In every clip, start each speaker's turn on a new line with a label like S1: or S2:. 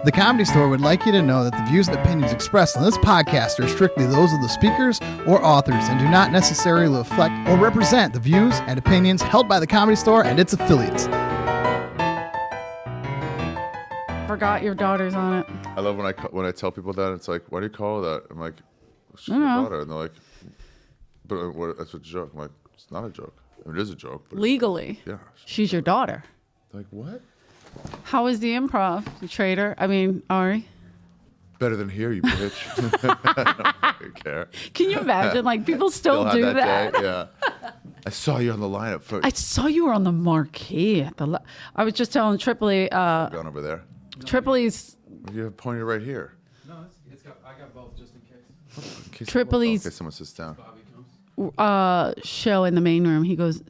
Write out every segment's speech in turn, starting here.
S1: The Comedy Store would like you to know that the views and opinions expressed on this podcast are strictly those of the speakers or authors and do not necessarily reflect or represent the views and opinions held by the Comedy Store and its affiliates.
S2: Forgot your daughter's on it.
S3: I love when I tell people that. It's like, why do you call her that? I'm like, she's my daughter. And they're like, but that's a joke. I'm like, it's not a joke. I mean, it is a joke. But
S2: Legally.
S3: Yeah.
S2: She's your daughter.
S3: Like, what?
S2: How was the improv, you traitor? I mean, Ari.
S3: Better than here, you bitch. I don't care.
S2: Can you imagine? Like, people still
S3: had
S2: do that.
S3: Day, yeah. I saw you on the lineup.
S2: I saw you were on the marquee. I was just telling Tripoli.
S3: Going over there.
S2: Tripoli's.
S3: You have pointed right here.
S4: No, I got both just in case.
S2: Tripoli's.
S3: Okay, someone sits down.
S2: Show in the main room. He goes,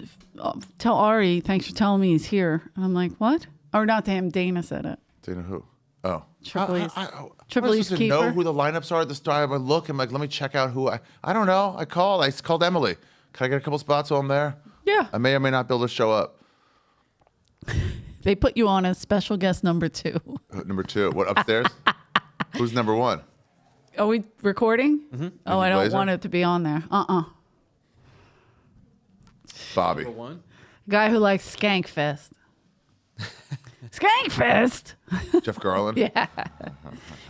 S2: tell Ari, thanks for telling me he's here. And I'm like, what? Or not to him, Dana said it.
S3: Dana who? Oh.
S2: Tripoli's
S3: Tripoli's
S2: keeper.
S3: know who the lineups are at the start. I look and like, let me check out who I don't know. I called Emily. Can I get a couple spots while I'm there?
S2: Yeah.
S3: I may or may not be able to show up.
S2: They put you on as special guest number 2.
S3: Number 2. What, upstairs? Who's number 1?
S2: Are we recording? Mm-hmm. Oh, I don't
S3: Blazer?
S2: want it to be on there.
S3: Bobby.
S4: Number 1?
S2: Guy who likes Skankfest. Skankfest?
S3: Jeff Garland?
S2: Yeah.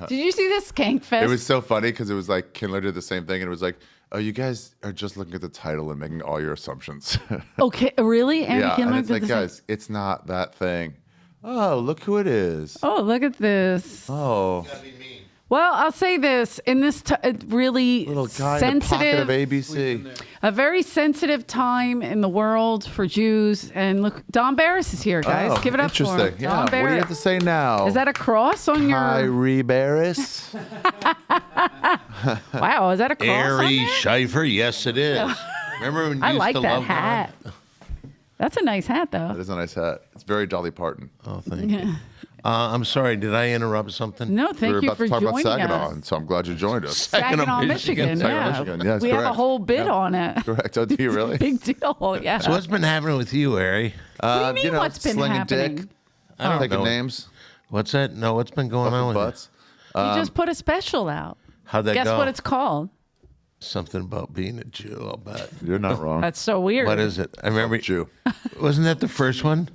S2: Did you see this Skankfest?
S3: It was so funny because it was like Kindler did the same thing and it was like, oh, you guys are just looking at the title and making all your assumptions.
S2: Okay, really? Andy
S3: yeah,
S2: Kindler
S3: and it's
S2: did
S3: like,
S2: the same?
S3: guys, it's not that thing. Oh, look who it is.
S2: Oh, look at this.
S3: Oh.
S2: Well, I'll say this. In this really
S3: Little guy in the pocket of
S2: sensitive,
S3: ABC.
S2: a very sensitive time in the world for Jews. And look, Don Barris is here, guys.
S3: Oh,
S2: Give it up for him.
S3: interesting. Yeah.
S2: Don
S3: What do you
S2: Barris.
S3: have to say now?
S2: Is that a cross on your...
S3: Ari Barris?
S2: Wow, is that a cross on
S5: Ari
S2: there?
S5: Shaffir, yes it is. Remember when you
S2: I
S5: used
S2: like
S5: to
S2: that
S5: love
S2: hat. That's a nice hat, though.
S3: That is a nice hat. It's very Dolly Parton.
S5: Oh, thank you. I'm sorry, did I interrupt something?
S2: No,
S3: We
S2: thank
S3: were
S2: you
S3: about
S2: for
S3: to talk about
S2: joining
S3: Saginaw,
S2: us.
S3: and so I'm glad you joined us.
S2: Saginaw, Michigan.
S3: Saginaw,
S2: Yeah.
S3: Michigan. Yes,
S2: we have a
S3: correct.
S2: whole bit on it.
S3: Correct. Oh, do you really?
S2: Big deal. Yeah.
S5: So what's been happening with you, Ari?
S2: What do you mean, what's been
S3: slinging
S2: happening?
S3: dick,
S5: I don't
S3: taking
S5: know.
S3: names,
S5: What's that? No, what's been going on
S3: fucking
S5: with
S3: butts.
S2: You just put a special out.
S5: you? How'd that
S2: Guess
S5: go?
S2: what it's called?
S5: Something about being a Jew, I'll bet.
S3: You're not wrong.
S2: That's so weird.
S5: What is it? I remember.
S3: Jew.
S5: Wasn't that the first one?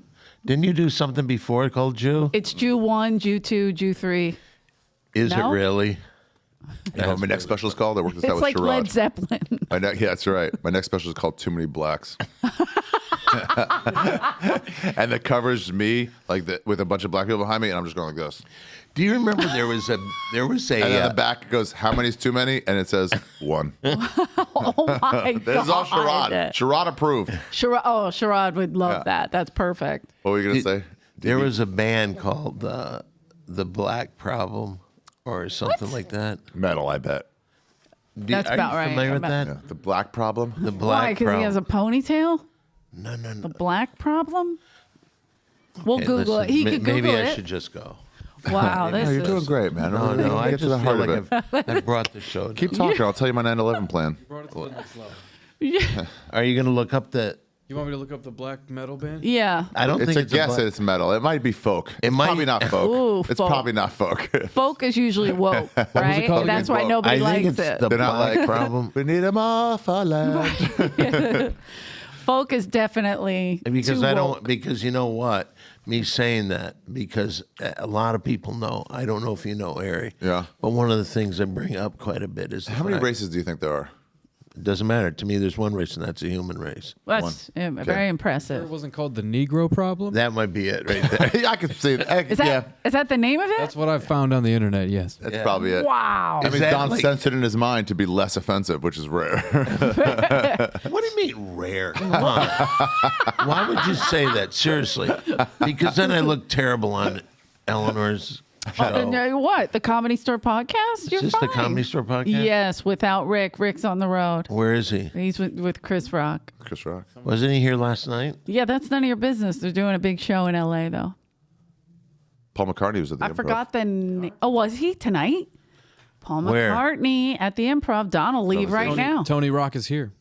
S5: Didn't you do something before called Jew?
S2: It's Jew 1, Jew 2, Jew 3.
S5: Is
S2: No?
S5: it really?
S3: You know what my next special is called? I worked this out
S2: It's
S3: with
S2: like
S3: Sherrod.
S2: Led Zeppelin.
S3: Yeah, that's right. My next special is called Too Many Blacks. And the cover is me, like with a bunch of black people behind me, and I'm just going like this.
S5: Do you remember there was a
S3: And then the back goes, how many is too many? And it says 1.
S2: Oh my God.
S3: This is all Sherrod. Sherrod approved.
S2: Sherrod would love that. That's perfect.
S3: What were you going to say?
S5: There was a band called the Black Problem or something like that.
S3: Metal, I bet.
S2: That's
S5: Are
S2: about
S5: you
S2: right.
S5: familiar with that?
S3: Yeah. The Black Problem?
S5: The
S2: Why?
S5: Black
S2: Because he has a
S5: Problem.
S2: ponytail?
S5: No.
S2: The black problem? We'll
S5: Okay,
S2: Google
S5: listen,
S2: it. He could Google
S5: maybe
S2: it.
S5: I should just go.
S2: Wow, this
S3: No, you're
S2: is...
S3: doing great, man.
S5: No, I
S3: get to
S5: just
S3: the
S5: feel
S3: heart
S5: like
S3: of it.
S5: I've brought the show down.
S3: Keep talking. I'll tell you my 9/11 plan.
S4: Brought it to the next level.
S5: Are you going to look up the...
S4: You want me to look up the black metal band?
S2: Yeah.
S5: I don't
S3: It's
S5: think
S3: a
S5: it's
S3: guess
S5: black-
S3: that it's metal. It might be folk.
S5: It
S3: It's
S5: might-
S3: probably not folk.
S2: Ooh,
S3: it's
S2: folk.
S3: probably not folk.
S2: Folk is usually woke, right?
S5: called?
S2: That's why
S3: Woke.
S2: nobody
S5: I think
S2: likes
S5: it's
S2: it.
S5: the
S3: They're not
S5: Black
S3: like
S5: Problem.
S3: We need them off our land.
S2: Folk is definitely
S5: Because
S2: too
S5: I don't,
S2: woke.
S5: because you know what? Me saying that, because a lot of people know. I don't know if you know Ari.
S3: Yeah.
S5: But one of the things I bring up quite a bit is the
S3: How many
S5: fact-
S3: races do you think there are?
S5: It doesn't matter. To me, there's one race, and that's a human race.
S2: That's very
S4: It
S2: impressive.
S4: wasn't called the Negro problem?
S5: That might be it right there.
S3: I can see that.
S2: Is that
S3: Yeah,
S2: is that the name of it?
S4: That's what I found on the internet, yes.
S3: that's
S5: Yeah.
S3: probably it.
S2: Wow.
S3: I mean,
S5: that
S3: Don
S5: like-
S3: sensed it in his mind to be less offensive, which is rare.
S5: What do you mean rare? Come on. Why would you say that? Seriously. Because then I look terrible on Eleanor's show.
S2: And what? The Comedy Store podcast? You're
S5: Is this the
S2: fine.
S5: Comedy Store podcast?
S2: Yes, without Rick. Rick's on the road.
S5: Where is he?
S2: He's with Chris Rock.
S3: Chris Rock.
S5: Wasn't he here last night?
S2: Yeah, that's none of your business. They're doing a big show in L.A. though.
S3: Paul McCartney was at the
S2: I
S3: Improv.
S2: forgot the. Oh, was he tonight? Paul
S5: Where?
S2: McCartney at the Improv. Don will leave right now.
S4: Tony Rock is here.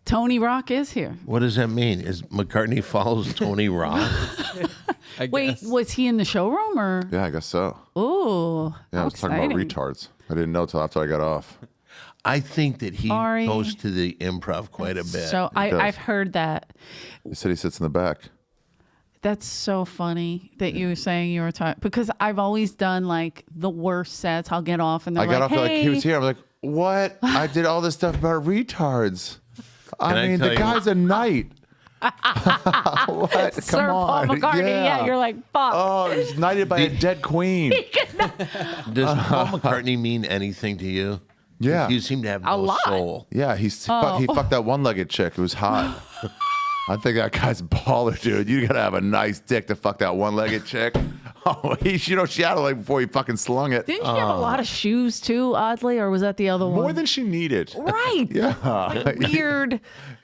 S2: Tony Rock is here.
S5: What does that mean? Is McCartney follows Tony Rock?
S2: Wait, was he in the showroom or?
S3: Yeah, I guess so.
S2: Oh,
S3: Yeah, I was talking about retards. I didn't know till after I got off.
S5: I think that he
S2: Ari.
S5: goes to the improv quite a bit.
S2: So
S3: does.
S2: I've heard that.
S3: He said he sits in the back.
S2: That's so funny that you were saying you were tired because I've always done like the worst sets. I'll get off and they're
S3: I got
S2: like,
S3: off like
S2: hey.
S3: he was here. I'm like, what? I did all this stuff about retards. I mean, the guy's a knight. What?
S2: Sir
S3: Come
S2: Paul
S3: on.
S2: McCartney. Yeah, you're like, fuck.
S3: Oh, he's knighted by a dead queen.
S5: Does Paul McCartney mean anything to you?
S3: Yeah.
S5: You seem to have
S2: A
S5: no
S2: lot.
S5: soul.
S3: Yeah, he fucked that one-legged chick who was hot. I think that guy's baller, dude. You gotta have a nice dick to fuck that one-legged chick. Oh, she had it like before he fucking slung it.
S2: Didn't she have a lot of shoes too, oddly, or was that the other one?
S3: More than she needed.
S2: Right.
S3: Yeah.
S2: Like weird,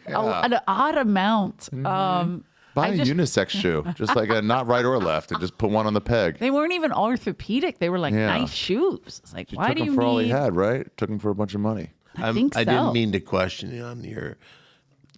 S2: an odd amount.
S3: Buy a unisex shoe, just like a not right or left, and just put one on the peg.
S2: They weren't even orthopedic. They were like
S3: Yeah.
S2: nice shoes. It's like,
S3: She
S2: why
S3: took
S2: do
S3: him
S2: you
S3: for all he
S2: need?
S3: had, right? Took him for a bunch of money.
S2: I think so.
S5: I didn't mean to question you on your.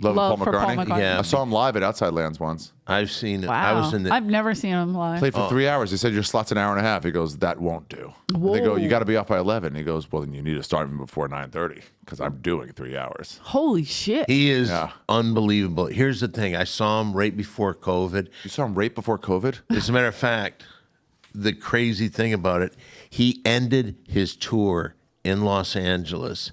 S3: Love
S2: Love
S3: of
S2: for
S3: Paul
S2: Paul
S3: McCartney.
S2: McCartney.
S5: Yeah.
S3: I saw him live at Outside Lands once.
S5: I've seen it.
S2: Wow.
S5: I was in the.
S2: I've never seen him live.
S3: Played for 3 hours. He said, your slot's an hour and a half. He goes, that won't do. And they go, you got to be off by 11. He goes, well, then you need to start him before 9:30 because I'm doing 3 hours.
S2: Holy shit.
S5: He is
S3: Yeah.
S5: unbelievable. Here's the thing. I saw him right before COVID.
S3: You saw him right before COVID?
S5: As a matter of fact, the crazy thing about it, he ended his tour in Los Angeles,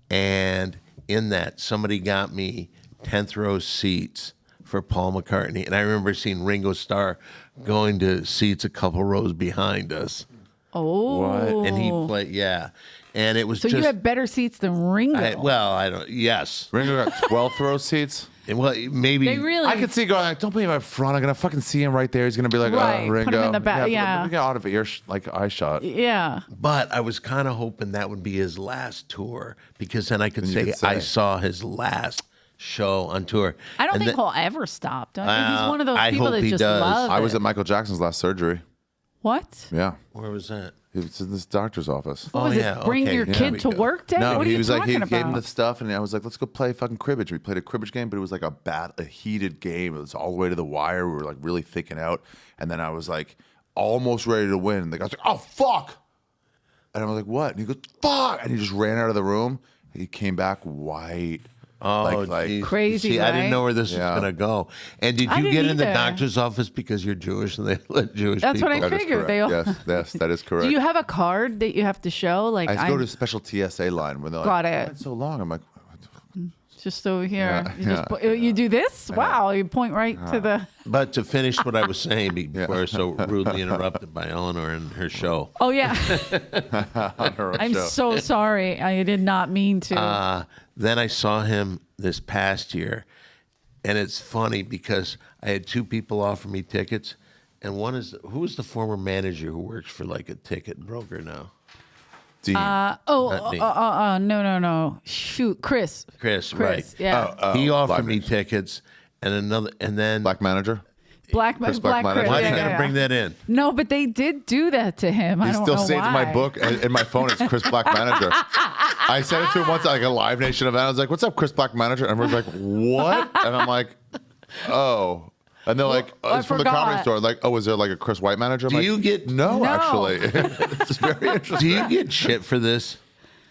S5: and in that, somebody got me 10th row seats for Paul McCartney. And I remember seeing Ringo Starr going to seats a couple rows behind us.
S2: Oh.
S3: What?
S5: And he played, yeah. And it was
S2: So
S5: just.
S2: you have better seats than Ringo.
S5: I don't, yes.
S3: Ringo got 12th row seats.
S5: And well, maybe.
S2: They really.
S3: I could see going like, don't put him up front. I'm gonna fucking see him right there. He's gonna be like,
S2: Right,
S3: oh,
S2: put
S3: Ringo.
S2: him in the back, yeah.
S3: We got out of ear, like eye shot.
S2: Yeah.
S5: But I was kind of hoping that would be his last tour because then I could
S3: Then you
S5: say,
S3: could say.
S5: I saw his last show on tour.
S2: I don't
S5: And
S2: think
S5: then-
S2: he'll ever stop. Don't you? He's one of those
S5: I
S2: people
S5: hope
S2: that
S5: he
S2: just
S5: does.
S2: love
S3: I was
S2: it.
S3: at Michael Jackson's last surgery.
S2: What?
S3: Yeah,
S5: Where was that?
S3: he was in this doctor's office.
S2: What was
S5: yeah,
S2: it? Bring
S5: okay,
S2: your
S5: yeah,
S2: kid
S5: we
S2: to
S5: go.
S2: work day?
S3: No,
S2: what are
S3: he
S2: you
S3: was
S2: talking
S3: like, he
S2: about?
S3: gave him the stuff, and I was like, let's go play fucking cribbage. We played a cribbage game, but it was like a heated game. It was all the way to the wire. We were like really thinking out, and then I was like almost ready to win. And the guy's like, oh fuck, and I was like, what? And he goes, fuck, and he just ran out of the room. He came back white.
S5: Oh,
S3: like
S5: geez.
S2: Crazy,
S5: See, I didn't
S2: right?
S5: know where this
S3: Yeah.
S5: was going to go. And did
S2: I
S5: you get
S2: didn't
S5: in the
S2: either.
S5: doctor's office because you're Jewish and they let Jewish
S2: That's
S5: people?
S2: what I
S3: That is
S2: figured.
S3: correct.
S2: They all.
S3: Yes, that is correct.
S2: Do you have a card that you have to show? Like
S3: I go to a special TSA line when they're
S2: Got
S3: like,
S2: it.
S3: "Why it's so long?" I'm like,
S2: just over here.
S3: Yeah,
S2: you, just,
S3: yeah.
S2: you do this? Wow. You point right to the.
S5: But to finish what I was saying before I was so rudely interrupted by Eleanor and her show,
S2: Oh, yeah.
S3: on her own
S2: I'm
S3: show.
S2: so sorry. I did not mean to.
S5: then I saw him this past year, and it's funny because I had two people offer me tickets, and one is who is the former manager who works for like a ticket broker now?
S3: Dean.
S5: Not me.
S2: No. Shoot. Chris,
S5: right?
S2: Yeah.
S5: He offered
S3: Live
S5: me
S3: Nation.
S5: tickets, and then
S3: Black manager.
S2: Black
S3: Chris
S2: Black
S3: Black
S2: Chris.
S3: Manager.
S5: why
S2: Yeah,
S5: do you got to
S2: yeah.
S5: bring that in?
S2: No, but they did do that to him. I
S3: He's
S2: don't
S3: still
S2: know
S3: saved
S2: why.
S3: in my book and in my phone. It's Chris Black Manager. I sent it to him once at like a Live Nation event. I was like, "What's up, Chris Black Manager?" And everyone's like, "What?" And I'm like, "Oh." And they're like,
S2: I
S3: "It's from the comedy
S2: forgot.
S3: store." Like, "Oh, is there like a Chris White manager?" I'm
S5: Do
S3: like,
S5: you get
S3: No,
S2: No.
S3: actually. It's very interesting.
S5: Do you get shit for this?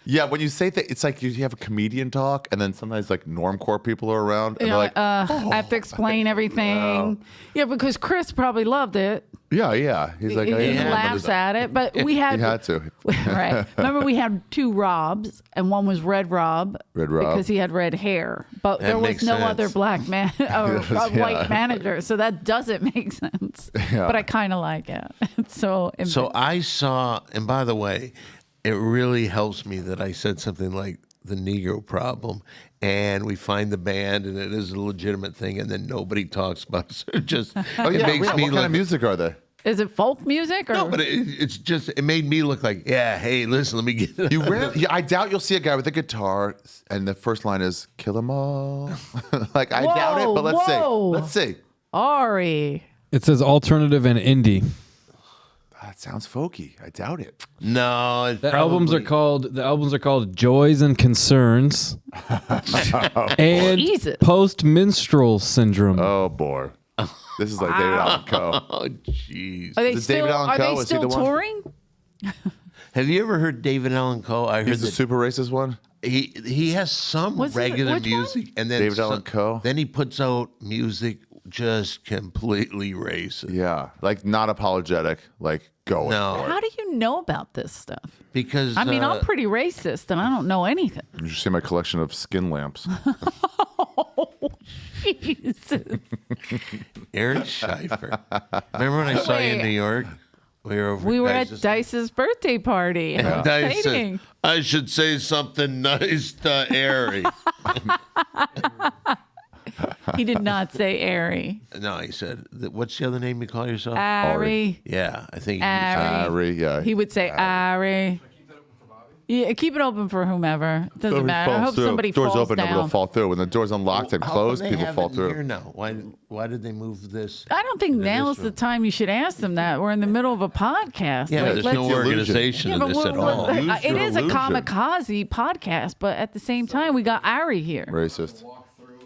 S3: Yeah, when you say that, it's like you have a comedian talk, and then sometimes like normcore people are around, and
S2: You
S3: they're
S2: know,
S3: like,
S2: I have to explain everything. Yeah, because Chris probably loved it.
S3: "Yeah." He's like,
S2: He
S3: "I am."
S2: laughs at it, but we had,
S3: He had to.
S2: right. Remember, we had two Robs, and one was Red Rob,
S3: Red Rob.
S2: because he had red hair, but
S5: That
S2: there was
S5: makes
S2: no
S5: sense.
S2: other black man or
S3: Yeah.
S2: white manager, so that doesn't make sense.
S3: Yeah.
S2: But I kind of like it. It's so.
S5: So I saw, and by the way, it really helps me that I said something like the Negro problem, and we find the band, and it is a legitimate thing, and then nobody talks about it. So it just
S3: Oh
S5: it
S3: yeah,
S5: makes
S3: what
S5: me
S3: kind
S5: look.
S3: of music are they?
S2: Is it folk music or?
S5: No, but it's just it made me look like hey, listen, let me get it.
S3: You rarely, I doubt you'll see a guy with a guitar, and the first line is "Kill 'em all." Like I doubt it, but let's
S2: whoa.
S3: see. Let's see.
S2: Ari.
S4: It says alternative and indie.
S3: That sounds folky. I doubt it.
S5: No, it's
S4: The albums are called Joys and Concerns and
S2: Jesus.
S4: Post Minstrel Syndrome.
S3: Oh boy. This is like David Allan Coe.
S5: Oh, jeez.
S2: Are they
S3: Is it
S2: still,
S3: David Allan
S2: are
S3: Coe?
S2: they
S3: Is he
S2: still
S3: the one?
S2: touring?
S5: Have you ever heard David Allan Coe? I heard
S3: He's the
S5: that
S3: super racist one.
S5: he has some
S2: What's his-
S5: regular
S2: which one?
S5: music, and then
S3: David Allan Coe?
S5: Then he puts out music just completely racist.
S3: Yeah, like not apologetic, like going
S5: No.
S3: for it.
S2: How do you know about this stuff?
S5: Because
S2: I mean, I'm pretty racist and I don't know anything.
S3: You should see my collection of skin lamps.
S2: Jesus.
S5: Ari Shaffir. Remember when I saw you in
S2: Wait.
S5: New York? We were
S2: at Dice's birthday party. How
S5: Dice
S2: exciting.
S5: said, I should say something nice to Ari.
S2: He did not say Ari.
S5: No, he said, what's the other name you call yourself?
S2: Ari.
S5: Yeah, I think
S2: Ari.
S3: Ari, yeah.
S2: He would say Ari. Yeah, keep it open for whomever. It doesn't
S3: Somebody
S2: matter. I
S3: falls
S2: hope
S3: through.
S2: somebody
S3: doors
S2: falls
S3: open,
S2: down.
S3: nobody will fall through. When the door's unlocked and
S5: How
S3: closed,
S5: come they
S3: people
S5: have
S3: fall
S5: it
S3: through.
S5: Here now? Why did they move this?
S2: I don't think now is the time you should ask them that. We're in the middle of a podcast.
S5: Yeah,
S2: Like,
S5: there's
S2: let's-
S5: no
S3: the illusion.
S5: organization
S2: Yeah,
S5: in
S2: but
S5: this at all.
S3: Use
S2: it
S3: your
S2: is a
S3: illusion.
S2: kamikaze podcast, but at the same time, we got Ari here.
S3: Racist.
S4: Walk through.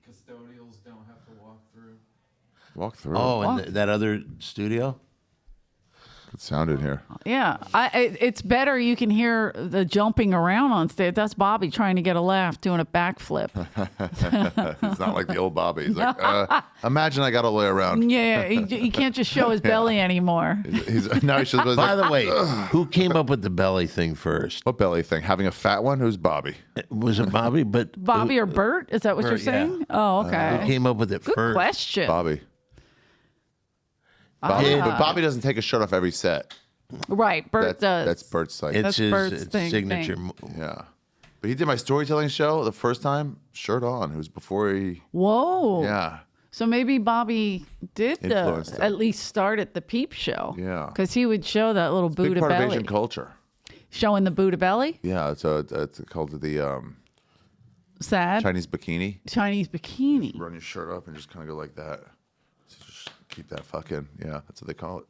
S4: Custodials don't have to walk through.
S3: Walk through.
S5: Oh, and
S2: Fuck.
S5: that other studio?
S3: Good sound in here.
S2: Yeah, it's better. You can hear the jumping around on stage. That's Bobby trying to get a laugh, doing a backflip.
S3: It's not like the old Bobby. He's like, imagine I got to lay around.
S2: Yeah, he can't just show his belly anymore.
S3: Now he should.
S5: By the way, who came up with the belly thing first?
S3: What belly thing? Having a fat one? Who's Bobby?
S5: Was it Bobby? But
S2: Bobby or Bert? Is that what you're
S5: Bert, yeah.
S2: saying? Oh,
S5: who
S2: okay.
S5: came up with it
S2: Good
S5: first?
S2: question.
S3: Bobby. Bobby,
S2: Ah.
S3: but Bobby doesn't take his shirt off every set.
S2: Right, Bert does.
S3: That's Bert's like.
S5: It's
S2: That's
S5: his
S2: Bert's
S5: signature.
S2: thing.
S3: Yeah. But he did my storytelling show the first time, shirt on. It was before he.
S2: Whoa.
S3: Yeah.
S2: So maybe Bobby did
S3: Influenced him.
S2: at least start at the peep show.
S3: Yeah.
S2: Because he would show that little
S3: Big
S2: Buddha
S3: part of
S2: belly.
S3: Asian culture.
S2: Showing the Buddha belly?
S3: Yeah. It's called the
S2: Sad.
S3: Chinese bikini.
S2: Chinese bikini.
S3: Run your shirt up and just kind of go like that. So just keep that fucking. Yeah. That's what they call it.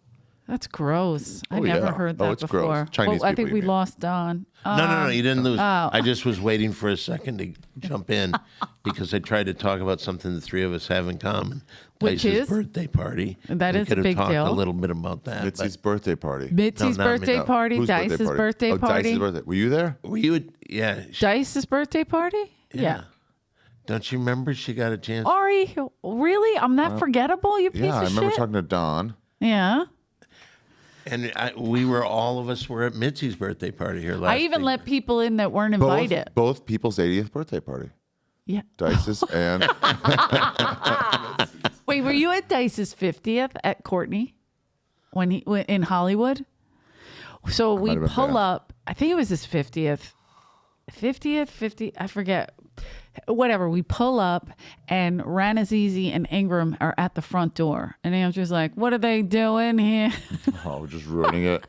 S2: That's gross. I
S3: Oh,
S2: never
S3: yeah.
S2: heard
S3: Oh,
S2: that
S3: it's
S2: before.
S3: gross. Chinese
S2: I
S3: people,
S2: think
S3: you
S2: we
S3: mean.
S2: lost Don.
S5: No, you didn't lose.
S2: oh.
S5: I just was waiting for a second to jump in because I tried to talk about something the three of us have in common.
S2: Which
S5: Dice's
S2: is?
S5: birthday party.
S2: That
S5: We
S2: is a
S5: could have
S2: big
S5: talked
S2: deal.
S5: a little bit about that.
S3: Mitzi's birthday party.
S2: Mitzi's
S5: No, not
S2: birthday
S5: me.
S2: party,
S3: Whose
S2: Dice's birthday
S3: oh,
S2: party.
S3: Dice's birthday. Were you there?
S5: But we would, yeah.
S2: Dice's birthday party? Yeah.
S5: Don't you remember she got a chance?
S2: Ari, really? I'm that forgettable, you piece
S3: Yeah, I
S2: of
S3: remember
S2: shit?
S3: talking to Don.
S2: Yeah.
S5: And all of us were at Mitzi's birthday party here last
S2: I even
S5: week.
S2: let people in that weren't invited.
S3: Both people's 80th birthday party.
S2: Yeah.
S3: Dice's and
S2: Wait, were you at Dice's 50th at Courtney when he went in Hollywood? So we
S3: might have been
S2: pull
S3: there.
S2: up. I think it was his 50th. 50. I forget. Whatever. We pull up, and Ranazizi and Ingram are at the front door, and Andrew's like, "What are they doing here?"
S3: oh, we're just ruining it.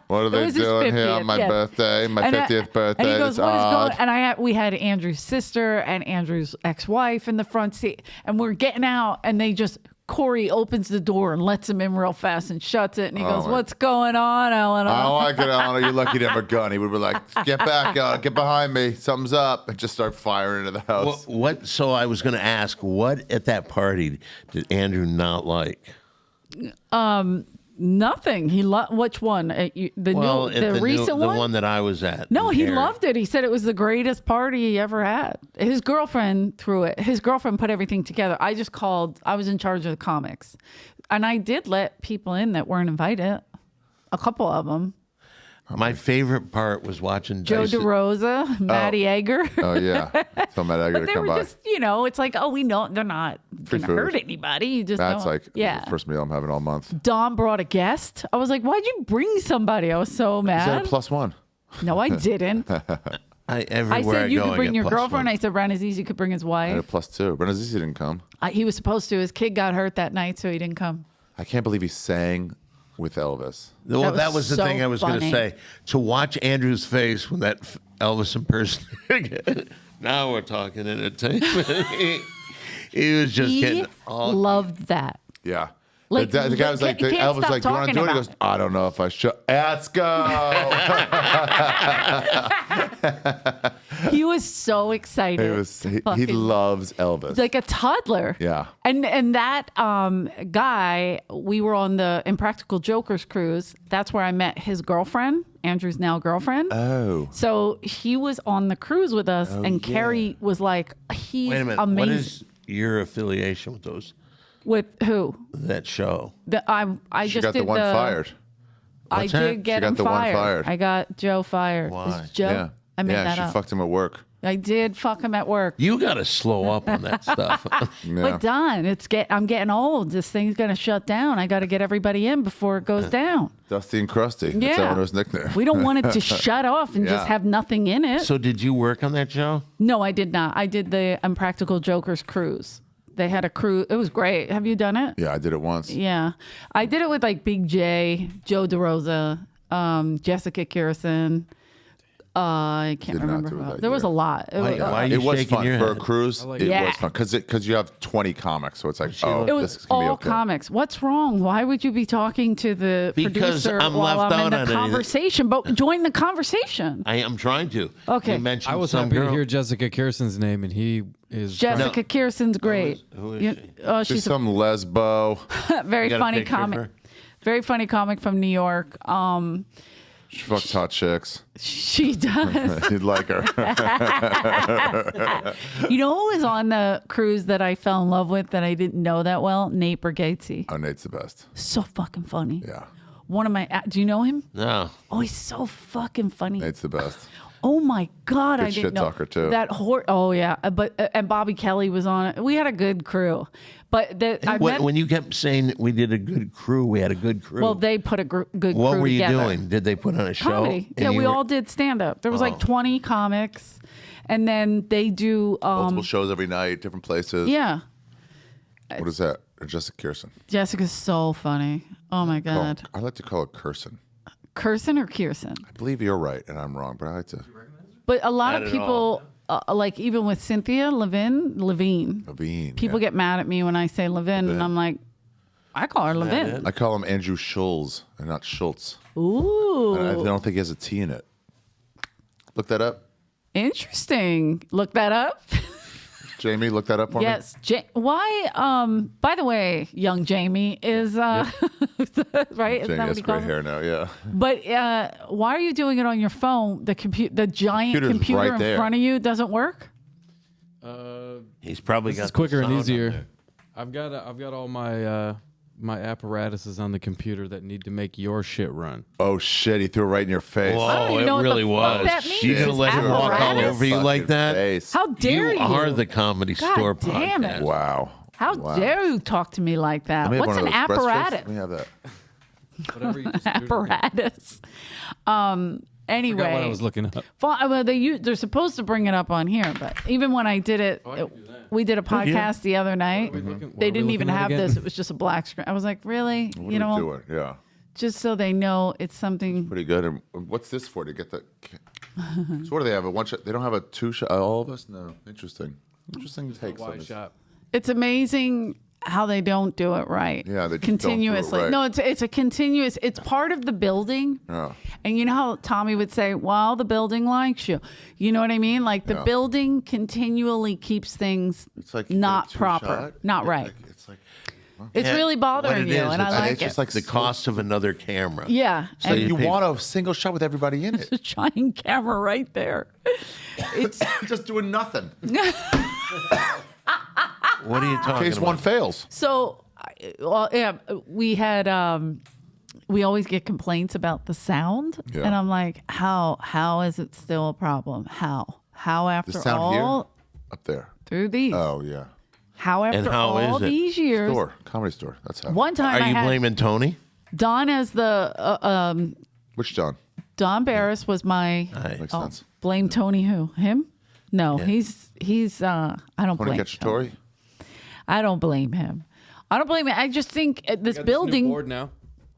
S3: What are they
S2: was his
S3: doing here
S2: 50th,
S3: on my
S2: yeah.
S3: birthday? My
S2: And
S3: 50th birthday.
S2: And he goes,
S3: That's
S2: "What is
S3: odd.
S2: going?" And we had Andrew's sister and Andrew's ex-wife in the front seat, and we're getting out, and they just Corey opens the door and lets him in real fast and shuts it, and he goes,
S3: my-
S2: "What's going on, Eleanor?"
S3: I don't like it, Eleanor. You're lucky to have a gun. He would be like, get back, get behind me. Something's up. And just start firing into the house.
S5: What? So I was going to ask, what at that party did Andrew not like?
S2: Nothing. He which one? The recent
S5: the
S2: one?
S5: one that I was at.
S2: No, he
S5: Harry.
S2: loved it. He said it was the greatest party he ever had. His girlfriend threw it. His girlfriend put everything together. I just called. I was in charge of the comics, and I did let people in that weren't invited. A couple of them.
S5: My favorite part was watching
S2: Joe
S5: Dice-
S2: DeRosa, Maddie Egger.
S3: Oh, yeah. Tell Matt Egger to
S2: They
S3: come
S2: were
S3: by.
S2: just, it's like, oh, we know they're not going to
S3: food.
S2: hurt anybody. You just
S3: That's
S2: don't.
S3: like
S2: yeah.
S3: the first meal I'm having all month.
S2: Don brought a guest. I was like, why'd you bring somebody? I was so
S3: Is that
S2: mad.
S3: a +1?
S2: No, I didn't.
S5: Everywhere
S2: I said you
S5: go,
S2: could
S5: I
S2: bring
S5: get
S2: your
S5: plus
S2: girlfriend.
S5: one.
S2: I said Ranazizi could bring his
S3: And a
S2: wife.
S3: +2. Benazizi didn't come.
S2: He was supposed to. His kid got hurt that night, so he didn't come.
S3: I can't believe he sang with Elvis.
S5: Well,
S2: That
S5: that
S2: was
S5: was the
S2: so
S5: thing I was going to
S2: funny.
S5: say. To watch Andrew's face when that Elvis impersonator. Now we're talking entertainment. he was just
S2: He
S5: getting all.
S2: loved that.
S3: Yeah.
S2: Like,
S3: the guy was like,
S2: you can't
S3: Elvis was
S2: stop
S3: like, do you want to
S2: talking
S3: do it? He
S2: about
S3: goes, I don't know if I should. Let's go.
S2: He was so excited.
S3: He
S2: Fucking-
S3: loves Elvis.
S2: like a toddler.
S3: Yeah.
S2: And that guy, we were on the Impractical Jokers cruise. That's where I met his girlfriend, Andrew's now girlfriend.
S3: Oh.
S2: So he was on the cruise with us, and Carrie was like, he's
S5: Wait a minute.
S2: amazing.
S5: What is your affiliation with those
S2: With who?
S5: that show?
S2: I
S3: She
S2: just
S3: got
S2: did
S3: the one fired.
S2: I
S5: What's that?
S2: did get
S3: She got
S2: him
S3: the one
S2: fired.
S3: fired.
S2: I got Joe fired.
S5: Why?
S2: Is Joe?
S3: Yeah.
S2: I made that
S3: she
S2: up.
S3: fucked him at work.
S2: I did fuck him at work.
S5: You got to slow up on that stuff.
S3: Yeah.
S2: But Don, I'm getting old. This thing's gonna shut down. I got to get everybody in before it goes down.
S3: Dusty and Krusty. That's
S2: Yeah.
S3: Eleanor's nickname.
S2: We don't want it to shut off and just
S3: Yeah.
S2: have nothing in it.
S5: So did you work on that show?
S2: No, I did not. I did the Impractical Jokers cruise. They had a cruise. It was great. Have you done it?
S3: Yeah, I did it once.
S2: Yeah. I did it with like Big J, Joe DeRosa, Jessica Kirsten. I can't
S3: Did not
S2: remember
S3: do
S2: who
S3: it
S2: else.
S3: that
S2: There was
S3: year.
S2: a lot. It was,
S5: Why are you
S3: It was
S5: shaking
S3: fun
S5: your
S3: for a
S5: head?
S3: cruise. It
S2: Yeah.
S3: was fun because you have 20 comics, so it's like, oh,
S2: it
S3: this
S2: was
S3: is gonna be
S2: all
S3: okay.
S2: comics. What's wrong? Why would you be talking to the
S5: Because
S2: producer
S5: I'm
S2: while
S5: left
S2: I'm in
S5: out
S2: the
S5: on it.
S2: conversation? But join the conversation.
S5: I am trying to.
S2: Okay.
S5: You mentioned
S4: I was
S5: some
S4: happy
S5: girl.
S4: to hear Jessica Kirsten's name, and he is
S2: Jessica Kirsten's great.
S5: who is
S2: You-
S5: she?
S2: Oh,
S3: She's
S2: she's a
S3: some lesbo.
S2: very
S5: You got a
S2: funny
S5: picture of
S2: comic.
S5: her?
S2: Very funny comic from New York.
S3: She fucks hot chicks.
S2: She does.
S3: You'd like her.
S2: You know who was on the cruise that I fell in love with that I didn't know that well? Nate Bargatze.
S3: Oh, Nate's the best.
S2: So fucking funny.
S3: Yeah.
S2: One of my. Do you know him?
S5: No.
S2: Oh, he's so fucking funny.
S3: Nate's the best.
S2: Oh my God,
S3: Good
S2: I didn't
S3: shit
S2: know
S3: talker, too.
S2: that. Oh yeah, but and Bobby Kelly was on it. We had a good crew, but I met.
S5: When you kept saying we did a good crew, we had a good crew.
S2: Well, they put a good
S5: what
S2: crew
S5: were you
S2: together.
S5: doing? Did they put on a show?
S2: Comedy.
S5: And
S2: Yeah,
S5: you
S2: we
S5: were-
S2: all did stand up. There was like 20 comics, and then they do.
S3: Multiple shows every night, different places.
S2: Yeah,
S3: What is that? Jessica Kirsten.
S2: Jessica's so funny. Oh my
S3: Oh,
S2: God,
S3: I like to call it Kirsten.
S2: Kirsten or Kirsten?
S3: I believe you're right and I'm wrong, but I like to.
S2: But a lot
S5: Not
S2: of
S5: at
S2: people, like even with Cynthia Levine,
S3: Levine.
S2: people get mad at me when I say Levine, and I'm like, I call her Levine.
S3: I call him Andrew Schulz and not Schultz.
S2: Ooh,
S3: And I don't think he has a T in it. Look that up.
S2: interesting. Look that up.
S3: Jamie, look that up for
S2: Yes. Why? By the way, young Jamie is right.
S3: me.
S2: Isn't that
S3: Jamie
S2: what
S3: has
S2: he
S3: gray
S2: calls it?
S3: hair now, yeah.
S2: But why are you doing it on your phone? The giant
S3: Computer's
S2: computer
S3: right
S2: in
S3: there.
S2: front of you doesn't work.
S5: He's probably got
S4: It's
S5: the
S4: quicker and
S5: sound on
S4: easier.
S5: there.
S4: I've got all my my apparatuses on the computer that need to make your shit run.
S3: Oh shit, he threw it right in your face.
S2: I don't
S5: Whoa,
S2: even
S5: it
S2: know what the
S5: really
S2: fuck
S5: was.
S2: that means.
S5: You gonna let him walk all
S2: Apparatus?
S5: over you like that?
S3: Face.
S2: How dare you?
S5: are the Comedy
S2: God
S5: Store
S2: damn
S5: podcast.
S2: it.
S3: Wow.
S2: How
S3: Wow.
S2: dare you talk to me like that?
S3: Let me have
S2: What's
S3: one
S2: an
S3: of those breast
S2: apparatus?
S3: Let me have that.
S4: Whatever you just do.
S2: Apparatus. Anyway,
S4: Forgot what I was looking up.
S2: Well, they're supposed to bring it up on here, but even when I did it,
S4: I can do that.
S2: we did a podcast the other night.
S4: What are we
S2: They didn't even
S4: looking at
S2: have
S4: again?
S2: this. It was just a black screen. I was like, really?
S3: What
S2: You
S3: are we
S2: know,
S3: doing? Yeah.
S2: just so they know it's something.
S3: Pretty good. And what's this for? To get the. So what do they have? A one shot? They don't have a two shot? All of us? No. Interesting. Interesting takes on
S4: Wide
S3: this.
S4: shot.
S2: It's amazing how they don't do it right.
S3: Yeah, they just don't do it
S2: continuously.
S3: right.
S2: No, it's a continuous. It's part of the building.
S3: Yeah.
S2: And you know how Tommy would say, "Well, the building likes you." You know what I mean? Like the
S3: Yeah.
S2: building continually keeps things
S3: It's like you get
S2: not
S3: a
S2: proper,
S3: two-shot.
S2: not
S3: It's
S2: right.
S3: like- It's like.
S2: It's
S5: Yeah,
S2: really bothering
S5: what
S2: you,
S5: it is,
S2: and I
S5: it's-
S2: like
S3: it's
S2: it.
S3: just like
S5: The cost of another camera.
S2: Yeah,
S5: So
S2: and
S3: You
S5: pay-
S3: want a single shot with everybody in it.
S2: the giant camera right there. It's
S3: Just doing nothing. In
S5: What are you talking
S3: case
S5: about?
S3: one fails.
S2: so. Well, yeah, we had. We always get complaints about the sound,
S3: Yeah.
S2: and I'm like, how is it still a problem? How
S3: The
S2: after
S3: sound
S2: all
S3: here? Up there.
S2: through these,
S3: Oh, yeah.
S2: how after
S5: how
S2: all
S5: is it?
S2: these years,
S3: Store. Comedy store. That's how.
S2: one time
S5: Are
S2: I
S5: you
S2: had
S5: blaming Tony?
S2: Don as the
S3: Which John?
S2: Don Barris was my
S3: Makes
S2: oh,
S3: sense.
S2: blame Tony who him? No, he's I don't
S3: Tony
S2: blame
S3: Cacciatore?
S2: I don't blame him. I don't blame him. I just think this
S4: Got this new
S2: building.
S4: board now.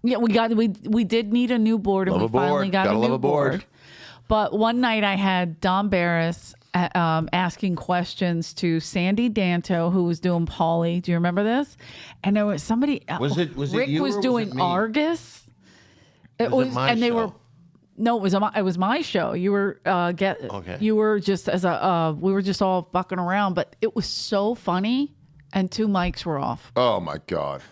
S2: Yeah, we did need a new board, and
S3: Love
S2: we
S3: a board.
S2: finally got
S3: Gotta
S2: a
S3: love
S2: new
S3: a board.
S2: board. But one night I had Don Barris asking questions to Sandy Danto, who was doing Pauly. Do you remember this? And there was somebody.
S5: Was it
S2: Rick
S5: you
S2: was
S5: or was
S2: doing
S5: it me?
S2: Argus.
S5: Was it my
S2: and they
S5: show?
S2: were. No, it was my show. You were
S5: Okay.
S2: You were just we were just all fucking around, but it was so funny, and 2 mics were off.
S3: Oh my God.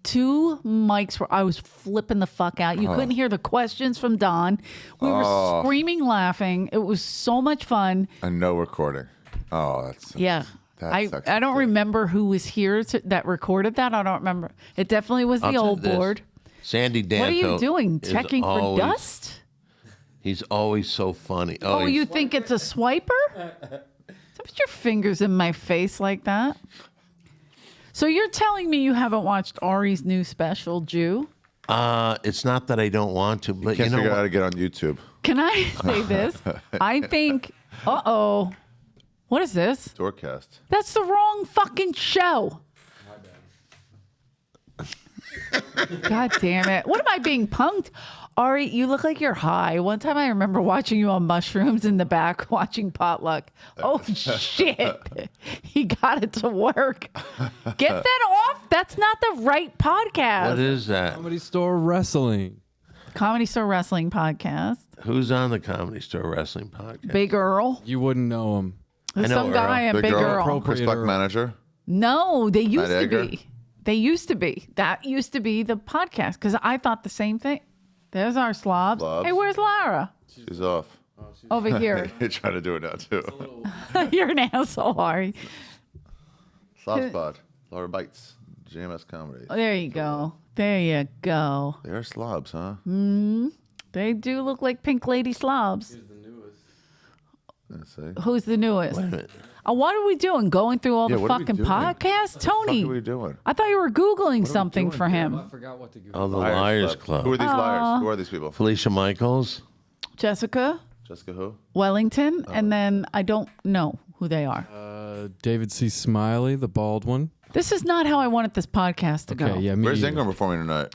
S2: 2 mics were. I was flipping the fuck out. You couldn't hear the questions from Don. We were screaming, laughing. It was so much fun.
S3: And no recording. Oh, that's
S2: Yeah. I don't remember who was here that recorded that. I don't remember. It definitely was the old board.
S5: Sandy Danto.
S2: What are you doing?
S5: is
S2: Checking for
S5: always-
S2: dust?
S5: He's always so funny.
S2: Oh,
S5: he's-
S2: you think it's a swiper? Don't put your fingers in my face like that. So you're telling me you haven't watched Ari's new special, Jew?
S5: It's not that I don't want to, but
S3: Can't
S5: you know
S3: figure out how
S5: what?
S3: to get on YouTube.
S2: Can I say this? I think, what is this?
S3: Doorcast.
S2: That's the wrong fucking show. God damn it. What am I being punked? Ari, you look like you're high. One time I remember watching you on mushrooms in the back watching Potluck. Oh, shit. He got it to work. Get that off. That's not the right podcast.
S5: What is that?
S4: Comedy Store Wrestling.
S2: Comedy Store Wrestling podcast.
S5: Who's on the Comedy Store Wrestling podcast?
S2: Big Earl.
S4: You wouldn't know him.
S2: There's
S5: know
S2: some guy
S5: Earl.
S2: and Big Earl.
S4: Appropriate
S3: Respect
S4: Earl.
S3: manager.
S2: No, they used
S3: Matt
S2: to
S3: Egger?
S2: be. They used to be. That used to be the podcast because I thought the same thing. There's our slobs.
S3: Slobs.
S2: Hey, where's Lara?
S3: She's off.
S2: Over here.
S3: You're trying to do it now too.
S2: You're an asshole, Ari.
S3: Soft spot. Laura Bites. JMS Comedy.
S2: Oh, there you go. There you go.
S3: They are slobs, huh?
S2: They do look like Pink Lady slobs.
S3: Let's see.
S2: Who's the newest?
S5: Wait a minute.
S2: What are we doing? Going through all
S3: Yeah,
S2: the
S3: what are we
S2: fucking
S3: doing?
S2: podcasts?
S3: What
S2: Tony,
S3: are we doing?
S2: I thought you were Googling something for him.
S4: I forgot what to give.
S5: Oh, the Liars
S3: Who
S5: Club.
S3: are these liars? Who are these people?
S5: Felicia Michaels.
S2: Jessica
S3: Jessica who?
S2: Wellington, and then I don't know who they are.
S4: David C. Smiley, the bald one.
S2: This is not how I wanted this podcast to
S4: Okay,
S2: go.
S4: yeah, me
S3: Where's
S4: either.
S3: Ingram performing tonight?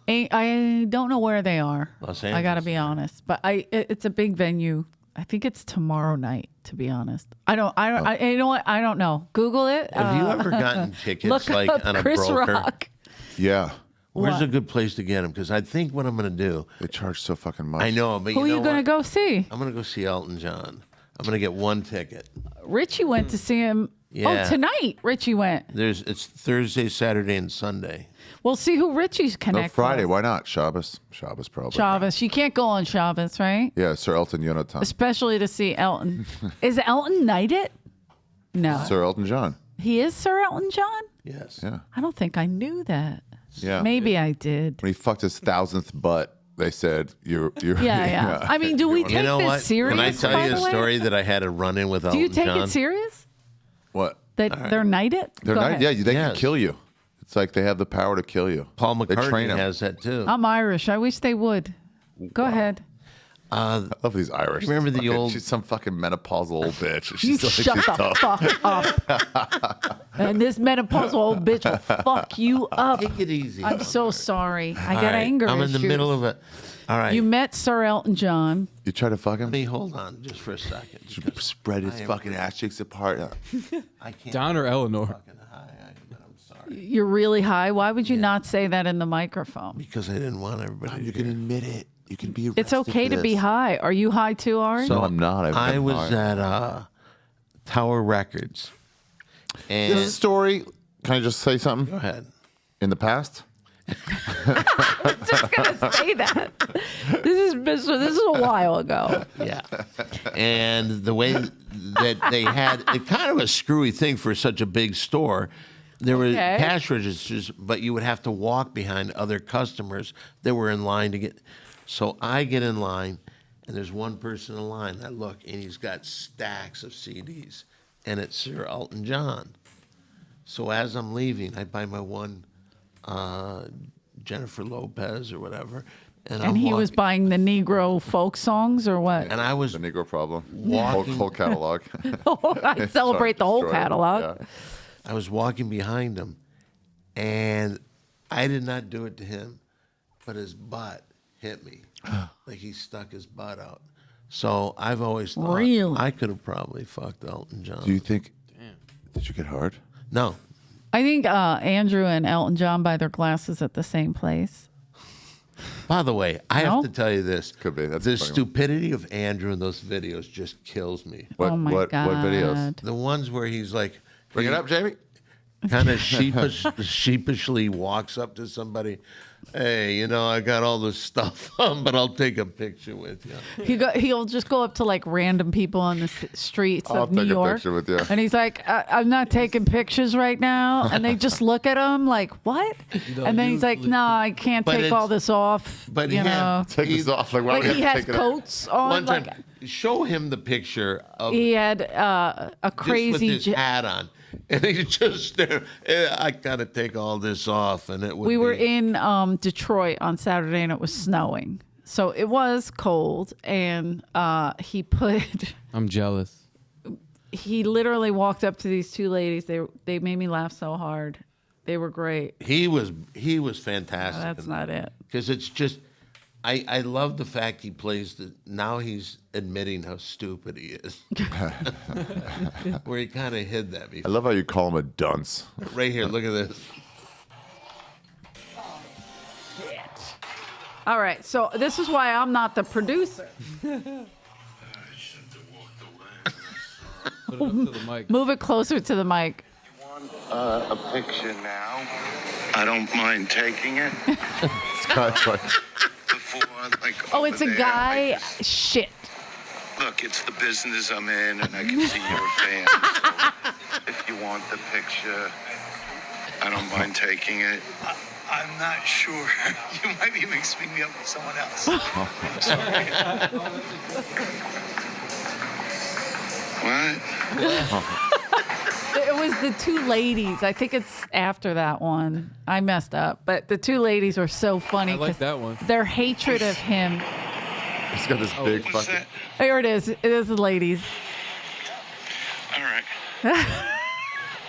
S2: I don't know where they are.
S5: Los
S2: I got to
S5: Angeles.
S2: be honest, but it's a big venue. I think it's tomorrow night. To be honest, I you know what? I don't know. Google it.
S5: Have you ever gotten tickets
S2: Look
S5: like
S2: up
S5: on a
S2: Chris
S5: broker?
S2: Rock.
S3: Yeah.
S5: Where's
S2: What?
S5: a good place to get them? Because I think what I'm going to do,
S3: They charge so fucking much.
S5: I know, but
S2: Who are
S5: you
S2: you
S5: know
S2: gonna
S5: what?
S2: go see?
S5: I'm going to go see Elton John. I'm going to get one ticket.
S2: Richie went to see him.
S5: Yeah.
S2: Oh, tonight Richie went.
S5: It's Thursday, Saturday, and Sunday.
S2: We'll see who Richie's
S3: No,
S2: connected.
S3: Friday. Why not? Shabbos. Shabbos probably.
S2: Shabbos. You can't go on Shabbos, right?
S3: Yeah, Sir Elton Jonathan.
S2: Especially to see Elton. Is Elton knighted? No.
S3: Sir Elton John.
S2: He is Sir Elton John?
S5: Yes.
S3: Yeah.
S2: I don't think I knew that.
S3: Yeah.
S2: Maybe I did.
S3: When he fucked his 1,000th butt, they said, you're
S2: Yeah. I mean, do we take
S5: You know
S2: this
S5: what?
S2: serious?
S5: Can I tell
S2: by
S5: you a
S2: the way?
S5: story that I had a run-in with
S2: Do
S5: Elton
S2: you take
S5: John?
S2: it serious?
S3: What?
S2: That they're knighted?
S3: They're
S2: Go
S3: not,
S2: ahead.
S3: yeah, they can
S5: Yes.
S3: kill you. It's like they have the power to kill you.
S5: Paul
S3: They train
S5: McCartney
S3: him.
S5: has that too.
S2: I'm Irish. I wish they would. Go ahead.
S3: I love these Irish.
S5: Remember the
S3: Fucking-
S5: old-
S3: She's some fucking menopausal old bitch.
S2: You
S3: She's
S2: shut the fuck up. And this menopausal old bitch will fuck you up.
S5: Take it easy.
S2: I'm so sorry. I
S5: All
S2: got
S5: right,
S2: anger
S5: I'm in the
S2: issues.
S5: middle of it. All right.
S2: You met Sir Elton John.
S3: You try to fuck him?
S5: Let me hold on just for a second. because
S3: Spread his
S5: I am
S3: fucking ass cheeks apart.
S5: I can't.
S4: Don or Eleanor?
S5: Fucking high, I'm sorry.
S2: You're really high. Why would you not say that in the microphone?
S5: Because I didn't want everybody
S3: You
S5: to
S3: can
S5: hear.
S3: admit it. You can be
S2: It's
S3: arrested
S2: okay
S3: for
S2: to be
S3: this.
S2: high. Are you high too, Ari?
S3: No, I'm not.
S5: I
S3: been
S5: was
S3: high.
S5: at Tower Records.
S3: This
S5: And
S3: is a story. Can I just say
S5: go
S3: something?
S5: ahead.
S3: In the past?
S2: just gonna say that. This is a while ago.
S5: Yeah. And the way that they had it kind of a screwy thing for such a big store. There were
S2: Okay.
S5: cash registers, but you would have to walk behind other customers that were in line to get. So I get in line, and there's one person in line. I look, and he's got stacks of CDs, and it's Sir Elton John. So as I'm leaving, I buy my one Jennifer Lopez or whatever, and
S2: And he was buying the Negro folk songs or what?
S5: And I was
S3: The Negro problem.
S5: Walking-
S3: Whole catalog.
S2: I celebrate the whole
S3: Destroyed.
S2: catalog.
S3: Yeah.
S5: I was walking behind him, and I did not do it to him, but his butt hit me. Like he stuck his butt out. So I've always thought
S2: Really?
S5: I could have probably fucked Elton John.
S3: Do you think? Did you get hard?
S5: No.
S2: I think Andrew and Elton John buy their glasses at the same place.
S5: By the way, I
S2: No?
S5: have to tell you this.
S3: Could be. That's
S5: the
S3: a funny one.
S5: stupidity of Andrew in those videos just kills me.
S3: What,
S2: Oh my
S3: what
S2: God.
S3: videos?
S5: The ones where he's like,
S3: Bring it up, Jamie.
S5: kind of sheepishly walks up to somebody. Hey, you know, I got all this stuff on, but I'll take a picture with you.
S2: He'll just go up to like random people on the streets
S3: I'll
S2: of New
S3: take a
S2: York.
S3: picture with you.
S2: And he's like, I'm not taking pictures right now. And they just look at him like, what? And then he's like, no, I can't
S5: But
S2: take
S5: it's-
S2: all this off.
S5: but
S2: you
S5: he had-
S2: know.
S3: Take this off. Like, why
S2: Like
S3: would
S2: he
S3: have to
S2: has
S3: take it off?
S2: coats on.
S5: One time,
S2: Like
S5: show him the picture of
S2: he had a
S5: this
S2: crazy.
S5: with his hat on. And he just there. I gotta take all this off, and it would.
S2: We were
S5: be-
S2: in Detroit on Saturday and it was snowing. So it was cold. And he put.
S4: I'm jealous.
S2: He literally walked up to these two ladies. They made me laugh so hard. They were great.
S5: He was fantastic.
S2: That's not it.
S5: Because it's just, I love the fact he plays the. Now he's admitting how stupid he is. Where he kind of hid that
S3: I
S5: before.
S3: love how you call him a dunce.
S5: Right here, look at this.
S2: All right. So this is why I'm not the producer.
S4: Put it up to the mic.
S2: Move it closer to the mic.
S6: A picture now. I don't mind taking it.
S3: This guy's like,
S6: Before, like,
S2: Oh,
S6: over
S2: it's a
S6: there,
S2: guy.
S6: I just-
S2: Shit.
S6: look, it's the business I'm in, and I can see you're a fan. So if you want the picture, I don't mind taking it. I'm not sure. You might be mixing me up with someone else. I'm sorry. What?
S2: It was the two ladies. I think it's after that one. I messed up. But the two ladies were so funny.
S4: I like
S2: 'cause
S4: that one.
S2: Their hatred of him.
S3: he's got this big
S6: What's
S3: fucking.
S6: that?
S2: There it is. It is the ladies.
S6: All right.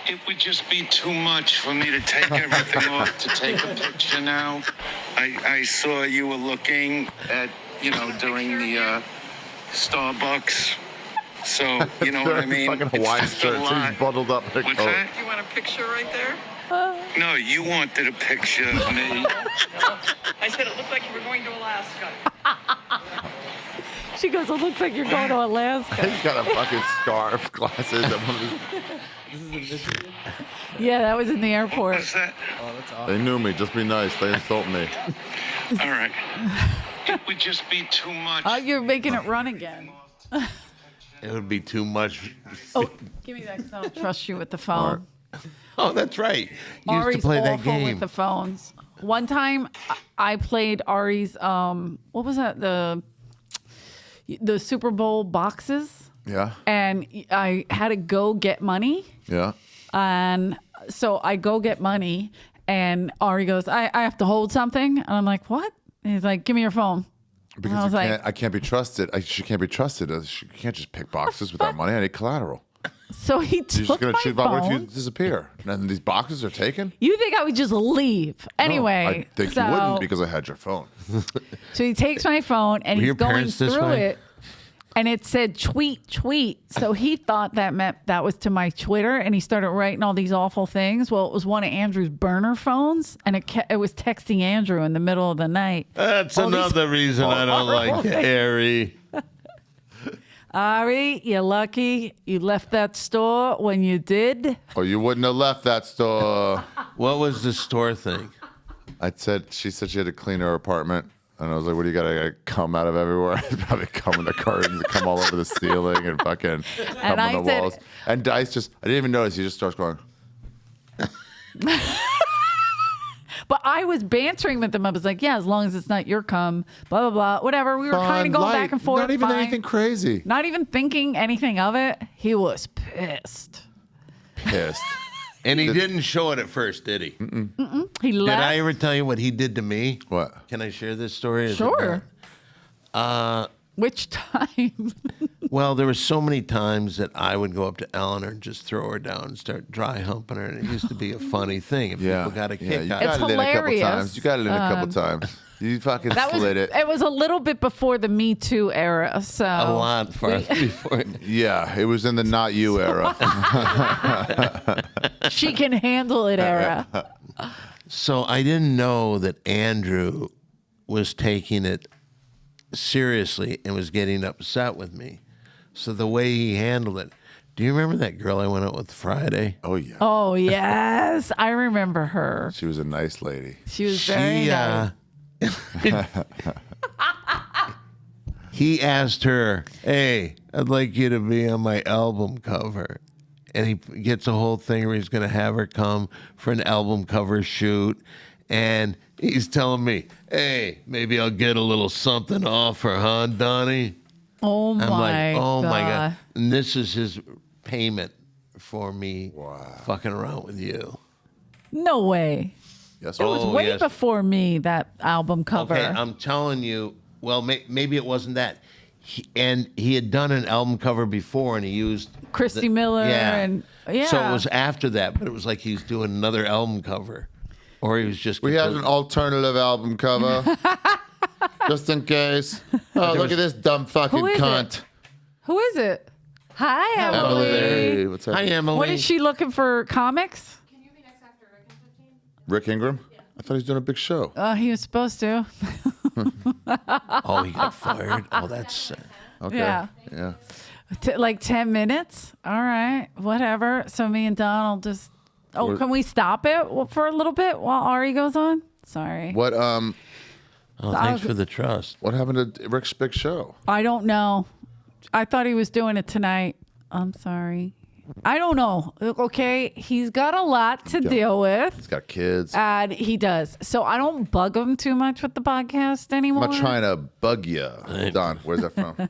S6: It would just be too much for me to take everything off to take a picture now. I saw you were looking at, during the Starbucks. So, you know what I mean?
S3: Fucking
S6: It's
S3: Hawaiian
S6: just a
S3: shirt. So
S6: lot.
S3: he's bundled up in a
S6: What's
S3: coat.
S6: that?
S7: You want a picture right there?
S6: No, you wanted a picture of me.
S7: I said it looked like you were going to Alaska.
S2: She goes, it looks like you're going to Alaska.
S3: He's got a fucking scarf, glasses, and one of these.
S2: Yeah, that was in the airport.
S6: What's that?
S3: They knew me. Just be nice. They insult me.
S6: All right. It would just be too much.
S2: Oh, you're making it run again.
S5: It would be too much.
S2: Oh, give me that 'cause I don't trust you with the phone.
S5: Oh, that's right. You used
S2: Ari's
S5: to play that
S2: awful
S5: game.
S2: with the phones. One time, I played Ari's. What was that? The Super Bowl boxes,
S3: Yeah.
S2: and I had to go get money.
S3: Yeah.
S2: And so I go get money, and Ari goes, I have to hold something. And I'm like, what? And he's like, give me your phone.
S3: Because
S2: I was like-
S3: I can't be trusted. She can't be trusted. She can't just pick boxes without money. I need collateral.
S2: So he
S3: You're just
S2: took
S3: gonna
S2: my
S3: shoot about what if you
S2: phone.
S3: disappear? And these boxes are taken?
S2: You think I would just leave? Anyway,
S3: No, I think
S2: so,
S3: you wouldn't because I had your phone.
S2: so he takes my phone and
S5: Were
S2: he's
S5: your
S2: going
S5: parents this
S2: through
S5: way?
S2: it. And it said tweet. So he thought that meant that was to my Twitter, and he started writing all these awful things. Well, it was one of Andrew's burner phones, and it was texting Andrew in the middle of the night.
S5: That's
S2: All these
S5: another reason I don't like
S2: things.
S5: Harry.
S2: Ari, you're lucky you left that store when you did.
S3: Oh, you wouldn't have left that store.
S5: What was the store thing?
S3: She said she had to clean her apartment. And I was like, what do you got to come out of everywhere? Probably come in the curtains and come all over the ceiling and fucking come
S2: I
S3: on the
S2: said-
S3: walls. And Dice I didn't even notice. He just starts going,
S2: But I was bantering with him. I was like, yeah, as long as it's not your cum, blah, blah, blah, whatever. We were kind of
S3: "Fun,
S2: going
S3: light,
S2: back and forth.
S3: Not even
S2: fine.
S3: anything crazy.
S2: Not even thinking anything of it. He was pissed.
S3: Pissed.
S5: And he didn't show it at first, did he?
S2: He
S5: Did
S2: left.
S5: I ever tell you what he did to me?
S3: What?
S5: Can I share this story? Is it
S2: Sure.
S5: not?
S2: Which time?
S5: Well, there were so many times that I would go up to Eleanor and just throw her down and start dry humping her, and it used to be a funny thing. And
S3: Yeah.
S5: people got a
S3: Yeah,
S5: kick
S3: you
S5: out
S3: got
S5: of
S3: it
S5: it.
S3: in a couple
S2: hilarious.
S3: times. You got it in a couple times. You fucking
S2: That was
S3: slid it.
S2: It was a little bit before the Me Too era. So
S5: A lot far before.
S3: Yeah, it was in the not you era.
S2: she can handle it era.
S5: So I didn't know that Andrew was taking it seriously and was getting upset with me. So the way he handled it. Do you remember that girl I went out with Friday?
S3: Oh yeah.
S2: Oh, yes. I remember her.
S3: She was a nice lady.
S2: She was very nice.
S5: He asked her, "Hey, I'd like you to be on my album cover." And he gets a whole thing where he's going to have her come for an album cover shoot. And he's telling me, "Hey, maybe I'll get a little something off her, huh, Donnie?"
S2: Oh,
S5: I'm
S2: my
S5: like, oh
S2: God.
S5: my God. And this is his payment for me fucking around with you.
S2: No way.
S3: Yes.
S2: It was way before me, that album cover.
S5: Okay, I'm telling you, well, maybe it wasn't that. He had done an album cover before, and he used
S2: Christy Miller and
S5: So it was after that, but it was like he's doing another album cover, or he was just.
S3: We had an alternative album cover, just in case. Oh, look at this dumb fucking
S2: Who is
S3: cunt.
S2: it? Who is it? Hi,
S3: Emily.
S2: Emily.
S3: Hey, what's up?
S5: Hi, Emily.
S2: What is she looking for? Comics?
S3: Rick Ingram? I thought he was doing a big show.
S2: He was supposed to.
S5: Oh, he got fired. Oh, that's.
S3: Okay.
S2: Yeah.
S3: Yeah.
S2: Like 10 minutes? All right. Whatever. So me and Donald just. Oh, can we stop it for a little bit while Ari goes on? Sorry.
S3: What
S5: Oh, thanks for the trust.
S3: What happened to Rick's big show?
S2: I don't know. I thought he was doing it tonight. I'm sorry. I don't know. Okay. He's got a lot to deal with.
S3: He's got kids.
S2: And he does. So I don't bug him too much with the podcast anymore.
S3: I'm not trying to bug you. Don, where's that from?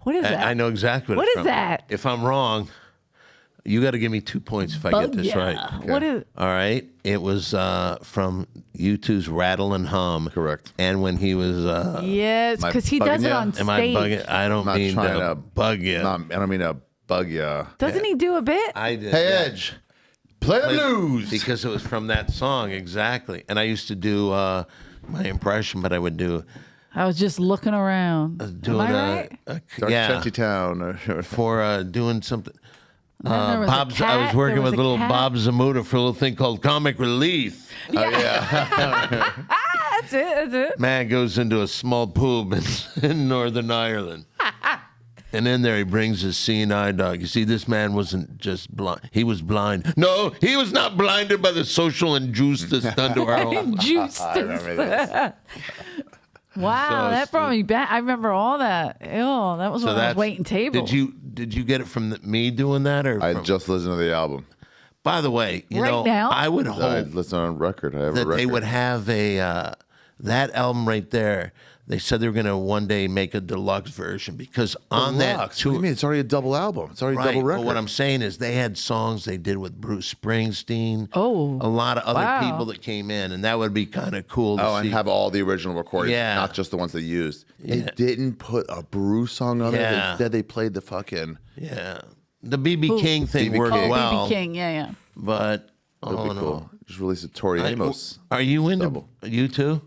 S2: What is that?
S5: I know exactly
S2: What
S5: it's
S2: is
S5: from.
S2: that?
S5: If I'm wrong, you got to give me 2 points if I get this right.
S2: What is it?
S5: All right. It was from U2's Rattle and Hum.
S3: Correct.
S5: And when he was.
S2: Yes,
S3: Am I
S2: because he does
S3: bugging
S2: it
S3: ya?
S2: on
S5: Am I
S2: stage.
S5: bugging? I don't
S3: Not
S5: mean
S3: trying
S5: to
S3: to
S5: bug you.
S3: No, I don't mean to bug you.
S2: Doesn't he do a bit?
S5: I did.
S3: Hey,
S5: yeah.
S3: Edge, play the blues.
S5: Because it was from that song, exactly. And I used to do my impression, but I would do.
S2: I was just looking around. Am I right?
S3: Dark
S5: yeah,
S3: Shanty Town.
S5: for doing something.
S2: There was a
S5: Bob's.
S2: cat,
S5: I was working
S2: there was
S5: with
S2: a
S5: little
S2: cat.
S5: Bob Zamuda for a little thing called Comic Relief.
S2: That's it.
S5: Man goes into a small pub in Northern Ireland. And in there, he brings his seeing eye dog. You see, this man wasn't just blind. He was blind. No, he was not blinded by the social injustice done to our home.
S2: Juice.
S3: I remember this.
S2: Wow,
S5: So
S2: that brought me back. I remember all that. Ew, that was when I was waiting tables.
S5: Did you get it from me doing that? Or
S3: I
S5: from,
S3: just listened to the album.
S5: by the way, you
S2: Right
S5: know,
S2: now?
S5: I would
S3: I
S5: hope
S3: listened on record. I have a
S5: that
S3: record.
S5: they would have a that album right there. They said they were going to one day make a deluxe version because on that
S3: Deluxe? What do
S5: tour,
S3: you mean? It's already a double album. It's already a
S5: right?
S3: double
S5: But
S3: record.
S5: what I'm saying is they had songs they did with Bruce Springsteen.
S2: Oh,
S5: a lot of other
S2: wow.
S5: people that came in, and that would be kind of cool. To
S3: Oh, and
S5: see.
S3: have all the original recordings,
S5: Yeah.
S3: not just the ones they used. They
S5: Yeah.
S3: didn't put a Bruce song on it.
S5: Yeah.
S3: Instead, they played the fucking.
S5: Yeah, the BB King thing
S3: BB
S5: worked
S3: King.
S5: well,
S2: BB King, yeah.
S5: but
S3: That'd
S5: all
S3: be
S5: in
S3: cool.
S5: all,
S3: Just released a Tori Amos.
S5: Are you into
S3: double.
S5: you too?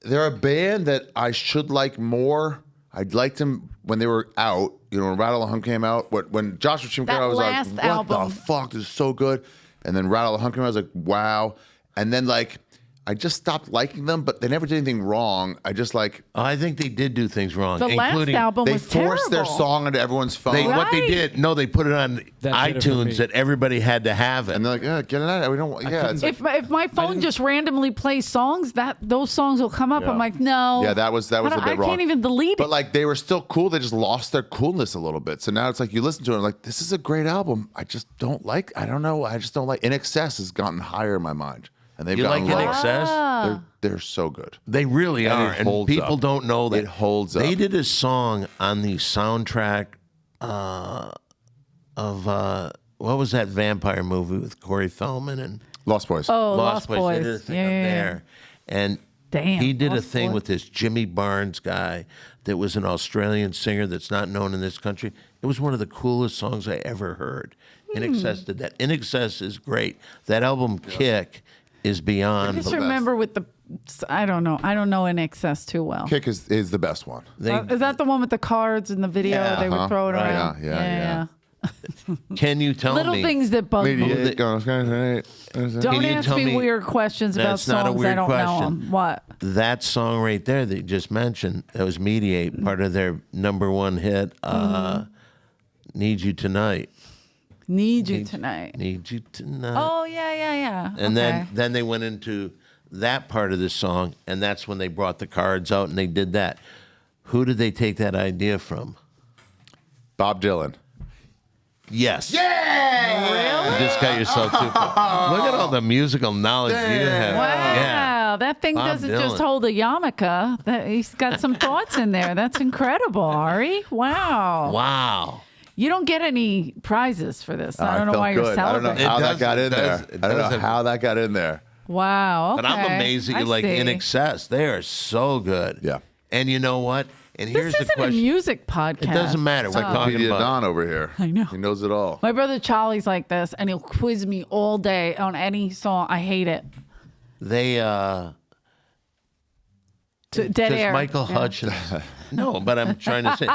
S3: They're a band that I should like more. I liked them when they were out. You know, when Rattle and Hum came out. When Joshua Tree came
S2: That
S3: out, I was like,
S2: last
S3: what
S2: album.
S3: the fuck? This is so good. And then Rattle and Hum came out, I was like, wow. And then, like, I just stopped liking them, but they never did anything wrong. I just, like,
S5: I think they did do things wrong,
S2: The last
S5: including
S2: album
S3: they
S2: was
S3: forced their
S2: terrible.
S3: song onto everyone's phone.
S5: What they
S2: Right.
S5: did. No, they put it on
S4: That did it for me.
S5: iTunes that everybody had to have it.
S3: And they're like, yeah, get it out. We don't want, yeah. It's like,
S2: If my phone just randomly plays songs, those songs will come up. I'm like, no.
S3: yeah, that was a bit
S2: I
S3: wrong.
S2: can't even delete
S3: But
S2: it.
S3: like they were still cool. They just lost their coolness a little bit. So now it's like you listen to it, and like this is a great album. I just don't like. I don't know. I just don't like. INXS has gotten higher in my mind, and they've
S5: You like
S3: gotten lower.
S5: INXS?
S3: They're so good.
S5: They really
S3: And it
S5: are, and
S3: holds
S5: people
S3: up.
S5: don't know that.
S3: It holds
S5: They
S3: up.
S5: did a song on the soundtrack of what was that vampire movie with Corey Feldman and
S3: Lost Boys.
S2: Oh,
S5: Lost
S2: Boys.
S5: Boys? They did a thing
S2: Yeah,
S5: up
S2: yeah, yeah.
S5: there, and
S2: Damn,
S5: he did a
S2: Lost
S5: thing
S2: Boys.
S5: with this Jimmy Barnes guy that was an Australian singer that's not known in this country. It was one of the coolest songs I ever heard. INXS did that. INXS is great. That album Kick is
S2: I
S5: beyond.
S2: just
S5: belief.
S2: remember with the, I don't know INXS too well.
S3: Kick is the best one.
S5: They-
S2: Is that the one with the cards in the video?
S5: Yeah.
S2: They would throw it
S3: Right.
S2: around.
S3: Yeah.
S5: Can you tell
S2: Little
S5: me?
S2: things that bug me.
S3: Mediate,
S2: Don't
S5: Can you
S2: ask
S5: tell
S2: me
S5: me-
S2: weird questions about
S5: That's not a
S2: songs I
S5: weird
S2: don't know
S5: question.
S2: 'em. What?
S5: That song right there that you just mentioned, that was Mediate, part of their #1 hit, Need You Tonight.
S2: Need You Tonight.
S5: Need You Tonight.
S2: Oh, yeah.
S5: And
S2: Okay.
S5: then they went into that part of the song, and that's when they brought the cards out and they did that. Who did they take that idea from?
S3: Bob Dylan.
S5: Yes. Yeah! You just got yourself too far. Look at all the musical knowledge you have.
S2: Wow,
S5: Yeah.
S2: that thing
S5: Bob
S2: doesn't
S5: Dylan.
S2: just hold a yarmulke. He's got some thoughts in there. That's incredible, Ari. Wow.
S5: Wow.
S2: You don't get any prizes for this. I don't know
S3: felt
S2: why you're
S3: good. I don't know
S2: celebrating.
S3: how
S5: It
S3: that
S5: does-
S3: got
S5: it
S3: in
S5: does-
S3: there.
S5: it
S3: I don't
S5: does
S3: know
S5: have-
S3: how that got in there.
S2: Wow.
S5: But I'm
S2: okay.
S5: amazed that
S2: I
S5: you like
S2: see.
S5: INXS. They are so good.
S3: Yeah.
S5: And you know what? And here's
S2: This
S5: the
S2: isn't a
S5: question.
S2: music podcast.
S5: It doesn't matter. We're talking
S3: Encyclopedia
S5: about.
S3: Don over here.
S2: I know.
S3: He knows it all.
S2: My brother Charlie's like this, and he'll quiz me all day on any song. I hate it.
S5: They
S2: Dead
S5: because
S2: air.
S5: Michael
S2: Yeah.
S5: Hutchins. No, but I'm trying to say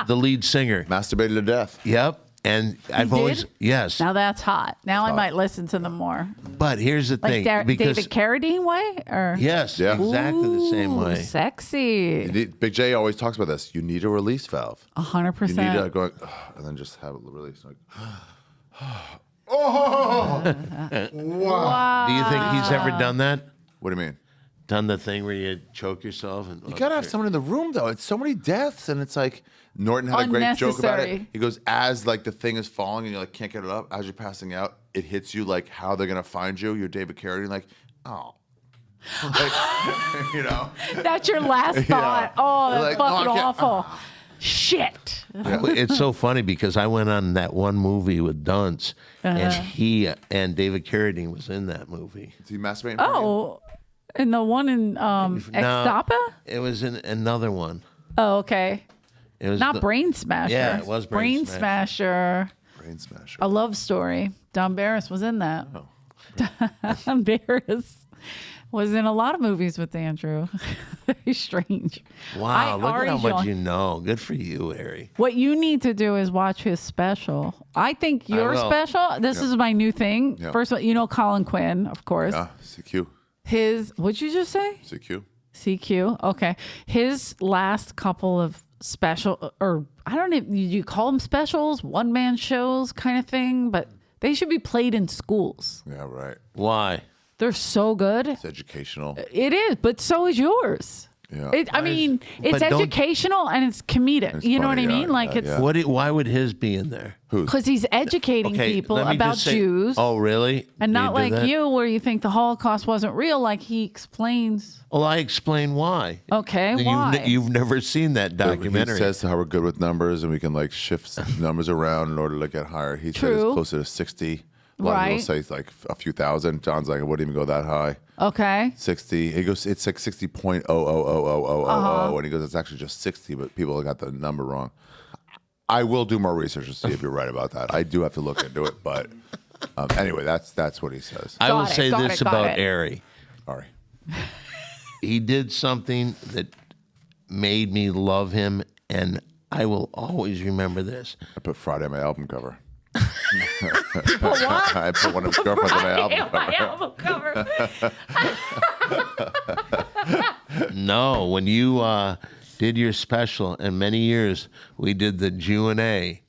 S5: the lead singer.
S3: Masturbated to death.
S5: Yep. And I've
S2: did?
S5: always yes.
S2: Now that's hot. Now I might listen to them more.
S5: But here's the
S2: Like
S5: thing, because
S2: David Carradine way, or
S5: yes,
S3: Yeah.
S5: exactly the same
S2: Ooh,
S5: way.
S2: Sexy.
S3: Big J always talks about this. You need a release valve.
S2: 100%.
S3: You need to go, and then just have it release. Like, oh,
S2: Wow.
S5: Do you think he's ever done that?
S3: what do you mean?
S5: Done the thing where you choke yourself and
S3: You gotta have someone in the room though. It's so many deaths, and it's like Norton had a great joke about it.
S2: Unnecessary.
S3: He goes, as like the thing is falling and you like can't get it up, as you're passing out, it hits you like how they're gonna find you. You're David Carradine, like, oh, like, you know.
S2: That's your last thought. Oh,
S3: You're
S2: that's
S3: like, no,
S2: fucking
S3: I can't-
S2: awful. Shit.
S5: It's so funny because I went on that one movie with Dunce, and he and David Carradine was in that movie.
S3: Is he masturbating? for you?
S2: Oh, and the one in Extapa?
S5: It was in another one.
S2: Oh, okay.
S5: It was
S2: Not
S5: the-
S2: Brain Smasher.
S5: Yeah, it was Brain
S2: Smasher.
S3: Brain smasher.
S2: A love story. Don Barris was in that. Don Barris was in a lot of movies with Andrew. Very strange.
S5: Wow, look at how
S2: Ari
S5: much
S2: Shaw-
S5: you know. Good for you, Ari.
S2: What you need to do is watch his special. I think your
S5: will.
S2: special, this is my new thing.
S3: Yeah.
S2: First of all, you know Colin Quinn, of course.
S3: Yeah, CQ.
S2: What'd you just say?
S3: CQ.
S2: CQ. Okay. His last couple of special, or I don't know, you call them specials, one-man shows kind of thing, but they should be played in schools.
S3: Yeah, right.
S5: Why?
S2: They're so good.
S3: It's educational.
S2: It is, but so is yours.
S3: Yeah.
S2: I mean, it's
S5: but don't-
S2: educational and it's comedic.
S3: It's
S2: you know what I
S3: funny,
S2: mean?
S3: yeah,
S2: Like
S3: yeah,
S2: it's
S3: yeah.
S5: Why would his be in there?
S2: because he's educating people
S5: let me
S2: about
S5: just say-
S2: Jews.
S5: Oh, really?
S2: And not
S5: You did
S2: like
S5: that?
S2: you, where you think the Holocaust wasn't real, like he explains.
S5: Well, I explain why.
S2: Okay, why?
S5: You've never seen that documentary.
S3: He says how we're good with numbers and we can like shift numbers around in order to get higher. He said
S2: True.
S3: it's closer to 60. A lot of
S2: Right.
S3: people say it's like a few thousand. John's like, I wouldn't even go that high.
S2: Okay.
S3: 60. He goes, it's like 60.0000000, and he goes, it's actually just 60, but people got the number wrong. I will do more research to see if you're right about that. I do have to look into it, but anyway, that's what he says.
S5: I will
S2: Got it,
S5: say
S2: got
S5: this
S2: it, got
S5: about
S2: it.
S5: Ari.
S3: All right.
S5: He did something that made me love him, and I will always remember this.
S3: I put Friday on my album cover.
S2: What?
S3: I put one of his girlfriends on my album
S2: My
S3: cover.
S2: album cover.
S5: No, when you did your special, and many years we did the Q&A,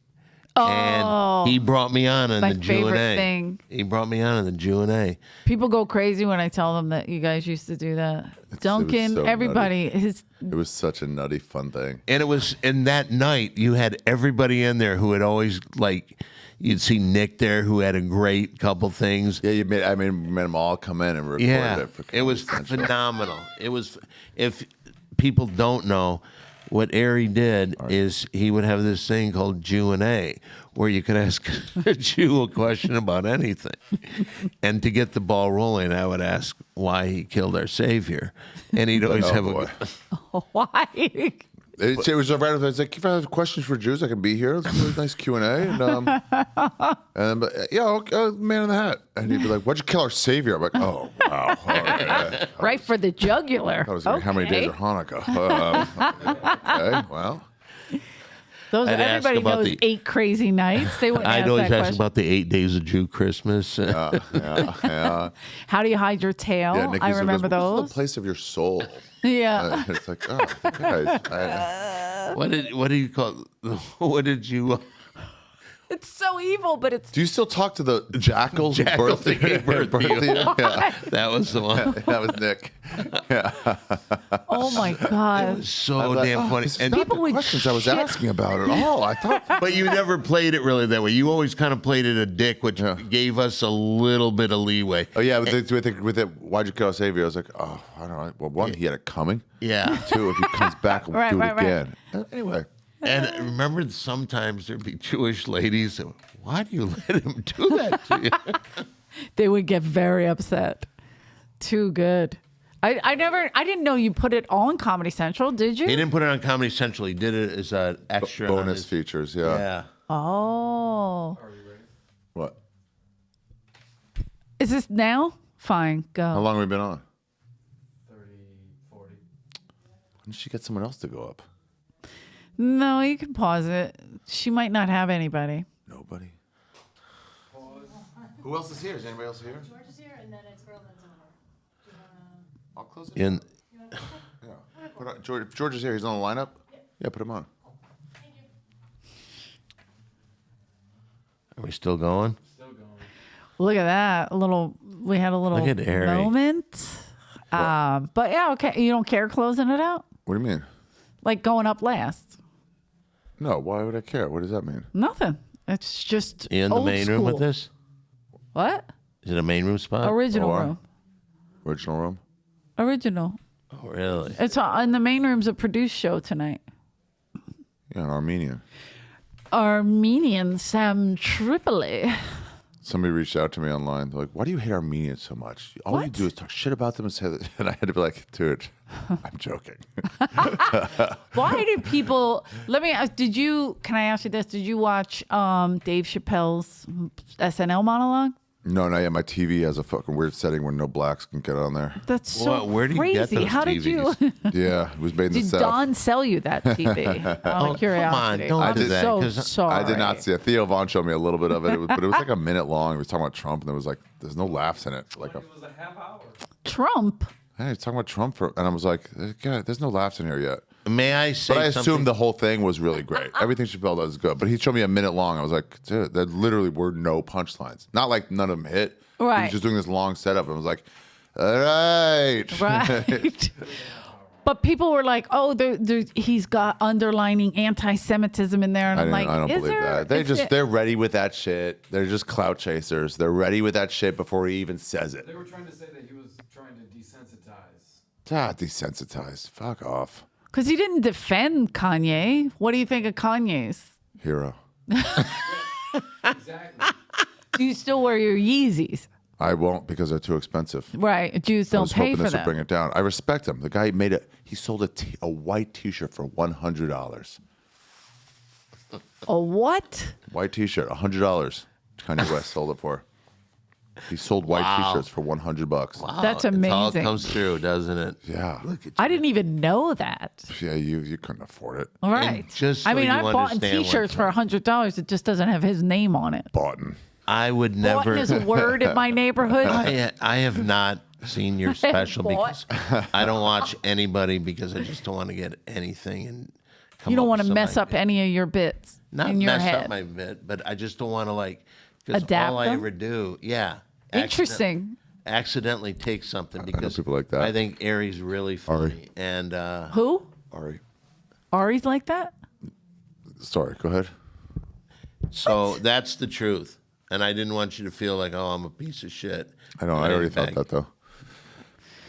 S5: and he brought me on
S2: My
S5: the
S2: favorite
S5: Q&A.
S2: thing.
S5: He brought me on the Q&A.
S2: People go crazy when I tell them that you guys used to do that. Duncan,
S3: so
S2: everybody,
S3: It was such a nutty, fun thing.
S5: And it was in that night you had everybody in there who had always like. You'd see Nick there, who had a great couple things.
S3: Yeah, made them all come in and record
S5: Yeah,
S3: it. For
S5: it was
S3: Comedy Central.
S5: phenomenal. It was. If people don't know, what Ari did is he would have this thing called Q&A, where you could ask a Jew a question about anything. And to get the ball rolling, I would ask why he killed our Savior, and he'd always have
S3: boy.
S2: why?
S3: It was right. It's like if I have questions for Jews, I can be here. It's a really nice Q&A, and man in the hat, and he'd be like, "Why'd you kill our Savior?" I'm like, "Oh wow, all right.
S2: Right for the jugular.
S3: That was like, how many days are Hanukkah?" Okay, well,
S2: Those
S5: I'd ask
S2: everybody
S5: about
S2: knows
S5: the-
S2: 8 crazy nights. They wouldn't
S5: I'd
S2: ask
S5: always
S2: that
S5: ask
S2: question.
S5: about the 8 days of Jew Christmas.
S3: Yeah.
S2: How do you hide your tail?
S3: Yeah, Nikki
S2: I
S3: goes,
S2: remember
S3: "What's
S2: those.
S3: the place of your soul?"
S2: Yeah.
S3: It's like, oh, guys.
S5: What do you call? What did you?
S2: It's so evil, but it's
S3: Do you still talk to the jackals? who
S5: Jackals
S3: birthed
S5: that gave birth to you.
S3: Yeah,
S5: That was the one.
S3: that was Nick.
S2: oh my god.
S5: So damn funny.
S3: This is
S5: And
S3: not
S2: people
S3: the
S2: would
S3: questions I was
S2: shit.
S3: asking about at all. I thought.
S5: but you never played it really that way. You always kind of played it a dick, which gave us a little bit of leeway.
S3: Oh yeah, with it, why'd you kill Xavier? I was like, oh, I don't know. Well, one, he had it coming.
S5: Yeah.
S3: Two, if he comes back, we'll
S2: Right,
S3: do it
S2: right, right.
S3: again. Anyway,
S5: And remember, sometimes there'd be Jewish ladies. Why do you let him do that to you?
S2: They would get very upset. Too good. I didn't know you put it all on Comedy Central, did you?
S5: He didn't put it on Comedy Central. He did it as an extra on
S3: bonus
S5: his-
S3: features. Yeah.
S5: Yeah.
S2: Oh.
S3: What?
S2: Is this now? Fine, go.
S3: How long have we been on?
S4: 30, 40.
S3: When did she get someone else to go up?
S2: No, you can pause it. She might not have anybody.
S3: Nobody. Who else is here? Is anybody else here?
S8: George is here, and then it's Roland's over.
S3: I'll close it.
S5: In
S3: Yeah. Put on, George is here. He's on the lineup. Yeah, put him on.
S5: Are we still going?
S4: Still going.
S2: Look at that. We had a little
S5: Look at Ari.
S2: moment. But yeah, okay. You don't care closing it out?
S3: What do you mean?
S2: Like going up last?
S3: No. Why would I care? What does that mean?
S2: Nothing. It's just
S5: You in the
S2: old
S5: main room with
S2: school.
S5: this?
S2: What?
S5: Is it a main room spot?
S2: Original
S3: Or-
S2: room.
S3: Original room.
S2: Original.
S5: Oh, really?
S2: It's in the main room's a produced show tonight.
S3: Yeah, an Armenian.
S2: Armenian Sam Tripoli.
S3: Somebody reached out to me online. They're like, "Why do you hate Armenians so much? All you
S2: What?
S3: do is talk shit about them and say that." And I had to be like, "Dude, I'm joking."
S2: Why do people? Let me ask. Can I ask you this? Did you watch Dave Chappelle's SNL monologue?
S3: No, not yet. My TV has a fucking weird setting where no blacks can get on there.
S2: That's so
S5: What? Where do you
S2: crazy.
S5: get those
S2: How did you?
S3: Yeah, it was made in the
S2: Did
S3: South.
S2: Don sell you that TV? Out
S5: Oh,
S2: of curiosity.
S5: come on, don't
S3: do
S2: I'm
S3: that,
S2: so
S5: 'cause
S2: sorry.
S3: I did not see it. Theo Vaughn showed me a little bit of it, but it was like a minute long. He was talking about Trump, and there was like, there's no laughs in it. Like,
S4: It was a half hour.
S2: Trump.
S3: hey, he's talking about Trump, and I was like, God, there's no laughs in here yet.
S5: May I say
S3: But I
S5: something?
S3: assumed the whole thing was really great. Everything Chappelle does is good. But he showed me a minute long. I was like, dude, there literally were no punchlines. Not like none of them hit. He
S2: Right.
S3: was just doing this long setup. And I was like, all right.
S2: Right. But people were like, "Oh, he's got underlining anti-Semitism in there," and I'm like,
S3: I don't
S2: "Is
S3: believe
S2: there?"
S3: that. They're ready with that shit. They're just clout chasers. They're ready with that shit before he even says it.
S4: They were trying to say that he was trying to desensitize.
S3: Desensitized. Fuck off.
S2: Because he didn't defend Kanye. What do you think of Kanye's?
S3: Hero.
S4: Exactly.
S2: Do you still wear your Yeezys?
S3: I won't because they're too expensive.
S2: Right. Jews
S3: I
S2: don't
S3: was
S2: pay
S3: hoping
S2: for
S3: this would
S2: them.
S3: bring it down. I respect him. The guy he sold a white T-shirt for $100.
S2: A what?
S3: White T-shirt, $100. Kanye West sold it for. He sold white T-shirts for $100.
S2: That's
S5: It all
S2: amazing.
S5: comes through, doesn't it?
S3: Yeah,
S2: I didn't even know that.
S3: yeah. You couldn't afford it.
S2: All right.
S5: just
S2: I
S5: so
S2: mean,
S5: you
S2: I've bought
S5: understand one
S2: T-shirts for $100. It just doesn't have his name on it.
S3: Boughton.
S5: I would
S2: Boughton
S5: never.
S2: is a word in my neighborhood.
S5: I have not seen your special
S2: Bought.
S5: because I don't watch anybody because I just don't want to get anything and come
S2: You don't
S5: up
S2: want
S5: with
S2: to
S5: some
S2: mess up
S5: idea.
S2: any of your bits
S5: Not
S2: in your
S5: mess
S2: head.
S5: up my bit, but I just don't want to because
S2: Adapt
S5: all I
S2: them?
S5: ever do,
S2: Interesting.
S5: accidentally take something because
S3: people like that.
S5: I think Ari's really funny
S3: Ari.
S5: and
S2: Who?
S3: Ari.
S2: Ari's like that?
S3: Sorry. Go ahead.
S5: so that's the truth. And I didn't want you to feel like, oh, I'm a piece of shit.
S3: I know.
S5: And
S3: I already
S5: in
S3: thought
S5: fact-
S3: that though.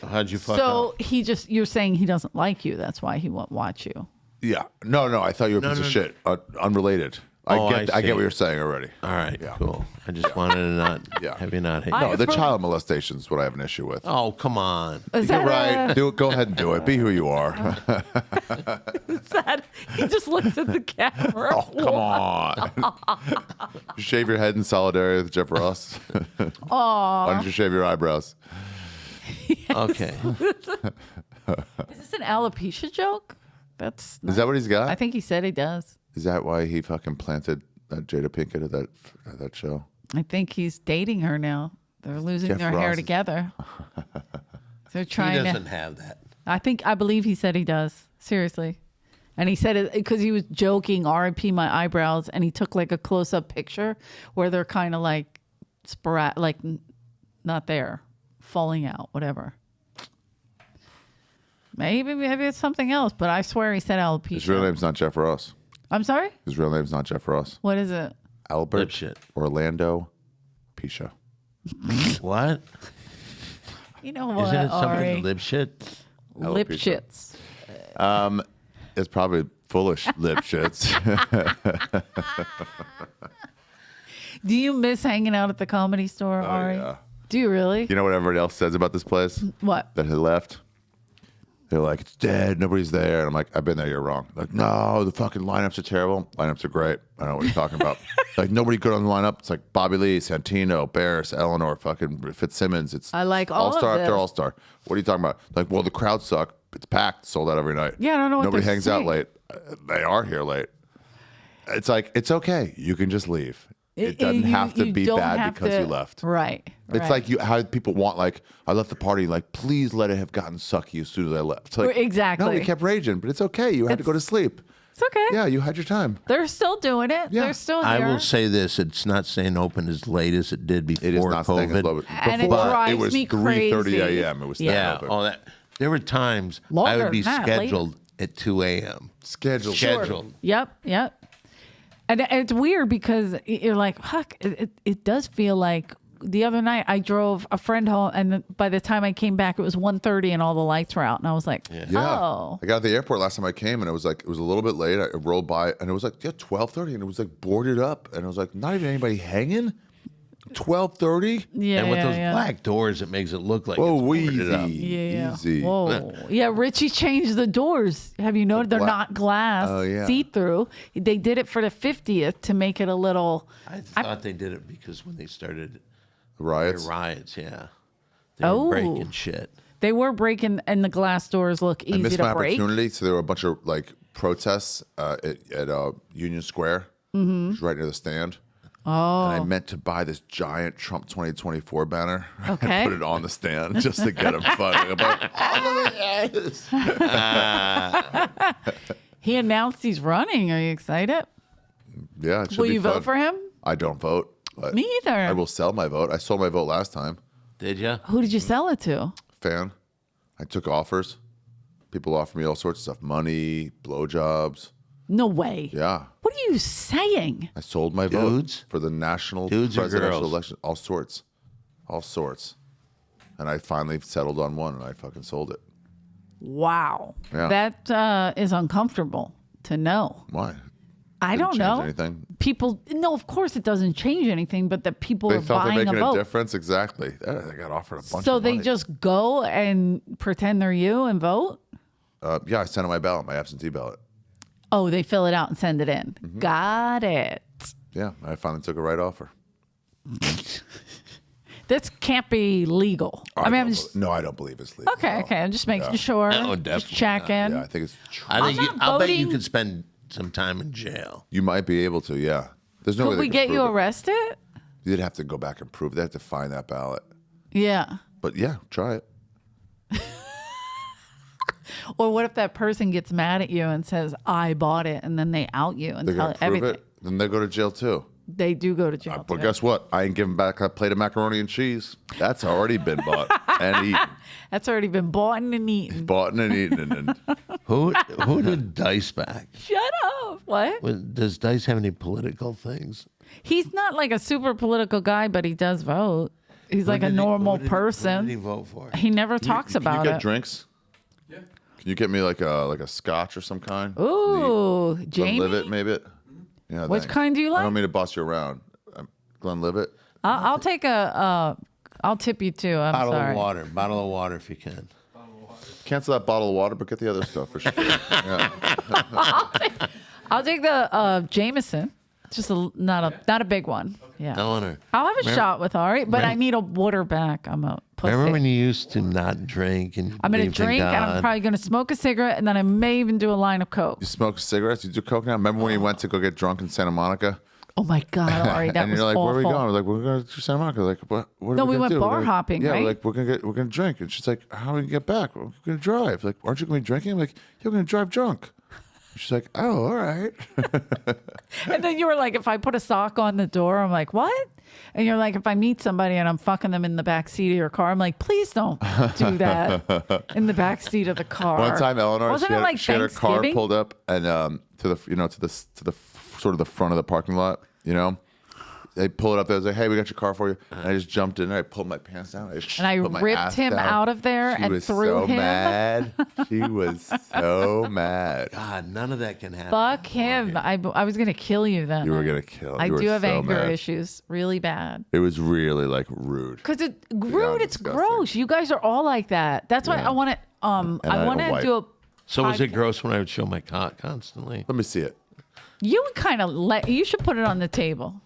S5: How'd you fuck
S2: So
S5: up?
S2: you're saying he doesn't like you. That's why he won't watch you.
S3: Yeah. No. I thought you were a piece of shit. Unrelated.
S5: Oh,
S3: I
S5: I
S3: get
S5: see.
S3: what you're saying already.
S5: All right,
S3: Yeah.
S5: cool. I just wanted to not
S3: Yeah.
S5: have you not hate.
S3: No, the
S2: heard-
S3: child molestation is what I have an issue with.
S5: Oh, come on.
S2: Is
S3: You're
S2: that
S3: right. Do it. Go ahead and do it. Be who you are.
S2: he just looks at the camera?
S3: Oh, come on. You shave your head in solidarity with Jeff Ross. Why don't you shave your eyebrows?
S5: Okay.
S2: Is this an alopecia joke? That's
S3: Is that what he's got?
S2: I think he said he does.
S3: Is that why he fucking planted Jada Pinkett at that show?
S2: I think he's dating her now. They're losing
S3: Jeff
S2: their hair
S3: Ross.
S2: together. They're
S5: He
S2: trying
S5: doesn't
S2: to.
S5: have that.
S2: I believe he said he does. Seriously. And he said it because he was joking, RIP my eyebrows, and he took like a close up picture where they're kind of like not there, falling out, whatever. Maybe it's something else, but I swear he said alopecia.
S3: His real name's not Jeff Ross.
S2: I'm sorry?
S3: His real name's not Jeff Ross.
S2: What is it?
S3: Albert
S5: Lipshit.
S3: Orlando Pisha.
S5: What?
S2: You know what,
S5: Isn't it
S2: Ari?
S5: something lip shit?
S2: Lip
S3: Alopecia.
S2: shits.
S3: It's probably foolish lip shits.
S2: Do you miss hanging out at the Comedy Store, Ari?
S3: yeah.
S2: Do you really?
S3: You know what everybody else says about this place?
S2: What?
S3: That had left? They're like, it's dead. Nobody's there. And I'm like, I've been there. You're wrong. Like, no, the fucking lineups are terrible. Lineups are great. I know what you're talking about. Like, nobody good on the lineup. It's like Bobby Lee, Santino, Barris, Eleanor, fucking Fitzsimmons. It's
S2: I like all of
S3: all-star after
S2: this.
S3: all-star. What are you talking about? Like, well, the crowd suck. It's packed. Sold out every night.
S2: Yeah, I don't know what
S3: Nobody
S2: they're
S3: hangs out
S2: saying.
S3: late. They are here late. It's like, it's okay. You can just leave. It doesn't have to
S2: you
S3: be
S2: don't
S3: bad
S2: have
S3: because
S2: to-
S3: you left.
S2: Right.
S3: It's like how people want, like, I left the party, like, please let it have gotten sucky as soon as I left. It's like,
S2: Exactly.
S3: No, we kept raging, but it's okay. You had to go to sleep.
S2: It's okay.
S3: Yeah, you had your time.
S2: They're still doing it.
S3: Yeah.
S2: They're still
S5: I
S2: here.
S5: will say this: it's not staying open as late as it did before
S3: It is not staying as
S5: COVID.
S3: low.
S2: And it
S3: Before,
S2: drives
S3: it was
S2: me
S3: 3:30
S2: crazy.
S3: a.m. It was staying
S5: Yeah,
S3: open.
S5: all that. There were times I
S2: Longer
S5: would be
S2: than that, later.
S5: scheduled at 2 a.m.
S3: Scheduled.
S5: Scheduled.
S2: Yep. And it's weird because you're like, fuck, it does feel like the other night I drove a friend home and by the time I came back, it was 1:30 and all the lights were out. And I was like,
S3: Yeah.
S2: oh.
S3: I got at the airport last time I came and it was a little bit late. I rolled by and it was like, 12:30 and it was like boarded up. And I was like, not even anybody hanging? 12:30?
S2: Yeah.
S5: And with those
S2: yeah.
S5: black doors, it makes it look like
S3: Oh,
S5: it's boarded up.
S3: easy.
S2: Yeah.
S3: Easy.
S2: Whoa. Yeah, Richie changed the doors. Have you noticed? They're
S3: black-
S2: not glass,
S3: Oh, yeah.
S2: see-through. They did it for the 50th to make it a little.
S5: I thought they did it because when they started their
S3: Riots?
S5: riots, yeah, they
S2: Oh.
S5: were breaking shit.
S2: They were breaking, and the glass doors look
S3: I
S2: easy
S3: missed
S2: to
S3: my
S2: break.
S3: opportunity. So there were a bunch of like protests at Union Square,
S2: Mm-hmm.
S3: which is right near the stand. Oh. And I meant to buy this giant Trump 2024 banner
S2: Okay.
S3: and put it on the stand just to get him funding. I'm like, oh, yes.
S2: He announced he's running. Are you excited?
S3: Yeah, it should
S2: Will
S3: be
S2: you
S3: fun.
S2: vote for him?
S3: I don't vote. But
S2: Me either.
S3: I will sell my vote. I sold my vote last time.
S5: Did you?
S2: Who did you sell it to?
S3: Fan. I took offers. People offer me all sorts of stuff. Money, blowjobs.
S2: No way.
S3: Yeah.
S2: What are you saying?
S3: I sold my
S5: Dudes?
S3: vote for the national
S5: Dudes or
S3: presidential
S5: girls?
S3: election. All sorts. All sorts. And I finally settled on one and I fucking sold it.
S2: Wow.
S3: Yeah.
S2: That is uncomfortable to know.
S3: Why?
S2: I
S3: Didn't
S2: don't
S3: change
S2: know.
S3: anything.
S2: People, no, of course it doesn't change anything, but that people
S3: They
S2: are
S3: felt they're
S2: buying a
S3: making a
S2: vote.
S3: difference. Exactly. They got offered a bunch
S2: So
S3: of
S2: they
S3: money.
S2: just go and pretend they're you and vote?
S3: Yeah, I sent in my ballot, my absentee ballot.
S2: Oh, they fill it out and send it in.
S3: Mm-hmm.
S2: Got it.
S3: Yeah, I finally took a right offer.
S2: This can't be legal. I mean, I'm just
S3: No, I don't believe it's legal.
S2: okay.
S3: No.
S2: Okay, I'm just making sure.
S5: No,
S2: Just
S5: definitely
S2: checking.
S3: Yeah, I think it's true.
S5: I think
S2: not
S5: I'll bet you
S2: voting.
S5: could spend some time in jail.
S3: You might be able to, yeah. There's no way
S2: Could
S3: they
S2: we
S3: can
S2: get you
S3: prove it.
S2: arrested?
S3: You'd have to go back and prove it. They have to find that ballot.
S2: Yeah.
S3: But yeah, try it.
S2: Or what if that person gets mad at you and says, "I bought it," and then they out you and
S3: They're
S2: tell
S3: going to prove
S2: everything?
S3: it. Then they go to jail too.
S2: They do go to jail.
S3: But
S2: too.
S3: guess what? I ain't giving back a plate of macaroni and cheese. That's already been bought and eaten.
S2: That's already been bought and eaten.
S3: Bought and eaten. And
S5: Who did Dice back?
S2: Shut up. What?
S5: Does Dice have any political things?
S2: He's not like a super political guy, but he does vote. He's like a normal
S5: Who
S2: person.
S5: did he vote for?
S2: He never talks
S3: Can
S2: about
S3: you get
S2: it.
S3: drinks? Yeah. Can you get me like a scotch or some kind?
S2: Ooh, Jamie.
S3: Glenlivet, maybe. Yeah.
S2: Which
S3: thanks.
S2: kind do you
S3: I
S2: like?
S3: don't mean to boss you around. Glenlivet.
S2: I'll take a. I'll tip you too. I'm
S5: Bottle
S2: sorry.
S5: Bottle of water if you can.
S3: Cancel that bottle of water, but get the other stuff for sure. Yeah.
S2: I'll take the Jameson. Just not a big one. Yeah.
S5: Eleanor.
S2: I'll have a shot with Ari, but I need a water back. I'm a pussy.
S5: Remember when you used to not drink and
S2: I'm going to
S5: believed in
S2: drink and I'm
S5: God?
S2: probably going to smoke a cigarette and then I may even do a line of coke.
S3: You smoke cigarettes? You do coke now? Remember when you went to go get drunk in Santa Monica?
S2: Oh my God, Ari, that
S3: and
S2: was
S3: you're like,
S2: awful.
S3: where are we going? We're like, we're going to Santa Monica. Like, what
S2: No,
S3: are
S2: we
S3: we
S2: went
S3: do?
S2: bar
S3: We're like,
S2: hopping,
S3: yeah,
S2: right?
S3: we're like, we're gonna drink. And she's like, how are we gonna get back? We're gonna drive. Like, aren't you gonna be drinking? I'm like, you're gonna drive drunk. She's like, oh, all right.
S2: And then you were like, if I put a sock on the door, I'm like, what? And you're like, if I meet somebody and I'm fucking them in the back seat of your car, I'm like, please don't do that in the back seat of the car.
S3: One time, Eleanor,
S2: Wasn't
S3: she
S2: it
S3: had,
S2: like
S3: she had her car
S2: Thanksgiving?
S3: pulled up and to the sort of the front of the parking lot. You know, they pull it up there. I was like, hey, we got your car for you. And I just jumped in there. I pulled my pants down. I
S2: And I ripped him out of there
S3: She
S2: and
S3: was
S2: threw
S3: so
S2: him.
S3: mad. She was so mad.
S5: God, none of that can happen.
S2: Fuck him. I was going to kill you then.
S3: You were gonna kill.
S2: I
S3: You were
S2: do have
S3: so
S2: anger
S3: mad.
S2: issues really bad.
S3: It was really like rude.
S2: Because it's rude, it's
S3: disgusting.
S2: gross. You guys are all like that. That's why
S3: Yeah.
S2: I want to,
S3: And I
S2: I
S3: had
S2: want
S3: a
S2: to
S3: wipe.
S2: do a,
S5: So was it
S2: podcast.
S5: gross when I would show my cock constantly?
S3: Let me see it.
S2: You would kind of you should put it on the table.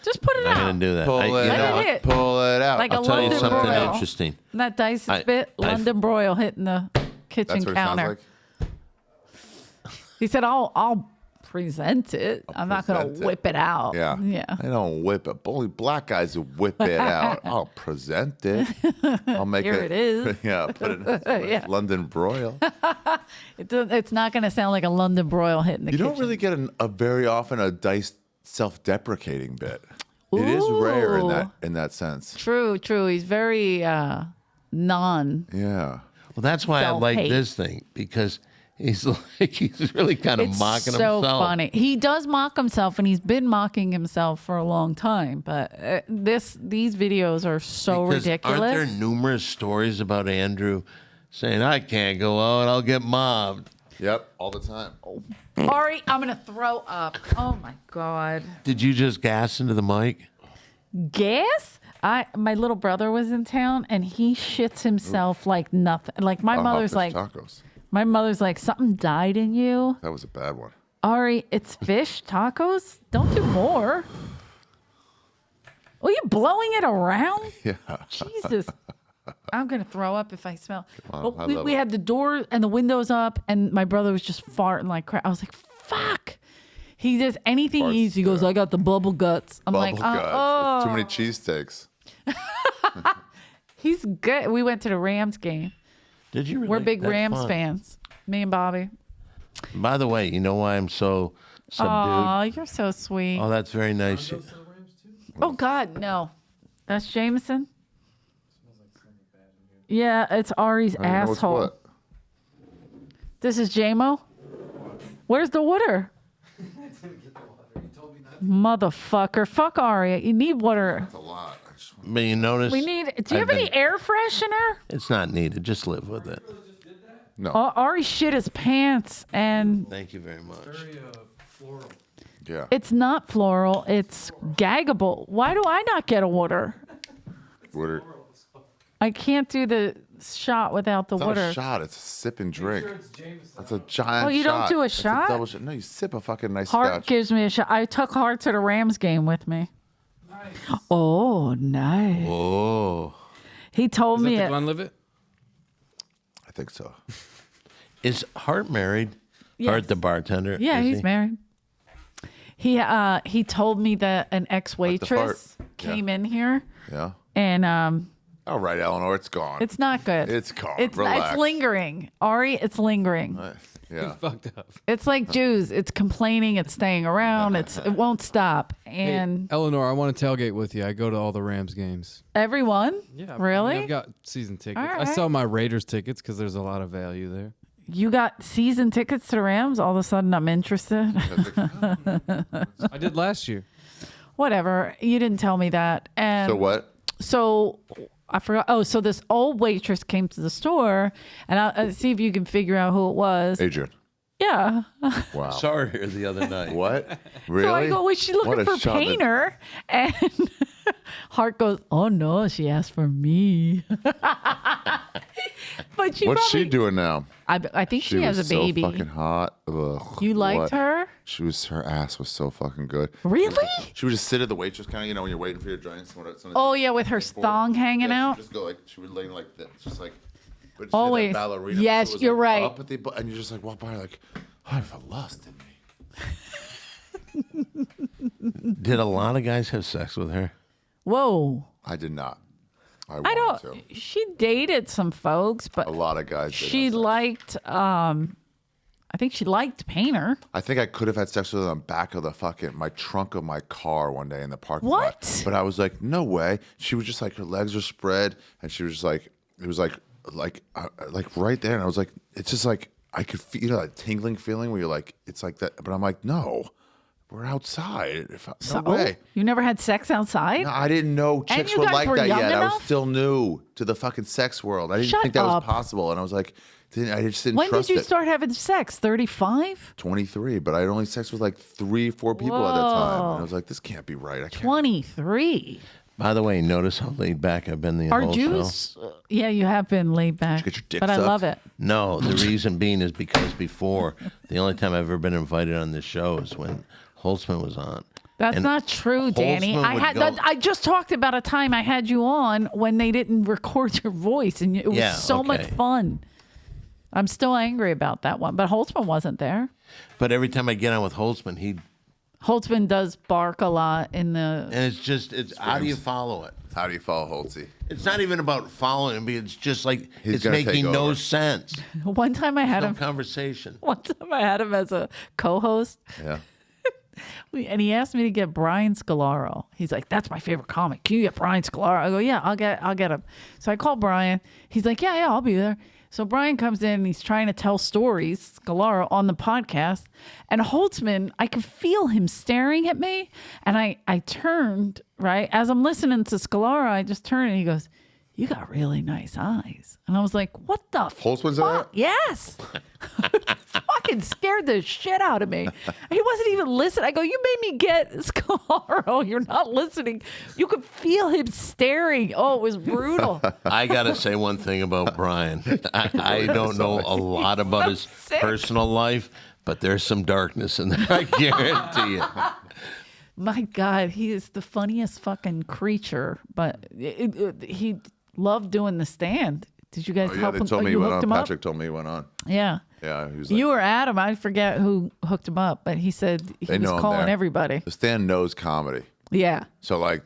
S2: Just put it
S5: I'm
S2: out.
S5: gonna do that.
S3: Pull
S5: I-
S3: it
S5: you
S2: Let
S5: know
S2: it
S3: out.
S2: hit.
S3: Pull it out.
S2: Like
S5: I'll
S2: a
S5: tell you
S2: London
S5: something
S2: broil.
S5: interesting.
S2: That dice
S5: I-
S2: bit,
S5: I've-
S2: London broil hitting the kitchen
S3: That's what it sounds
S2: counter.
S3: like.
S2: He said, "I'll present it. I'm not going
S3: present
S2: to
S3: it.
S2: whip it out."
S3: Yeah.
S2: Yeah.
S3: I don't whip it. Only black guys who whip it out. I'll present it. I'll make
S2: Here it is.
S3: Yeah, put it in
S2: Yeah.
S3: London broil.
S2: It's not going to sound like a London broil hitting the
S3: You
S2: kitchen.
S3: don't really get a very often a diced self-deprecating bit. It is rare
S2: Ooh.
S3: in that sense.
S2: True. He's very non.
S3: Yeah.
S5: Well, that's why I like
S2: Self-hate.
S5: this thing because he's really kind of
S2: It's
S5: mocking
S2: so
S5: himself.
S2: funny. He does mock himself, and he's been mocking himself for a long time. But these videos are so
S5: Because
S2: ridiculous.
S5: Aren't there numerous stories about Andrew saying, I can't go out, I'll get mobbed?
S3: Yep. All the time.
S2: Ari, I'm gonna throw up. Oh my god.
S5: Did you just gas into the mic?
S2: Gas? My little brother was in town, and he shits himself like nothing. Like my mother's
S3: Fish
S2: like,
S3: tacos.
S2: my mother's like, something died in you.
S3: That was a bad one.
S2: Ari, it's fish tacos. Don't do more. Are you blowing it around?
S3: Yeah.
S2: Jesus. I'm going to throw up if I smell.
S3: on,
S2: But
S3: I
S2: we,
S3: love
S2: we
S3: it.
S2: had the door and the windows up, and my brother was just farting like crap. I was like, fuck. He does anything
S3: Farts,
S2: he eats. He goes,
S3: yeah.
S2: I got the bubble guts. I'm like,
S3: Bubble guts.
S2: oh.
S3: It's too many cheesesteaks.
S2: He's good. We went to the Rams game.
S5: Did you really?
S2: We're big
S5: That's
S2: Rams
S5: fun.
S2: fans. Me and Bobby.
S5: By the way, you know why I'm so subdued?
S2: Oh, you're so sweet.
S5: Oh, that's very nice.
S2: Oh God, no. That's Jameson. Yeah, it's Ari's
S3: I don't know what's
S2: asshole.
S3: what.
S2: This is JMO. Where's the water? Motherfucker. Fuck Ari. You need water.
S3: It's a lot. I just want-
S5: But you notice
S2: We need. Do you
S5: I've
S2: have any
S5: been-
S2: air freshener?
S5: it's not needed. Just live with it.
S3: No.
S2: Ari shit his pants, and
S5: Thank you very much.
S3: Yeah.
S2: it's not floral. It's gaggable. Why do I not get a water?
S3: Water.
S2: I can't do the shot without the
S3: It's not
S2: water.
S3: a shot. It's a sip and drink. That's a giant
S2: Oh, you don't
S3: shot.
S2: do a
S3: That's
S2: shot?
S3: double shot? No, you sip a fucking nice
S2: Hart
S3: scotch.
S2: gives me a shot. I took Hart to the Rams game with me. Oh, nice.
S5: Oh,
S2: He told
S4: Is that
S2: me
S4: the
S2: it.
S4: Glenlivet?
S3: I think so.
S5: is Hart married?
S2: Yes.
S5: Hart the bartender?
S2: Yeah,
S5: is
S2: he's
S5: he?
S2: married. He told me that an ex waitress
S3: fart.
S2: came in here,
S3: Yeah.
S2: and
S3: All right, Eleanor. It's gone.
S2: it's not good.
S3: It's gone.
S2: It's
S3: Relax.
S2: lingering. Ari, it's lingering.
S3: Yeah.
S4: Fucked up.
S2: It's like Jews. It's complaining. It's staying around. It won't stop. And
S4: Eleanor, I want to tailgate with you. I go to all the Rams games.
S2: everyone,
S4: Yeah,
S2: really,
S4: I've got season tickets.
S2: All
S4: I
S2: right.
S4: sell my Raiders tickets because there's a lot of value there.
S2: you got season tickets to the Rams. All of a sudden, I'm interested.
S4: I did last year.
S2: Whatever. You didn't tell me that. And
S3: So what?
S2: So I forgot. Oh, so this old waitress came to the store, and I'll see if you can figure out who it was.
S3: Adrian.
S2: Yeah.
S3: Wow.
S5: Saw her here the other night.
S3: What? Really?
S2: So I go, was she
S3: What
S2: looking
S3: a
S2: for
S3: shot.
S2: Painter? And Hart goes, oh no, she asked for me. But she
S3: What's
S2: probably,
S3: she doing now?
S2: I think she has a
S3: was
S2: baby.
S3: So fucking hot. Ugh,
S2: You liked
S3: what?
S2: her?
S3: Her ass was so fucking good.
S2: Really?
S3: She would just sit at the waitress counter, when you're waiting for your drinks.
S2: Oh yeah, with her thong hanging out.
S3: Just go she would lay like this, just like. But
S2: Always.
S3: Ballerina,
S2: yes,
S3: so it was,
S2: you're right.
S3: Up at the, and you're just like walk by like, I have a lust in me.
S5: Did a lot of guys have sex with her?
S2: Whoa.
S3: I did not. I
S2: I don't.
S3: wanted to.
S2: She dated some folks, but
S3: A lot of guys. Did
S2: she
S3: have sex.
S2: liked. I think she liked Painter.
S3: I think I could have had sex with her on the back of my trunk of my car one day in the parking lot.
S2: What?
S3: But I was like, no way. She was just like, her legs were spread, and she was just like, it was like right there, and I was like, it's just like I could feel that tingling feeling where you're like, it's like that. But I'm like, no, we're outside. No way.
S2: You never had sex outside?
S3: No, I didn't know
S2: And
S3: chicks
S2: you
S3: were
S2: guys
S3: like
S2: were
S3: that
S2: young
S3: yet. I was
S2: enough?
S3: still new to the fucking sex world. I didn't
S2: Shut
S3: think that
S2: up.
S3: was possible, and I was like, I just didn't
S2: When
S3: trust
S2: did you
S3: it.
S2: start having sex? 35?
S3: 23, but I had only sex with like 3-4 people at that time. And I was like, this can't be right. I can't.
S2: 23.
S5: By the way, notice how laid back I've been the
S2: Are
S5: whole show.
S2: Jews? Yeah, you have been laid back.
S3: Did you get your dick
S2: but I
S3: sucked?
S2: love it.
S5: No, the reason being is because before, the only time I've ever been invited on this show is when Holtzman was on.
S2: That's
S5: And
S2: not true, Danny.
S5: Holtzman would go-
S2: I just talked about a time I had you on when they didn't record your voice, and it was
S5: Yeah,
S2: so much
S5: okay.
S2: fun. I'm still angry about that one, but Holtzman wasn't there.
S5: But every time I get on with Holtzman,
S2: Holtzman does bark a lot in the.
S5: and it's how do you follow it?
S3: How do you follow Holtzy?
S5: It's not even about following him. It's just like
S3: He's
S5: it's
S3: gonna
S5: making
S3: take
S5: no
S3: over.
S5: sense.
S2: One time I had
S5: No
S2: him.
S5: conversation.
S2: One time I had him as a co-host,
S3: Yeah.
S2: and he asked me to get Brian Scalaro. He's like, "That's my favorite comic. Can you get Brian Scalaro?" I go, "Yeah, I'll get him." So I call Brian. He's like, "Yeah, I'll be there." So Brian comes in and he's trying to tell stories, Scalaro, on the podcast. And Holtzman, I could feel him staring at me. And I turned, right? As I'm listening to Scalaro, I just turned and he goes, "You got really nice eyes." And I was like, what the
S3: Holtzman's
S2: fuck? Yes. Fucking scared the shit out of me. He wasn't even listening. I go, "You made me get Scalaro. You're not listening." You could feel him staring. Oh, it was brutal.
S5: I gotta say one thing about Brian. I don't know a lot about his
S2: sick.
S5: personal life, but there's some darkness in there. I guarantee you.
S2: My God, he is the funniest fucking creature. But he loved doing the stand. Did you guys
S3: Oh, yeah,
S2: help
S3: they
S2: him?
S3: told me he
S2: you
S3: went
S2: hooked
S3: on.
S2: him up?
S3: Patrick told me he went on.
S2: Yeah.
S3: Yeah, he was like,
S2: You or Adam, I forget who hooked him up, but he said he
S3: They
S2: was
S3: know him
S2: calling
S3: there.
S2: everybody.
S3: the stand knows comedy.
S2: Yeah.
S3: So like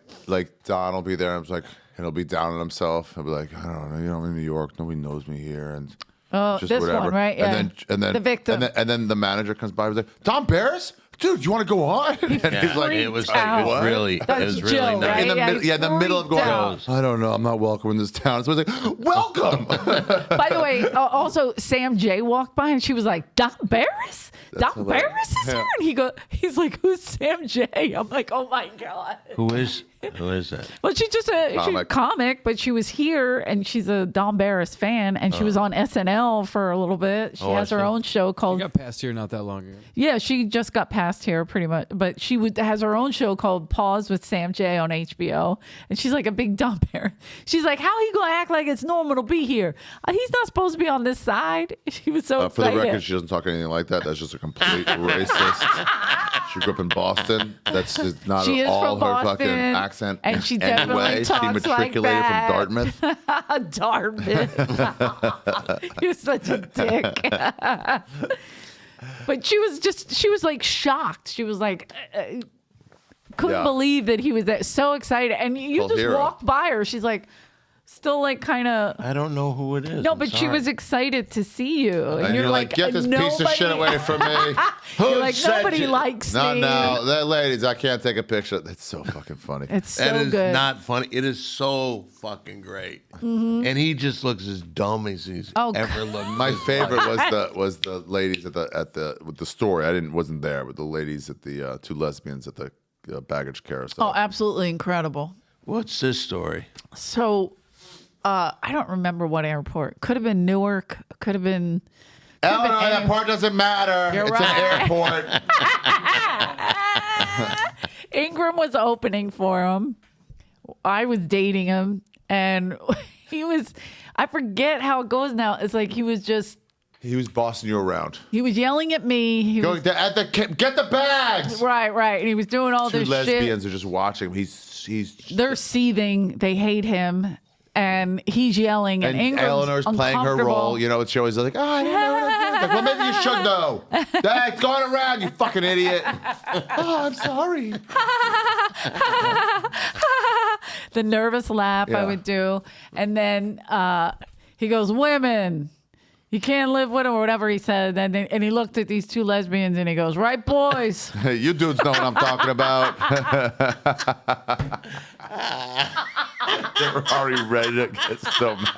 S3: Don will be there. And I was like, and he'll be down on himself. He'll be like, I don't know, I'm in New York. Nobody knows me here, and
S2: Oh,
S3: just
S2: this
S3: whatever.
S2: one, right? Yeah.
S3: And then
S2: the victim.
S3: and then the manager comes by and was like, Don Barris, dude, you want to go on? And he's like,
S5: It was
S2: out.
S5: like really,
S2: That's
S5: it was
S2: Joe,
S5: really nice.
S2: right?
S3: in the
S2: Yeah,
S3: middle,
S2: he
S3: in the middle of going,
S2: freaked out.
S3: I don't know, I'm not welcome in this town. So I was like, welcome.
S2: By the way, also Sam J walked by and she was like, "Don Barris? Don
S3: hilarious.
S2: Barris is
S3: Yeah.
S2: here?" And he's like, "Who's Sam J?" I'm like, "Oh my God."
S5: Who is that?
S2: Well, she's just she's a
S3: Comic.
S2: comic, but she was here and she's a Don Barris fan, and she was on SNL for a little bit. She
S5: Oh,
S2: has
S5: I
S2: her
S5: see.
S2: own show
S4: I
S2: called
S4: got past here not that long ago.
S2: Yeah, she just got passed here pretty much, but she has her own show called Pause with Sam J on HBO, and she's like a big Don Barris. She's like, "How he gonna act like it's normal to be here? He's not supposed to be on this side." She was so
S3: For the
S2: excited.
S3: record, she doesn't talk anything like that. That's just a complete racist. She grew up in Boston. That's just not
S2: She
S3: at
S2: is
S3: all
S2: from
S3: her fucking
S2: Boston,
S3: accent.
S2: and she
S3: in
S2: definitely
S3: any way. She
S2: talks like
S3: matriculated
S2: that.
S3: from Dartmouth.
S2: Dartmouth. You're such a dick. But she was like shocked. She was like, couldn't
S3: Yeah.
S2: believe that he was that so excited. And you
S3: Well,
S2: just
S3: hero.
S2: walked by her. She's like, still like kind of.
S5: I don't know who it is.
S2: No,
S5: I'm
S2: but she
S5: sorry.
S2: was excited to see you.
S3: And you're like, get this piece of shit away from me.
S2: You're like,
S5: said
S2: nobody
S5: you-
S2: likes
S3: No,
S2: me.
S3: no, that ladies, I can't take a picture. That's so fucking funny.
S2: It's so
S5: That is
S2: good.
S5: not funny. It is so fucking great. And he just looks as dumb as he's
S2: Oh,
S5: ever looked.
S3: My favorite was the ladies at the with the story. wasn't there, but the ladies at the two lesbians at the baggage carousel.
S2: Oh, absolutely incredible.
S5: What's this story?
S2: So, I don't remember what airport. Could have been Newark. Could have been.
S3: Eleanor,
S2: been
S3: that
S2: any-
S3: part doesn't matter.
S2: You're
S3: it's
S2: right.
S3: an airport.
S2: Ingram was opening for him. I was dating him, and he was. I forget how it goes now. It's like he was just
S3: He was bossing you around.
S2: He was yelling at me.
S3: Get the bags.
S2: Right. And he was doing all
S3: Two
S2: this
S3: lesbians
S2: shit.
S3: are just watching him.
S2: They're seething. They hate him. And he's yelling. And Ingram's
S3: Eleanor's playing her role. You know, it's always like, I didn't know what I'm doing. Like, well, maybe you should know. It's going around, you fucking idiot. I'm sorry.
S2: The nervous laugh I would do. And then he goes, women. You can't live with them or whatever he said. And he looked at these two lesbians and he goes, right, boys?
S3: You dudes know what I'm talking about. They were already ready to get so mad.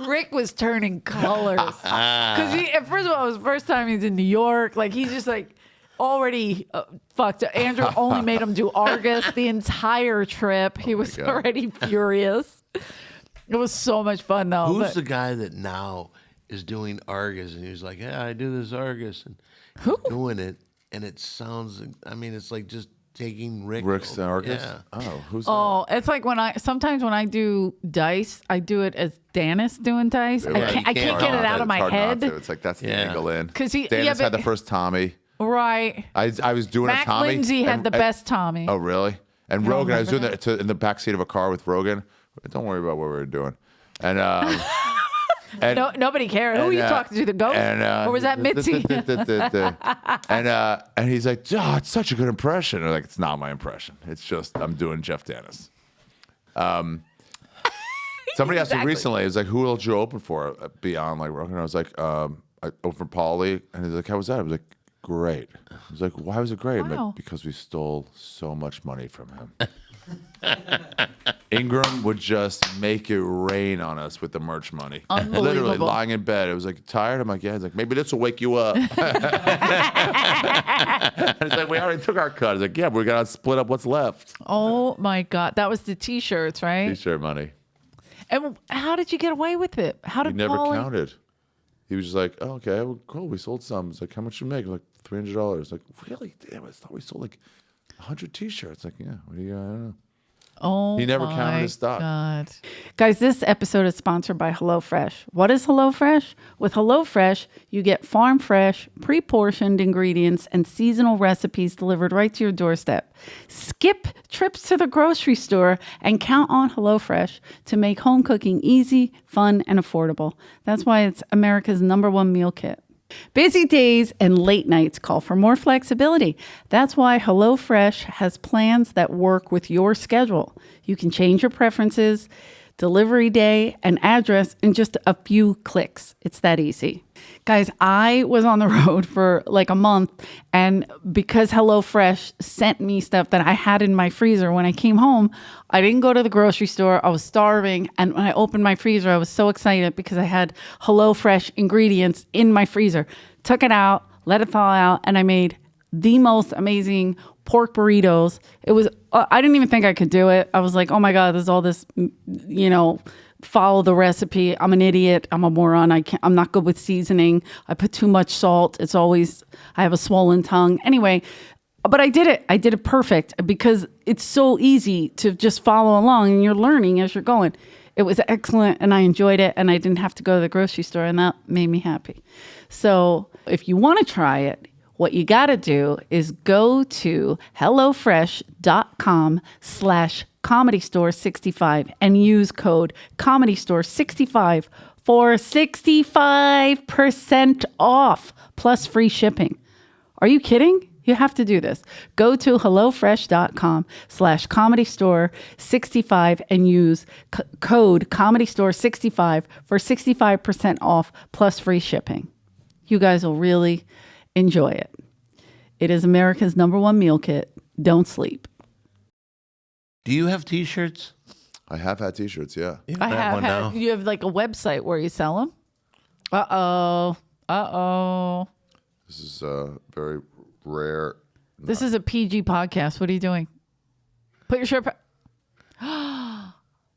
S2: Rick was turning colors. Because first of all, it was the first time he's in New York. Like, he's just like already fucked. Andrew only made him do Argus the entire trip. He was already furious. It was so much fun, though.
S5: Who's the guy that now is doing Argus, and he's like, yeah, I do this Argus, and doing it, and it sounds, I mean, it's like just taking
S3: Rick's Argus?
S5: Yeah.
S3: Oh, who's
S2: Oh, it's like sometimes when I do dice, I do it as Dennis doing dice.
S3: that?
S2: I can't get it out of my
S3: It's hard not
S2: head.
S3: to. It's like, that's the angle in.
S2: Because
S3: Dennis had the first Tommy.
S2: Right.
S3: I was doing
S2: Mac
S3: a Tommy.
S2: Lindsay had the best Tommy.
S3: Oh, really? And Rogan, I was doing that in the backseat of a car with Rogan. Don't worry about what we were doing. And
S2: no, nobody cared. Who were you talking to? The ghost? Or was that Mitzi?
S3: And he's like, oh, it's such a good impression. And I'm like, it's not my impression. It's just I'm doing Jeff Dennis. Somebody asked me recently, it was like, who else you open for beyond like Rogan? I was like, I opened for Paulie. And he's like, how was that? I was like, great. I was like, why was it great? I'm like, because we stole so much money from him. Ingram would just make it rain on us with the merch money. Literally lying in bed. It was like, tired? I'm like, yeah. He's like, maybe this will wake you up. And it's like, we already took our cut. He's like, yeah, but we got to split up what's left.
S2: Oh, my God. That was the T-shirts, right?
S3: T-shirt money.
S2: And how did you get away with it? How did
S3: He never
S2: Paulie...
S3: counted. He was just like, oh, okay, well, cool. We sold some. It's like, how much you make? Like $300. Like, really? Damn, I thought we sold like 100 T-shirts. Like, yeah, what do you? I don't know.
S2: Oh,
S3: he never counted his stock.
S2: God. Guys, this episode is sponsored by HelloFresh. What is HelloFresh? With HelloFresh, you get farm fresh, pre-portioned ingredients and seasonal recipes delivered right to your doorstep. Skip trips to the grocery store and count on HelloFresh to make home cooking easy, fun, and affordable. That's why it's America's #1 meal kit. Busy days and late nights call for more flexibility. That's why HelloFresh has plans that work with your schedule. You can change your preferences, delivery day, and address in just a few clicks. It's that easy. Guys, I was on the road for like a month, and because HelloFresh sent me stuff that I had in my freezer when I came home, I didn't go to the grocery store. I was starving, and when I opened my freezer, I was so excited because I had HelloFresh ingredients in my freezer. Took it out, let it thaw out, and I made the most amazing pork burritos. It was, I didn't even think I could do it. I was like, oh my God, there's all this, follow the recipe. I'm an idiot. I'm a moron. I'm not good with seasoning. I put too much salt. I have a swollen tongue. Anyway, but I did it. I did it perfect because it's so easy to just follow along and you're learning as you're going. It was excellent and I enjoyed it and I didn't have to go to the grocery store and that made me happy. So if you want to try it, what you got to do is go to HelloFresh.com/ComedyStore65 and use code ComedyStore65 for 65% off plus free shipping. Are you kidding? You have to do this. Go to HelloFresh.com/ComedyStore65 and use code ComedyStore65 for 65% off plus free shipping. You guys will really enjoy it. It is America's #1 meal kit. Don't sleep.
S5: Do you have T-shirts?
S3: I have had T-shirts, yeah.
S2: I have had. You have like a website where you sell them? Uh-oh.
S3: This is very rare.
S2: This is a PG podcast. What are you doing? Put your shirt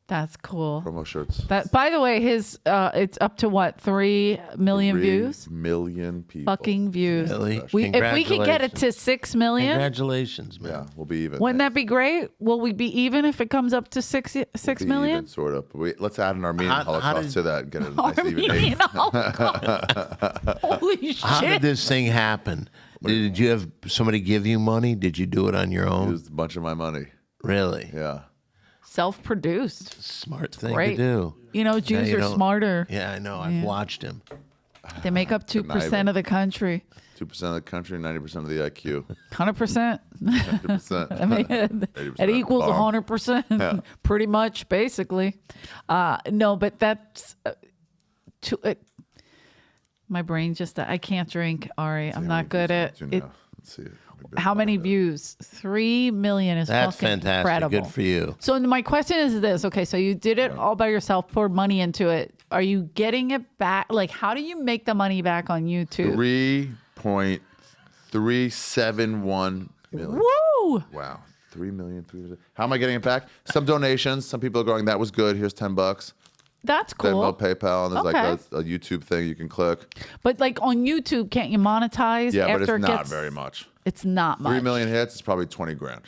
S2: That's cool.
S3: Promo shirts.
S2: That, by the way, his it's up to what, 3 million
S3: 3
S2: views?
S3: million people.
S2: Fucking views.
S5: Really?
S2: If we could get it to 6 million,
S5: Congratulations, man.
S3: Yeah, we'll be even.
S2: wouldn't that be great? Will we be even if it comes up to 6
S3: Be
S2: million?
S3: even, sort of. But let's add an Armenian
S5: How
S3: Holocaust
S5: did-
S3: to that and get a nice even
S2: Armenian
S3: eight.
S2: Holocaust. Holy
S5: How did
S2: shit.
S5: this thing happen? Did you have somebody give you money? Did you do it on your own?
S3: Used a bunch of my money.
S5: Really?
S3: Yeah.
S2: Self-produced.
S5: Smart thing
S2: Great.
S5: to do.
S2: You know, Jews
S5: you
S2: are
S5: don't-
S2: smarter.
S5: Yeah, I know. I've watched him.
S2: They make up 2% of the country.
S3: 2% of the country, 90% of the IQ.
S2: 100%.
S3: 100%.
S2: I mean, it
S3: 80%
S2: equals
S3: bomb.
S2: 100%, pretty much, basically. No, but that's my brain just, I can't drink, Ari. I'm not good at it.
S3: Let's see.
S2: How many views? 3 million is
S5: That's
S2: fucking
S5: fantastic.
S2: incredible.
S5: Good for you.
S2: So my question is this. Okay, so you did it all by yourself, poured money into it. Are you getting it back? Like, how do you make the money back on YouTube?
S3: 3.371 million.
S2: Woo!
S3: Wow. 3 million. How am I getting it back? Some donations. Some people are going, that was good. Here's $10.
S2: That's cool.
S3: Venmo, PayPal, and there's
S2: Okay.
S3: like a YouTube thing you can click.
S2: But like on YouTube, can't you monetize
S3: Yeah, but
S2: after
S3: it's
S2: it
S3: not
S2: gets?
S3: very much.
S2: It's not much.
S3: 3 million hits is probably 20 grand.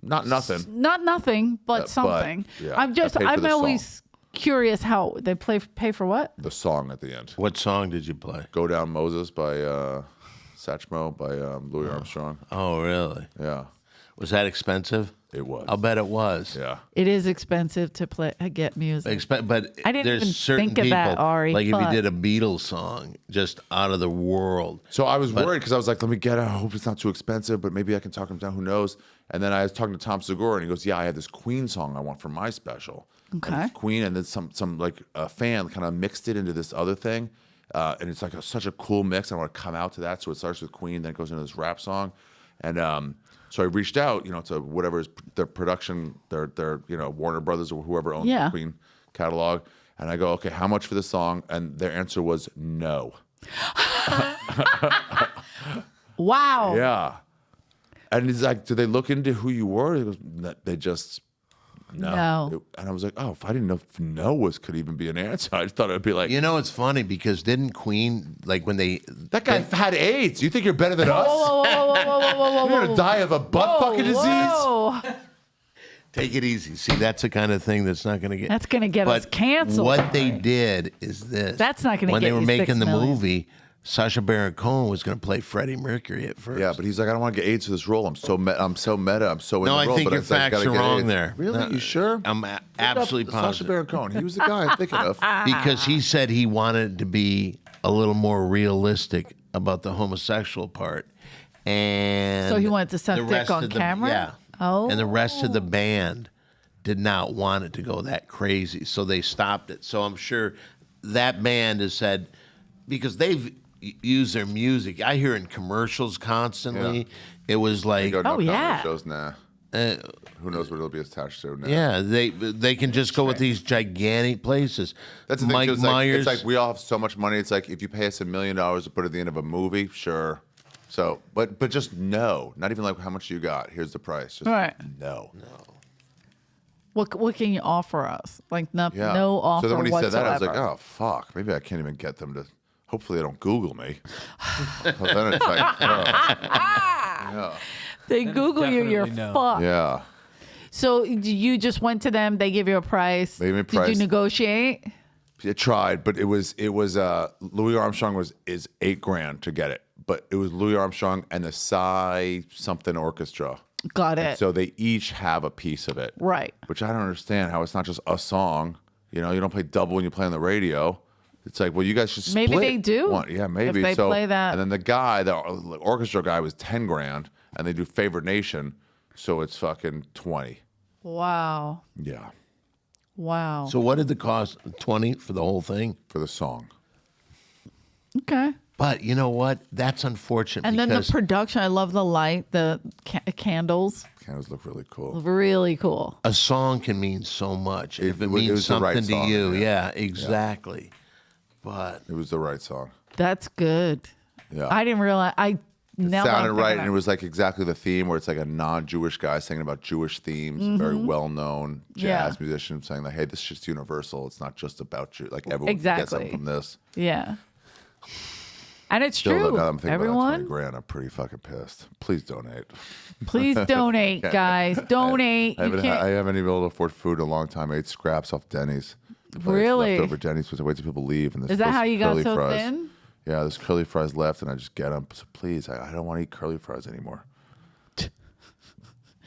S3: Not nothing.
S2: Not nothing, but something.
S3: yeah,
S2: I'm
S3: I paid for
S2: I'm
S3: the
S2: always curious how they pay for what?
S3: The song at the end.
S5: What song did you play?
S3: Go Down Moses by Satchmo by Louis Armstrong.
S5: Oh, really?
S3: Yeah,
S5: Was that expensive?
S3: it was.
S5: I'll bet it was.
S3: Yeah.
S2: It is expensive to get music.
S5: But
S2: I didn't
S5: there's
S2: even
S5: certain
S2: think of
S5: people,
S2: that, Ari,
S5: like if
S2: but-
S5: you did a Beatles song, just out of the world.
S3: So I was worried because I was like, let me get it. I hope it's not too expensive, but maybe I can talk him down. Who knows? And then I was talking to Tom Segura, and he goes, yeah, I have this Queen song I want for my special.
S2: Okay.
S3: And it's Queen, and then some like a fan kind of mixed it into this other thing. And it's like such a cool mix. I want to come out to that. So it starts with Queen, then it goes into this rap song. And so I reached out, to whatever is their production, their Warner Brothers or whoever owns
S2: Yeah.
S3: the Queen catalog. And I go, okay, how much for this song? And their answer was no.
S2: Wow.
S3: Yeah. And he's like, did they look into who you were? He goes, they just,
S2: No.
S3: And I was like, oh, if I didn't know if no could even be an answer, I thought it'd be like,
S5: You know, it's funny because didn't Queen, like when they...
S3: that guy had AIDS. You think you're better than us?
S2: Whoa, whoa, whoa, whoa, whoa, whoa, whoa,
S3: You're going to die of a butt fucking disease?
S2: Whoa.
S5: Take it easy. See, that's the kind of thing that's not going to get...
S2: That's gonna get us
S5: But
S2: canceled.
S5: what they did is this.
S2: That's not gonna
S5: When
S2: get
S5: they were
S2: you
S5: making
S2: 6
S5: the
S2: million.
S5: movie, Sacha Baron Cohen was going to play Freddie Mercury at first.
S3: Yeah, but he's like, I don't want to get AIDS for this role. I'm so meta. I'm so in
S5: No,
S3: the
S5: I
S3: role.
S5: think
S3: but
S5: your
S3: it's like,
S5: facts
S3: gotta
S5: are
S3: get
S5: wrong
S3: AIDS.
S5: there.
S3: Really?
S5: No,
S3: You sure?
S5: I'm absolutely
S3: Sacha
S5: positive.
S3: Baron Cohen. He was the guy I'm thinking of.
S5: Because he said he wanted to be a little more realistic about the homosexual part. And
S2: So he wanted to suck
S5: the
S2: dick
S5: rest
S2: on
S5: of the-
S2: camera?
S5: Yeah.
S2: Oh.
S5: And the rest of the band did not want it to go that crazy. So they stopped it. So I'm sure that band has said, because they've used their music. I hear in commercials constantly.
S3: Yeah.
S5: It was like,
S3: Go, no
S2: Oh,
S3: comedy
S2: yeah.
S3: shows, nah. Who knows what it'll be attached to now?
S5: yeah, they can just go with these gigantic places.
S3: That's the thing.
S5: Mike
S3: Too, it's like,
S5: Myers.
S3: it's like we all have so much money. It's like if you pay us $1 million to put at the end of a movie, sure. So, but just no, not even like how much you got. Here's the price. Just
S2: Right.
S3: no.
S2: What can you offer us? Like
S3: Yeah.
S2: no offer
S3: So then when he
S2: whatsoever.
S3: said that, I was like, oh fuck, maybe I can't even get them to. Hopefully they don't Google me. But then it's like,
S2: They Google you, you're
S4: Definitely no.
S2: fucked.
S3: yeah.
S2: So you just went to them. They give you a price.
S3: They gave me a
S2: Did
S3: price.
S2: you negotiate?
S3: It tried, but it was Louis Armstrong is $8,000 to get it, but it was Louis Armstrong and the Psy something orchestra.
S2: Got it.
S3: So they each have a piece of it.
S2: Right.
S3: Which I don't understand how it's not just a song. You don't play double when you play on the radio. It's like, well, you guys should split.
S2: Maybe they do.
S3: one. Yeah, maybe.
S2: If they
S3: so,
S2: play that.
S3: And then the guy, the orchestra guy was $10,000 and they do Favorite Nation. So it's fucking 20.
S2: Wow.
S3: Yeah.
S2: Wow.
S5: So what did the cost? 20 for the whole thing?
S3: For the song.
S2: Okay.
S5: But you know what? That's unfortunate.
S2: And then the
S5: because
S2: production. I love the light, the candles.
S3: Candles look really cool.
S2: Really cool.
S5: a song can mean so much. If it
S3: it
S5: means
S3: was the right
S5: something to
S3: song,
S5: you,
S3: yeah.
S5: yeah, exactly. But
S3: It was the right song.
S2: That's good.
S3: Yeah.
S2: I didn't realize. Now that
S3: sounded
S2: I'm
S3: right,
S2: thinking
S3: and it was like exactly the theme where it's like a non-Jewish guy singing about Jewish themes, a very well-known jazz musician saying like, "Hey, this shit's universal. It's not just about you. Like everyone can get something from this."
S2: Yeah. And it's
S3: Still,
S2: true.
S3: now that I'm thinking
S2: Everyone,
S3: about that $20,000, I'm pretty fucking pissed. Please donate.
S2: please donate, guys. Donate.
S3: I
S2: You
S3: haven't
S2: can't.
S3: even been able to afford food in a long time. I ate scraps off Denny's.
S2: Really?
S3: Leftover Denny's because I wait till people leave. And
S2: Is that how you got so thin?
S3: Yeah, there's curly fries left, and I just get them. So please, I don't want to eat curly fries anymore.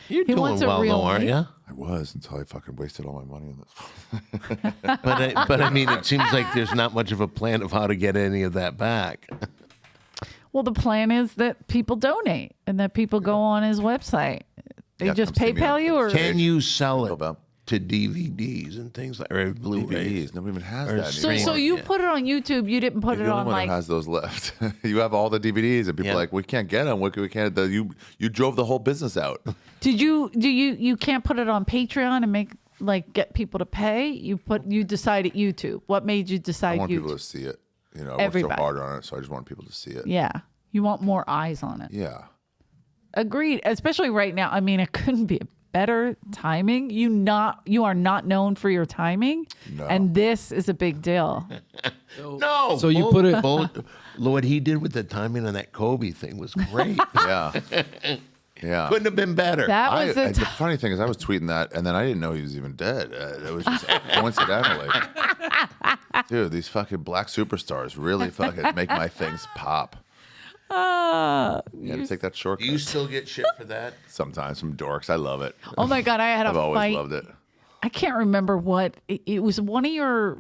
S5: You're
S2: He
S5: doing
S2: wants a
S5: well,
S2: real
S5: though, aren't
S2: meat.
S5: you?
S3: I was until I fucking wasted all my money on this.
S5: But I mean, it seems like there's not much of a plan of how to get any of that back.
S2: Well, the plan is that people donate and that people go on his website. They
S3: Yeah,
S2: just
S3: come see me
S2: PayPal
S3: on
S2: you, or
S5: Can you sell it
S3: about
S5: to DVDs and things like, or Blu-rays?
S3: DVDs. Nobody even has
S5: Or
S3: that
S2: so?
S3: anymore.
S2: So you
S5: Yeah.
S2: put it on YouTube. You didn't put
S3: You're
S2: it
S3: the only
S2: on
S3: one
S2: like.
S3: that has those left. You have all the DVDs, and people
S5: Yeah.
S3: are like, we can't get them. We can't. You drove the whole business out.
S2: Did you? Do you can't put it on Patreon and make like get people to pay? You decided YouTube. What made you
S3: I
S2: decide
S3: want
S2: YouTube?
S3: people to see it. You know, I worked
S2: Everybody.
S3: so hard on it, so I just want people to see it.
S2: Yeah, you want more eyes on it.
S3: Yeah.
S2: Agreed. Especially right now. I mean, it couldn't be a better timing. You are not known for your timing,
S3: No.
S2: and this is a big deal.
S5: No.
S4: So you put it-
S5: What he did with the timing on that Kobe thing was great.
S3: Yeah. Yeah.
S5: Couldn't have been better.
S2: That was
S3: the funny thing is, I was tweeting that, and then I didn't know he was even dead. It was just coincidentally. Dude, these fucking black superstars really fucking make my things pop. You had to take that shortcut.
S5: Do you still get shit for that?
S3: Sometimes from dorks. I love it.
S2: Oh my God, I had a
S3: I've always
S2: fight.
S3: loved it.
S2: I can't remember what it was. One of your,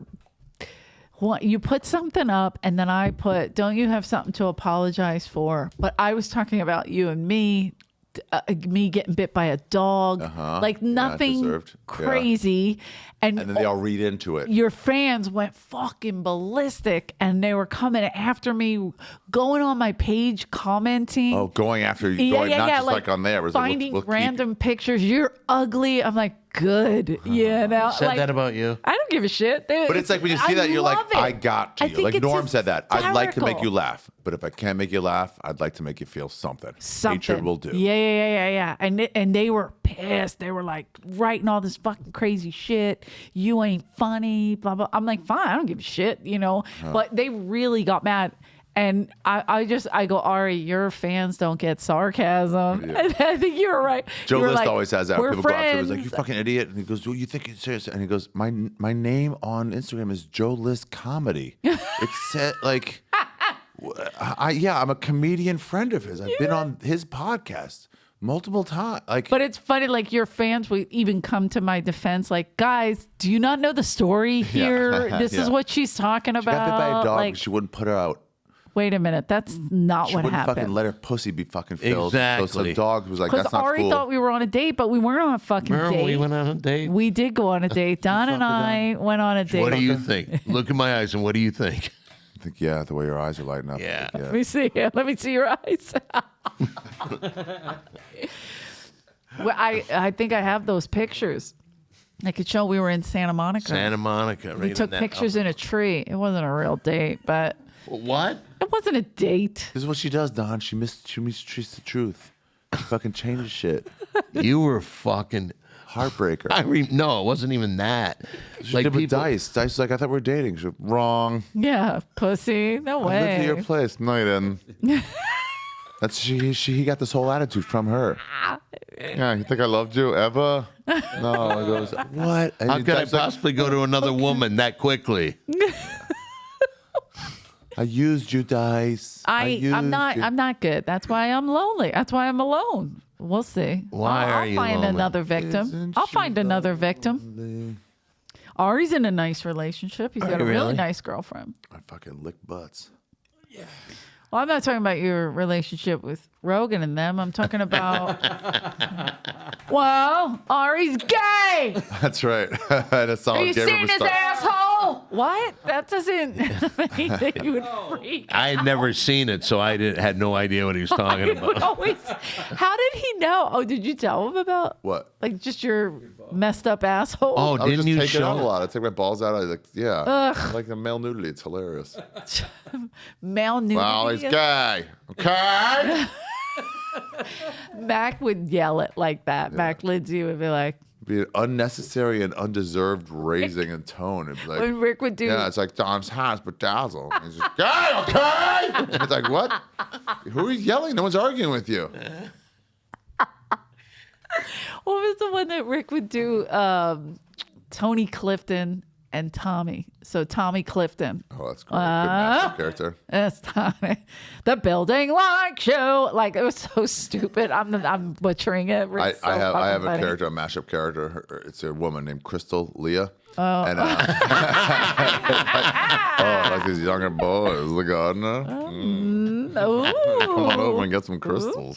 S2: you put something up, and then I put, "Don't you have something to apologize for?" But I was talking about you and me getting bit by a dog, like nothing
S3: deserved. Yeah.
S2: crazy,
S3: And then they all read into it.
S2: your fans went fucking ballistic, and they were coming after me, going on my page, commenting.
S3: Oh, going after you, not just like on there. It was like,
S2: finding
S3: we'll keep-
S2: random pictures. You're ugly. I'm like, good. You know,
S5: Said that about you?
S2: I don't give a shit.
S3: But it's like when you see that, you're like, I got to
S2: I
S3: you.
S2: think
S3: Like
S2: it's
S3: Norm said that. I'd like to make you
S2: hysterical.
S3: laugh, but if I can't make you laugh, I'd like to make you feel something. Hatred will do.
S2: Yeah. And they were pissed. They were like writing all this fucking crazy shit. You ain't funny, blah blah. I'm like, fine, I don't give a shit, you know. But they really got mad. And I go, Ari, your fans don't get sarcasm.
S3: Yeah.
S2: And I think you were right.
S3: Joe
S2: You were
S3: List
S2: like,
S3: always has that.
S2: "We're
S3: People go up to him, he's like,
S2: friends."
S3: "You fucking idiot," and he goes, "Well, you think it's serious?" And he goes, "My name on Instagram is Joe List Comedy." It's set like, I'm a comedian friend of his. I've been on his podcast multiple times. Like,
S2: But it's funny, like your fans will even come to my defense, like, guys, do you not know the story here? This is
S3: Yeah.
S2: what she's talking
S3: she
S2: about.
S3: got bit by a dog,
S2: Like,
S3: but she wouldn't put her out.
S2: wait a minute, that's not
S3: She
S2: what
S3: wouldn't fucking
S2: happened.
S3: let her pussy be fucking filled.
S5: Exactly.
S3: So the dog was like,
S2: Because
S3: "That's not
S2: Ari
S3: cool."
S2: thought we were on a date, but we weren't on a fucking
S5: Remember
S2: date.
S5: we went on a date?
S2: We did go on a date. Don and I went on a date.
S5: What do you think? Look in my eyes and what do you think?
S3: I think, yeah, the way your eyes are lighting up.
S5: Yeah.
S2: Let me see. Let me see your eyes. Well, I think I have those pictures. I could show we were in Santa Monica.
S5: Santa Monica.
S2: we
S5: right
S2: took
S5: in that
S2: pictures in a tree. It wasn't a real date, but
S5: What?
S2: it wasn't a date.
S3: This is what she does, Don. She mistreats the truth. She fucking changes shit.
S5: You were fucking.
S3: Heartbreaker.
S5: No, it wasn't even that.
S3: She did with Dice. Dice was like, "I thought we were dating." She's like, "Wrong.
S2: Yeah, pussy. No
S3: I lived at
S2: way.
S3: your place." No, you didn't. That's he got this whole attitude from her. Yeah, you think I loved you ever? No. He goes, "What? And
S5: How
S3: he
S5: could I
S3: Dice's like,
S5: possibly go to another woman that quickly?
S3: I used you, Dice.
S2: I'm not good. That's why I'm lonely. That's why I'm alone. We'll see.
S5: Why
S2: I'll
S5: are you
S2: find
S5: lonely?
S2: another victim.
S3: Isn't
S2: I'll
S3: she
S2: find another victim. Ari's in a nice relationship. He's got a
S5: you
S2: really
S5: really?
S2: nice girlfriend.
S3: I fucking lick butts.
S2: Well, I'm not talking about your relationship with Rogan and them. I'm talking about. Well, Ari's gay.
S3: That's right. That's all.
S2: Are you seeing this asshole? What? That doesn't mean that you would freak.
S5: I had never seen it, so I had no idea what he was talking
S2: You would
S5: about.
S2: always. How did he know? Oh, did you tell him about
S3: What?
S2: like just your messed up asshole?
S5: Oh,
S3: I was
S5: didn't
S3: just
S5: you
S3: taking it out a
S5: show?
S3: lot. I take my balls out. I like, yeah. I like the male nudity. It's hilarious.
S2: Male nudity.
S3: Well, he's gay. Okay.
S2: Mac would yell it like that. Mac Lindsay would be like,
S3: Be an unnecessary and undeserved raising in tone. It'd be like,
S2: when Rick would do.
S3: yeah, it's like Don's house, but dazzle. He's just, gay, okay. It's like, what? Who are you yelling? No one's arguing with you.
S2: What was the one that Rick would do? Tony Clifton and Tommy. So Tommy Clifton.
S3: Oh, that's great. Good master character.
S2: That's Tommy. The building like show. Like it was so stupid. I'm butchering it.
S3: I
S2: Rick's so
S3: have
S2: fucking funny.
S3: character, a mashup character. It's a woman named Crystal Leah.
S2: Oh.
S3: And, like these younger boys, the gardener. Come on over and get some crystals.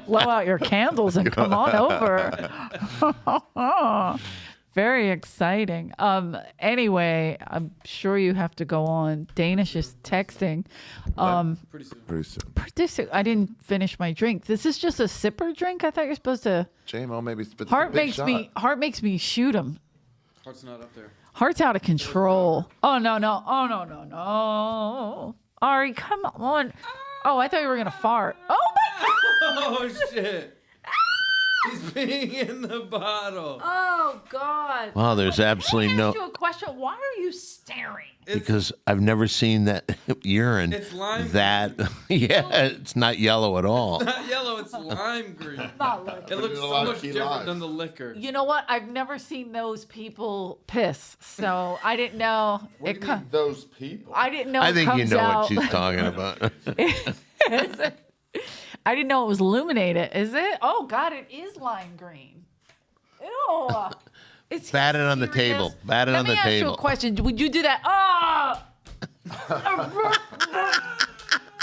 S2: Blow out your candles and come on over. Very exciting. Anyway, I'm sure you have to go on. Danish is texting.
S3: Pretty soon.
S2: I didn't finish my drink. This is just a sipper drink. I thought you're supposed to.
S3: JMO maybe spits
S2: Heart
S3: a big
S2: makes
S3: shot.
S2: me shoot him.
S4: Heart's not up there.
S2: Heart's out of control. Oh no. Ari, come on. Oh, I thought you were gonna fart. Oh my god.
S4: Oh shit! He's peeing in the bottle.
S2: Oh god.
S5: Wow, there's absolutely
S2: Can I ask you
S5: no.
S2: a question? Why are you staring?
S5: Because I've never seen that urine.
S4: It's lime
S5: that yeah, it's not yellow at all.
S4: Not yellow, it's lime green.
S2: Not like
S4: It looks
S3: a
S4: so
S3: lot of
S4: much
S3: key
S4: different
S3: limes.
S4: than the liquor.
S2: You know what? I've never seen those people piss, so I didn't know
S3: What do you mean, those people?
S2: I didn't know.
S5: I
S2: it
S5: think you
S2: comes
S5: know
S2: out.
S5: what she's talking about.
S2: I didn't know it was illuminated. Is it? Oh God, it is lime green. Ew. It's
S5: Bat it on the
S2: serious.
S5: table. Bat it
S2: Let
S5: on
S2: me
S5: the
S2: ask you
S5: table.
S2: a question. Would you do that?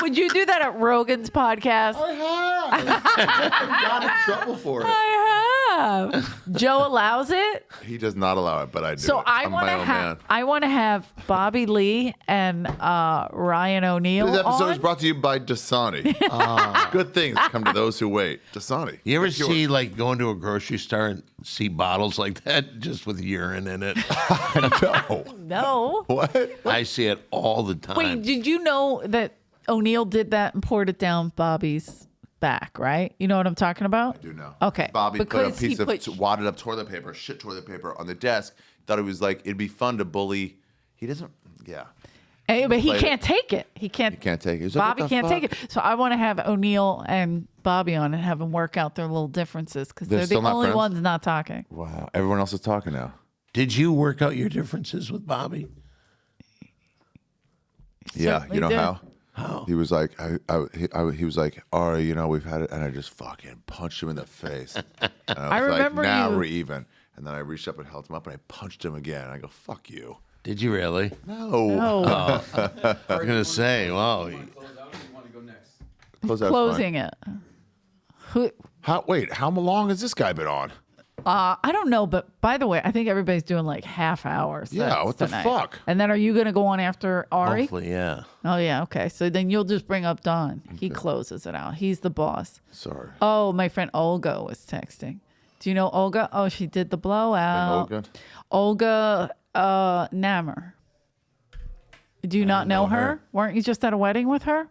S2: Would you do that at Rogan's podcast?
S3: I got in trouble for it.
S2: I have. Joe allows it.
S3: He does not allow it, but I do.
S2: So
S3: it.
S2: I
S3: I'm
S2: want
S3: my
S2: to
S3: own
S2: have.
S3: man.
S2: I want to have Bobby Lee and Ryan O'Neal.
S3: This episode
S2: on.
S3: is brought to you by Dasani. Good things come to those who wait. Dasani.
S5: You ever
S3: It's yours.
S5: see like going to a grocery store and see bottles like that just with urine in it?
S3: No.
S2: No.
S3: What?
S5: I see it all the time.
S2: Wait, did you know that O'Neal did that and poured it down Bobby's back, right? You know what I'm talking about?
S3: I do know.
S2: Okay.
S3: Bobby put a
S2: Because he
S3: piece of
S2: put-
S3: wadded up toilet paper, shit toilet paper on the desk. Thought it was like, it'd be fun to bully. He doesn't, yeah.
S2: Hey, but he
S3: played
S2: can't take it. He can't.
S3: He can't take it. He's like,
S2: Bobby
S3: what the
S2: can't take
S3: fuck?
S2: it. So I want to have O'Neal and Bobby on and have them work out their little differences because
S3: They're
S2: they're the
S3: still not
S2: only
S3: friends?
S2: ones not talking.
S3: Wow. Everyone else is talking now.
S5: Did you work out your differences with Bobby?
S3: Yeah.
S2: Certainly
S3: You know
S2: did.
S3: how?
S5: How?
S3: He was like, he was like, Ari, you know, we've had it, and I just fucking punched him in the face. And I was
S2: remember
S3: like, now
S2: you-
S3: we're even. And then I reached up and held him up, and I punched him again. I go, fuck you.
S5: Did you really?
S3: No.
S2: Oh,
S5: I was gonna say, wow.
S4: Close out, or you want to go next?
S3: Close out's
S2: closing it. Who?
S3: fine. How long has this guy been on?
S2: I don't know, but by the way, I think everybody's doing like half hours.
S3: Yeah,
S2: sets
S3: what the
S2: tonight.
S3: fuck?
S2: And then are you going to go on after Ari?
S5: Hopefully, yeah.
S2: Oh yeah, okay. So then you'll just bring up Don. He closes it out. He's the boss.
S3: Sorry.
S2: Oh, my friend Olga was texting. Do you know Olga? Oh, she did the blowout.
S3: Olga?
S2: Olga Nammer. Do you not know her? Weren't you just at a wedding with her?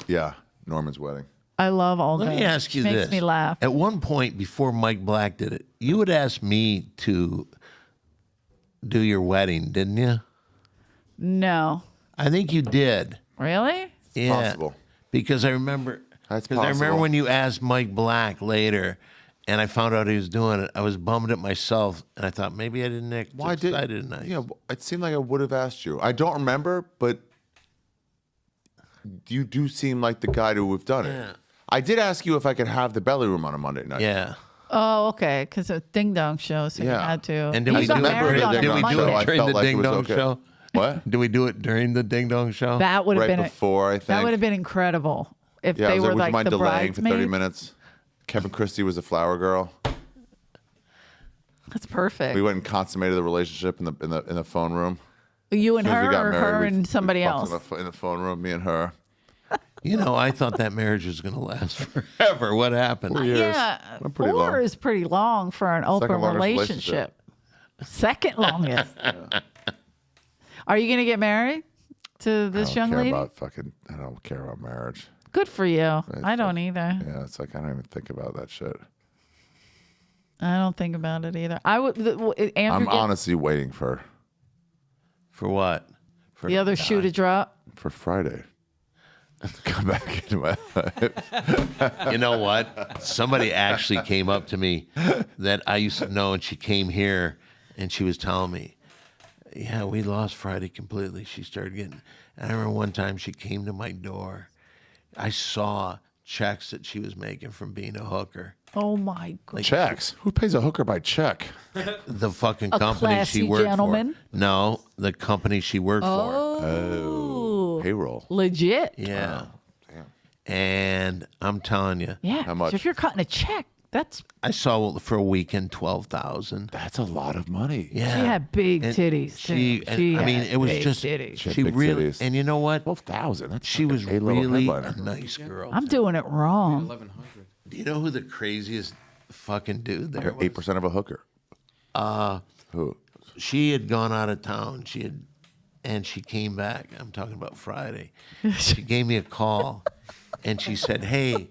S3: Yeah, Norman's wedding.
S2: I love Olga.
S5: Let me ask you
S2: she
S5: this.
S2: Makes me laugh.
S5: At one point before Mike Black did it, you would ask me to do your wedding, didn't you?
S2: No.
S5: I think you did.
S2: Really?
S5: Yeah.
S3: possible.
S5: Because I remember.
S3: That's
S5: Because I remember
S3: possible.
S5: when you asked Mike Black later, and I found out he was doing it. I was bummed at myself, and I thought maybe I didn't act
S3: Why did?
S5: excited enough.
S3: Yeah, it seemed like I would have asked you. I don't remember, but you do seem like the guy to have done it.
S5: Yeah.
S3: I did ask you if I could have the belly room on a Monday night.
S5: Yeah.
S2: Oh, okay. Because it's Ding Dong show, so you
S3: Yeah.
S2: had to.
S5: And did
S2: You
S5: we
S2: got
S5: do it
S2: married
S5: during
S2: on
S5: the
S2: a
S5: Ding Dong
S2: Monday.
S5: show?
S3: I
S5: During
S3: felt
S5: the
S3: like it
S5: Ding
S3: was
S5: Dong
S3: okay.
S5: show?
S3: What?
S5: Do we do it during the Ding Dong show?
S2: That would have
S3: Right
S2: been
S3: before, I think.
S2: That would have been incredible if
S3: Yeah, I
S2: they
S3: was
S2: were
S3: like, would you
S2: like
S3: mind
S2: the
S3: delaying for 30
S2: bridesmaids.
S3: minutes? Kevin Christie was a flower girl.
S2: That's perfect.
S3: We went and consummated the relationship in the phone room.
S2: You and
S3: As soon as
S2: her,
S3: we got
S2: or
S3: married,
S2: her
S3: we
S2: and somebody
S3: fucked
S2: else.
S3: in the phone room, me and her.
S5: You know, I thought that marriage was going to last forever. What happened?
S3: 4 years.
S2: Yeah,
S3: Went pretty
S2: 4
S3: long.
S2: is pretty long for an open
S3: Second longest
S2: relationship. Second longest. Are you going to get married to this young lady?
S3: I don't care about marriage.
S2: Good for you. I don't either.
S3: Yeah, it's like I don't even think about that shit.
S2: I don't think about it either. I would. Andrew
S3: I'm
S2: gets
S3: honestly waiting for
S5: what? For
S2: the other shoe to drop.
S3: Friday. Come back into my life.
S5: You know what? Somebody actually came up to me that I used to know, and she came here, and she was telling me, yeah, we lost Friday completely. She started getting, and I remember one time she came to my door. I saw checks that she was making from being a hooker.
S2: Oh my god!
S3: Checks. Who pays a hooker by check?
S5: The fucking
S2: A
S5: company
S2: classy
S5: she worked
S2: gentleman?
S5: for. No, the company she worked for.
S2: Oh,
S3: Payroll.
S2: legit.
S5: Yeah.
S3: Damn.
S5: And I'm telling you,
S2: Yeah.
S3: How much?
S2: So if you're cutting a check, that's
S5: I saw for a weekend 12,000.
S3: That's a lot of money.
S5: Yeah.
S2: she had big
S5: And
S2: titties.
S5: She,
S2: too.
S5: and,
S2: She
S5: I mean,
S2: had
S5: it was
S2: big
S5: just
S2: titties.
S3: She had
S5: she
S3: big
S5: really,
S3: titties.
S5: and you know what?
S3: 12,000. That's
S5: She was
S3: fucking A-level
S5: really a
S3: headliner.
S5: nice girl.
S2: I'm doing it wrong.
S4: 1100.
S5: Do you know who the craziest fucking dude there was?
S3: 8% of a hooker. Who?
S5: She had gone out of town. And she came back. I'm talking about Friday. She gave me a call, and she said, "Hey,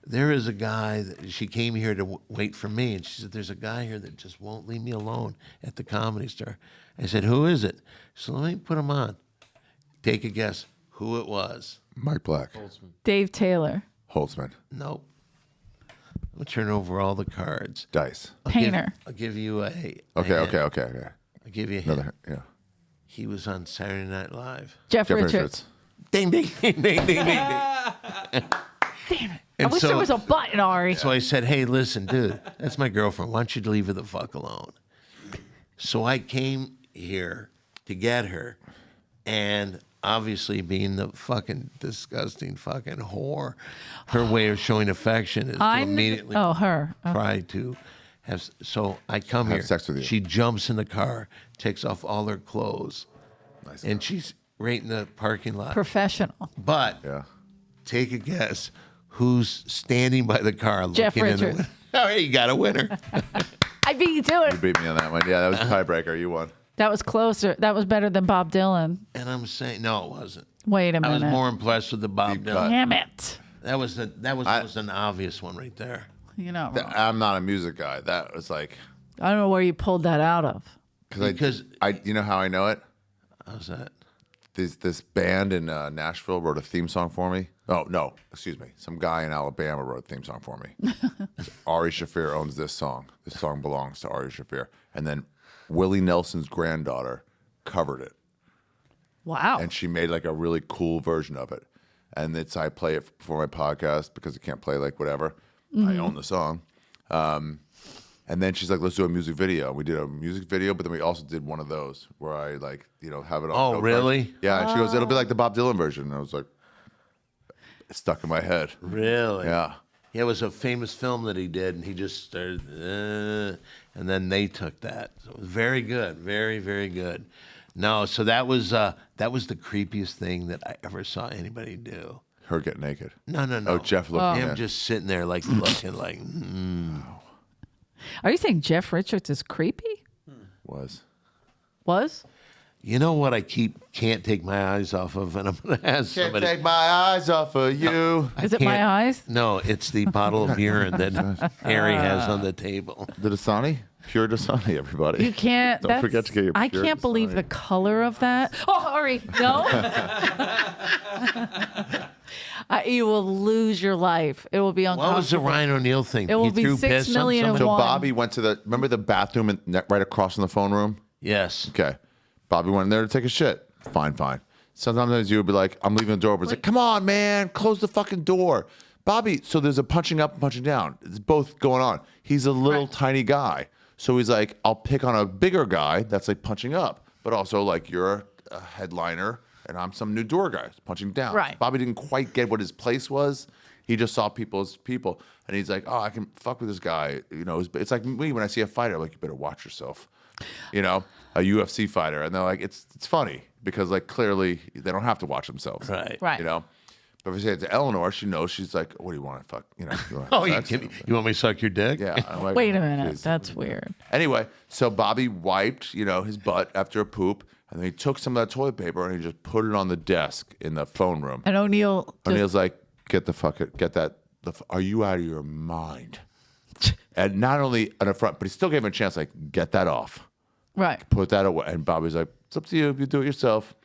S5: there is a guy." She came here to wait for me, and she said, "There's a guy here that just won't leave me alone at the Comedy Store." I said, "Who is it?" She said, "Let me put him on." Take a guess who it was.
S3: Mike Black.
S2: Dave Taylor,
S3: Holtzman.
S5: Nope. I'll turn over all the cards.
S3: Dice.
S2: painter.
S5: I'll give you a.
S3: Okay.
S5: hint.
S3: Okay.
S5: I'll give you a hint.
S3: Another. Yeah.
S5: He was on Saturday Night Live.
S2: Jeff
S3: Jeff
S2: Richards.
S5: Ding, ding, ding, ding, ding, ding, ding.
S2: Damn it! I
S5: And
S2: wish
S5: so-
S2: there was a button, Ari.
S5: So I said, "Hey, listen, dude, that's my girlfriend. Why don't you leave her the fuck alone?" So I came here to get her, and obviously, being the fucking disgusting fucking whore, her way of showing affection is to immediately
S2: her.
S5: try to have. So I come
S3: Have
S5: here.
S3: sex with you.
S5: She jumps in the car, takes off all her clothes,
S3: Nice.
S5: and she's right in the parking lot.
S2: Professional.
S5: But
S3: Yeah.
S5: take a guess who's standing by the car
S2: Jeff
S5: looking in the
S2: Richards.
S5: window. All right, you got a winner.
S2: I beat you to
S3: You
S2: it.
S3: beat me on that one. Yeah, that was a tiebreaker. You won.
S2: That was closer. That was better than Bob Dylan.
S5: And I'm saying, no, it wasn't.
S2: Wait a
S5: I was
S2: minute.
S5: more impressed with the Bob
S3: Deep
S5: Dylan.
S3: cut.
S2: Damn it.
S5: That was an obvious one right there.
S2: You know,
S3: I'm not a music guy. That was like
S2: I don't know where you pulled that out of.
S5: Because
S3: I you know how I know it?
S5: how's that?
S3: This band in Nashville wrote a theme song for me. Oh no, excuse me. Some guy in Alabama wrote a theme song for me. Ari Shaffir owns this song. This song belongs to Ari Shaffir. And then Willie Nelson's granddaughter covered it,
S2: Wow.
S3: and she made like a really cool version of it. And I play it for my podcast because I can't play like whatever. I own the song. And then she's like, "Let's do a music video." We did a music video, but then we also did one of those where I like, have it on.
S5: Oh,
S3: note
S5: really?
S3: cards. Yeah. And she goes, "It'll be like the Bob Dylan version." And I was like, it's stuck in my head.
S5: Really?
S3: Yeah.
S5: Yeah, it was a famous film that he did, and he just started, and then they took that. So it was very good, very, very good. No, so that was the creepiest thing that I ever saw anybody do.
S3: Her get naked.
S5: No.
S3: Oh, Jeff looking
S5: Him
S3: at.
S5: just sitting there like looking like,
S2: Are you saying Jeff Richards is creepy?
S3: Was.
S5: You know what I can't take my eyes off of, and I'm going to ask
S3: Can't
S5: somebody.
S3: take my eyes off of you.
S2: Is it
S5: can't-
S2: my eyes?
S5: No, it's the bottle of urine that Harry has on the table.
S3: The Dasani? Pure Dasani, everybody.
S2: You can't.
S3: Don't forget to get your
S2: I
S3: pure
S2: can't believe
S3: Dasani.
S2: the color of that. Oh, Ari, no. You will lose your life. It will be
S5: What was the
S2: uncomfortable.
S5: Ryan O'Neal thing?
S2: It will
S5: He
S2: be
S5: threw
S2: 6
S5: piss on
S2: million and
S5: somebody?
S3: So
S2: one.
S3: Bobby went to remember the bathroom right across from the phone room?
S5: Yes.
S3: Okay. Bobby went in there to take a shit. Fine. Sometimes you would be like, I'm leaving the door open. It's like, come on, man, close the fucking door. Bobby, so there's a punching up and punching down. It's both going on. He's a little tiny guy. So he's like, I'll pick on a bigger guy that's like punching up. But also like you're a headliner and I'm some new door guy punching down.
S2: Right.
S3: Bobby didn't quite get what his place was. He just saw people as people, and he's like, oh, I can fuck with this guy. You know, it's like me when I see a fighter, like, you better watch yourself. You know, a UFC fighter, and they're like, it's funny because like clearly they don't have to watch themselves.
S2: Right.
S3: You know. But if I say it to Eleanor, she knows. She's like, what do you want to fuck? You know, you want
S5: Oh,
S3: sex?
S5: you want me to suck your dick?
S3: Yeah. I'm like,
S2: Wait a minute.
S3: "Jeez."
S2: That's weird.
S3: Anyway, so Bobby wiped, his butt after a poop, and then he took some of that toilet paper and he just put it on the desk in the phone room.
S2: And O'Neill.
S3: O'Neill's like, get that. Are you out of your mind? And not only an affront, but he still gave him a chance, like, get that off.
S2: Right.
S3: Put that away. And Bobby's like, it's up to you. You do it yourself.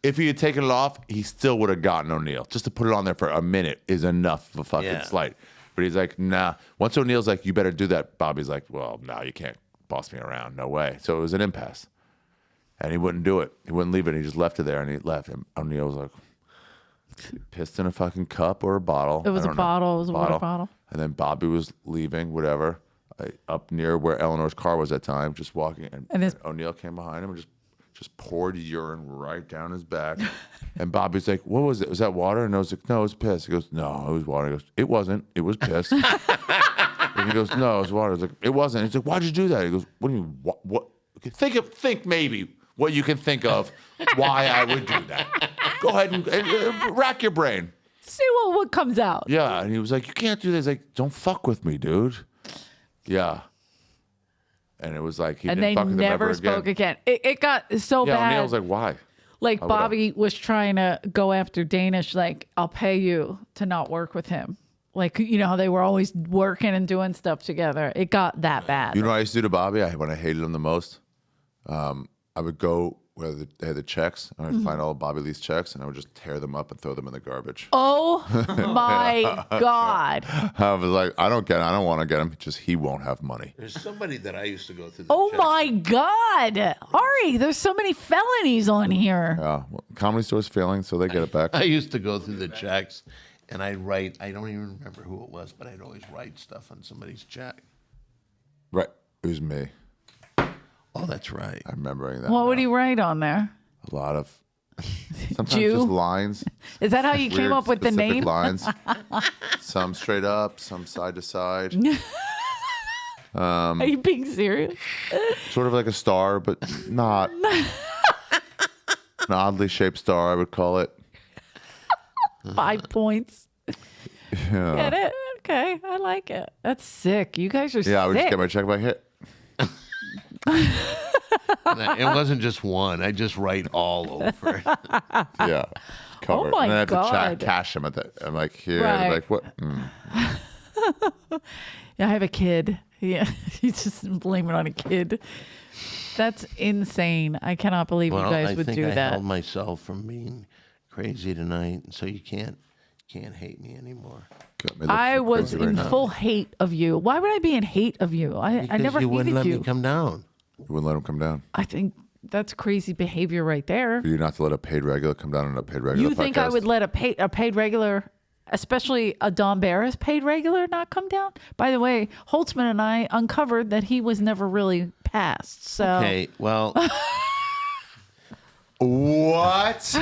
S3: If he had taken it off, he still would have gotten O'Neill. Just to put it on there for a minute is enough of a fucking slight. But he's like, nah. Once O'Neill's like, you better do that, Bobby's like, well, no, you can't boss me around. No way. So it was an impasse. And he wouldn't do it. He wouldn't leave it. He just left it there, and he left. And O'Neill was like, pissed in a fucking cup or a bottle.
S2: It was
S3: I
S2: a
S3: don't know.
S2: bottle. It was a water bottle.
S3: And then Bobby was leaving, whatever, up near where Eleanor's car was at the time, just walking. And O'Neill came behind him and just poured urine right down his back. And Bobby's like, what was it? Was that water? And I was like, no, it was piss. He goes, no, it was water. He goes, it wasn't. It was piss. And he goes, no, it was water. I was like, it wasn't. He's like, why'd you do that? He goes, what do you mean? What? Okay, think maybe what you can think of why I would do that. Go ahead and rack your brain.
S2: See what comes out.
S3: Yeah. And he was like, you can't do this. Like, don't fuck with me, dude. Yeah. And it was like he
S2: And
S3: didn't
S2: they
S3: fuck with him
S2: never
S3: ever
S2: spoke
S3: again.
S2: again. It got so
S3: Yeah,
S2: bad.
S3: O'Neill was like, why?
S2: Like
S3: I would've-
S2: Bobby was trying to go after Danish, like, I'll pay you to not work with him. Like, how they were always working and doing stuff together. It got that bad.
S3: You know what I used to do to Bobby when I hated him the most? I would go where they had the checks, and I'd find all of Bobby Lee's checks, and I would just tear them up and throw them in the garbage.
S2: Oh my God.
S3: I was like, I don't want to get him. Just he won't have money.
S5: There's somebody that I used to go through. The
S2: Oh
S5: checks.
S2: my God. Ari, there's so many felonies on here.
S3: Yeah, well, Comedy Store's failing, so they get it back.
S5: I used to go through the checks, and I'd write. I don't even remember who it was, but I'd always write stuff on somebody's check.
S3: Right, it was me.
S5: Oh, that's right.
S3: I'm remembering that.
S2: What
S3: now.
S2: would he write on there?
S3: A lot of sometimes
S2: Jew?
S3: just lines.
S2: Is that how you came
S3: Weird,
S2: up with the
S3: specific
S2: name?
S3: lines. Some straight up, some side to side.
S2: Are you being serious?
S3: Sort of like a star, but not. An oddly shaped star, I would call it.
S2: 5 points.
S3: Yeah.
S2: Get it? Okay, I like it. That's sick. You guys are
S3: Yeah, I would just
S2: sick.
S3: get my check back hit.
S5: It wasn't just one. I just write all over it.
S3: Yeah. Cover it.
S2: my
S3: And then I have
S2: God.
S3: to cash him at the. I'm like, here.
S2: Right.
S3: I'm like, what?
S2: Yeah, I have a kid. Yeah, he's just blaming on a kid. That's insane. I cannot believe
S5: Well,
S2: you guys
S5: I
S2: would
S5: think
S2: do
S5: I
S2: that.
S5: held myself from being crazy tonight, so you can't hate me anymore.
S3: Got me looking
S2: I was
S3: crazy right
S2: in
S3: now.
S2: full hate of you. Why would I be in hate of you? I
S5: Because
S2: never
S5: you wouldn't
S2: hated
S5: let
S2: you.
S5: me come down.
S3: You wouldn't let him come down.
S2: I think that's crazy behavior right there.
S3: For you not to let a paid regular come down on a paid regular
S2: You think I
S3: podcast?
S2: would let a paid regular, especially a Don Barris paid regular, not come down? By the way, Holtzman and I uncovered that he was never really passed. So
S5: Okay, well,
S3: What?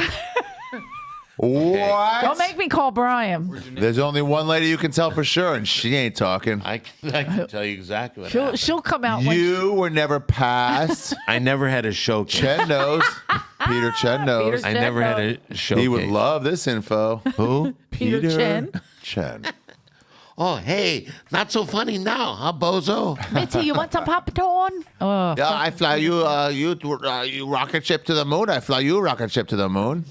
S3: What?
S2: don't make me call Brian.
S3: There's only one lady you can tell for sure, and she ain't talking.
S5: I can tell you exactly what happened.
S2: She'll come out when
S3: You were never passed.
S5: I never had a showcase.
S3: Chen knows. Peter Chen knows.
S2: Peter
S5: I never had a showcase.
S3: He would love this info.
S5: Who?
S2: Peter Chen.
S3: Chen.
S5: Oh, hey, not so funny now, huh, bozo?
S2: Mitzi, you want some popcorn? Oh,
S3: Yeah, I fly you. You rocket ship to the moon. I fly you rocket ship to the moon.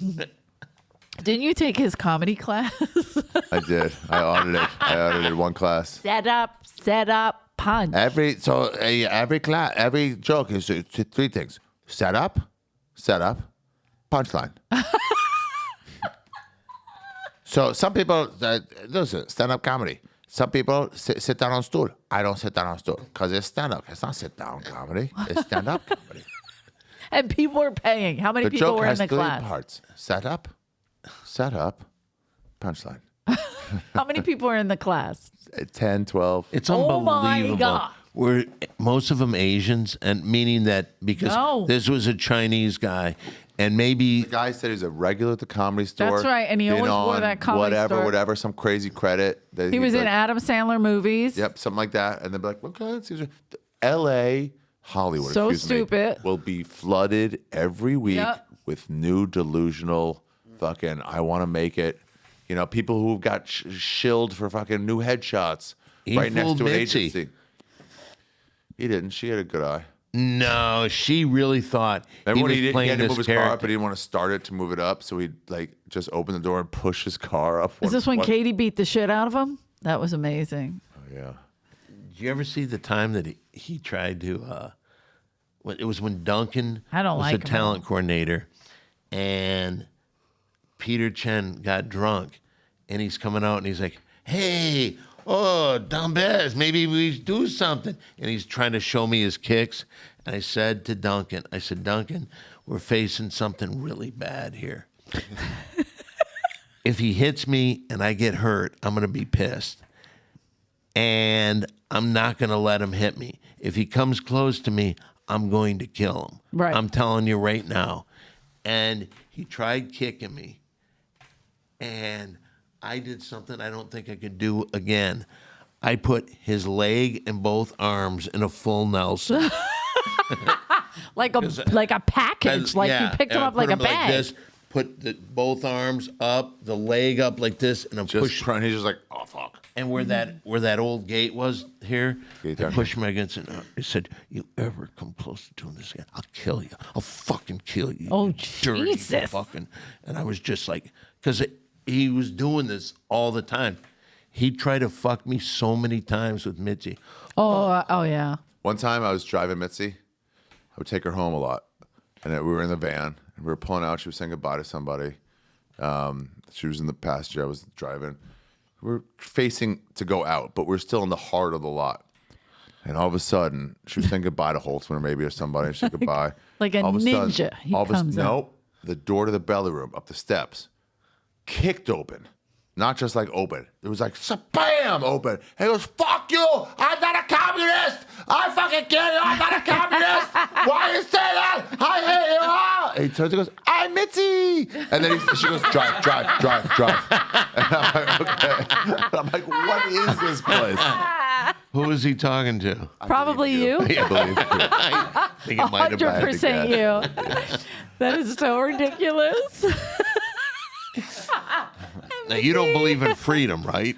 S2: didn't you take his comedy class?
S3: I did. I audited one class.
S2: set up, punch.
S3: Every class, every joke is three things: set up, punchline. So some people listen, stand-up comedy. Some people sit down on stool. I don't sit down on stool because it's stand-up. It's not sit-down comedy. It's stand-up comedy.
S2: And people were paying. How many
S3: The
S2: people
S3: joke
S2: were in
S3: has
S2: the
S3: three
S2: class?
S3: parts: set up, punchline.
S2: How many people were in the class?
S3: 10, 12.
S5: It's
S2: Oh my
S5: unbelievable.
S2: God.
S5: Were most of them Asians, and meaning that because
S2: No.
S5: this was a Chinese guy, And maybe
S3: The guy said he's a regular at the Comedy Store.
S2: That's right, and he
S3: been
S2: always wore
S3: on
S2: that Comedy
S3: whatever,
S2: Store.
S3: some crazy credit. That
S2: He was
S3: like,
S2: in Adam Sandler movies.
S3: Yep, something like that. And they'll be like, okay, it seems L.A., Hollywood,
S2: So
S3: excuse me,
S2: stupid.
S3: will be flooded every week
S2: Yep.
S3: with new delusional fucking, I want to make it. You know, people who got shilled for fucking new headshots
S5: He
S3: right next
S5: fooled
S3: to an
S5: Mitzi.
S3: agency. He didn't. She had a good eye.
S5: no, she really thought
S3: Remember
S5: he
S3: when
S5: was
S3: he
S5: playing
S3: had to
S5: this
S3: move his car up,
S5: character.
S3: but he didn't want to start it to move it up, so he'd like just open the door and push his car up.
S2: Is this when
S3: What-
S2: Katie beat the shit out of him? That was amazing.
S3: Oh, yeah.
S5: Did you ever see the time that he tried to? It was when Duncan
S2: I don't
S5: was
S2: like
S5: the
S2: him.
S5: talent coordinator, and Peter Chen got drunk, and he's coming out and he's like, "Hey, Don Barris, maybe we do something." And he's trying to show me his kicks. And I said to Duncan, Duncan, we're facing something really bad here. If he hits me and I get hurt, I'm going to be pissed. And I'm not going to let him hit me. If he comes close to me, I'm going to kill him.
S2: Right.
S5: I'm telling you right now. And he tried kicking me. And I did something I don't think I could do again. I put his leg and both arms in a full Nelson.
S2: Like a package. Like
S5: Yeah,
S2: you picked
S5: and
S2: him
S5: I
S2: up like
S5: put
S2: a
S5: him
S2: bag.
S5: this, put both arms up, the leg up like this, and I'm
S3: Just
S5: pushing.
S3: trying. He's just like, oh, fuck.
S5: And where that old gate was here,
S3: Gate
S5: I
S3: there.
S5: pushed him against it. I said, "You ever come close to doing this again? I'll kill you. I'll fucking kill you.
S2: Oh,
S5: you dirty
S2: Jesus.
S5: fucking." And I was just like, because he was doing this all the time. He tried to fuck me so many times with Mitzi.
S2: Oh yeah.
S3: One time I was driving Mitzi. I would take her home a lot. And we were in the van. And we were pulling out. She was saying goodbye to somebody. She was in the passenger. I was driving. We were facing to go out, but we're still in the heart of the lot. And all of a sudden, she was saying goodbye to Holtzman or maybe or somebody. And she said goodbye.
S2: Like a
S3: All of sudden-
S2: ninja, he
S3: all of a
S2: comes out.
S3: nope. The door to the belly room, up the steps, kicked open. Not just like open. It was like, bam, open. And he goes, fuck you. I'm not a communist. I fucking kill you. I'm not a communist. Why you say that? I hate you all. And he turns and goes, I'm Mitzi. And then she goes, drive. And I'm like, okay. And I'm like, what is this place?
S5: Who was he talking to?
S2: Probably you.
S3: I believe you.
S5: I think it might have been.
S2: 100% you. That is so ridiculous.
S5: Now, you don't believe in freedom, right?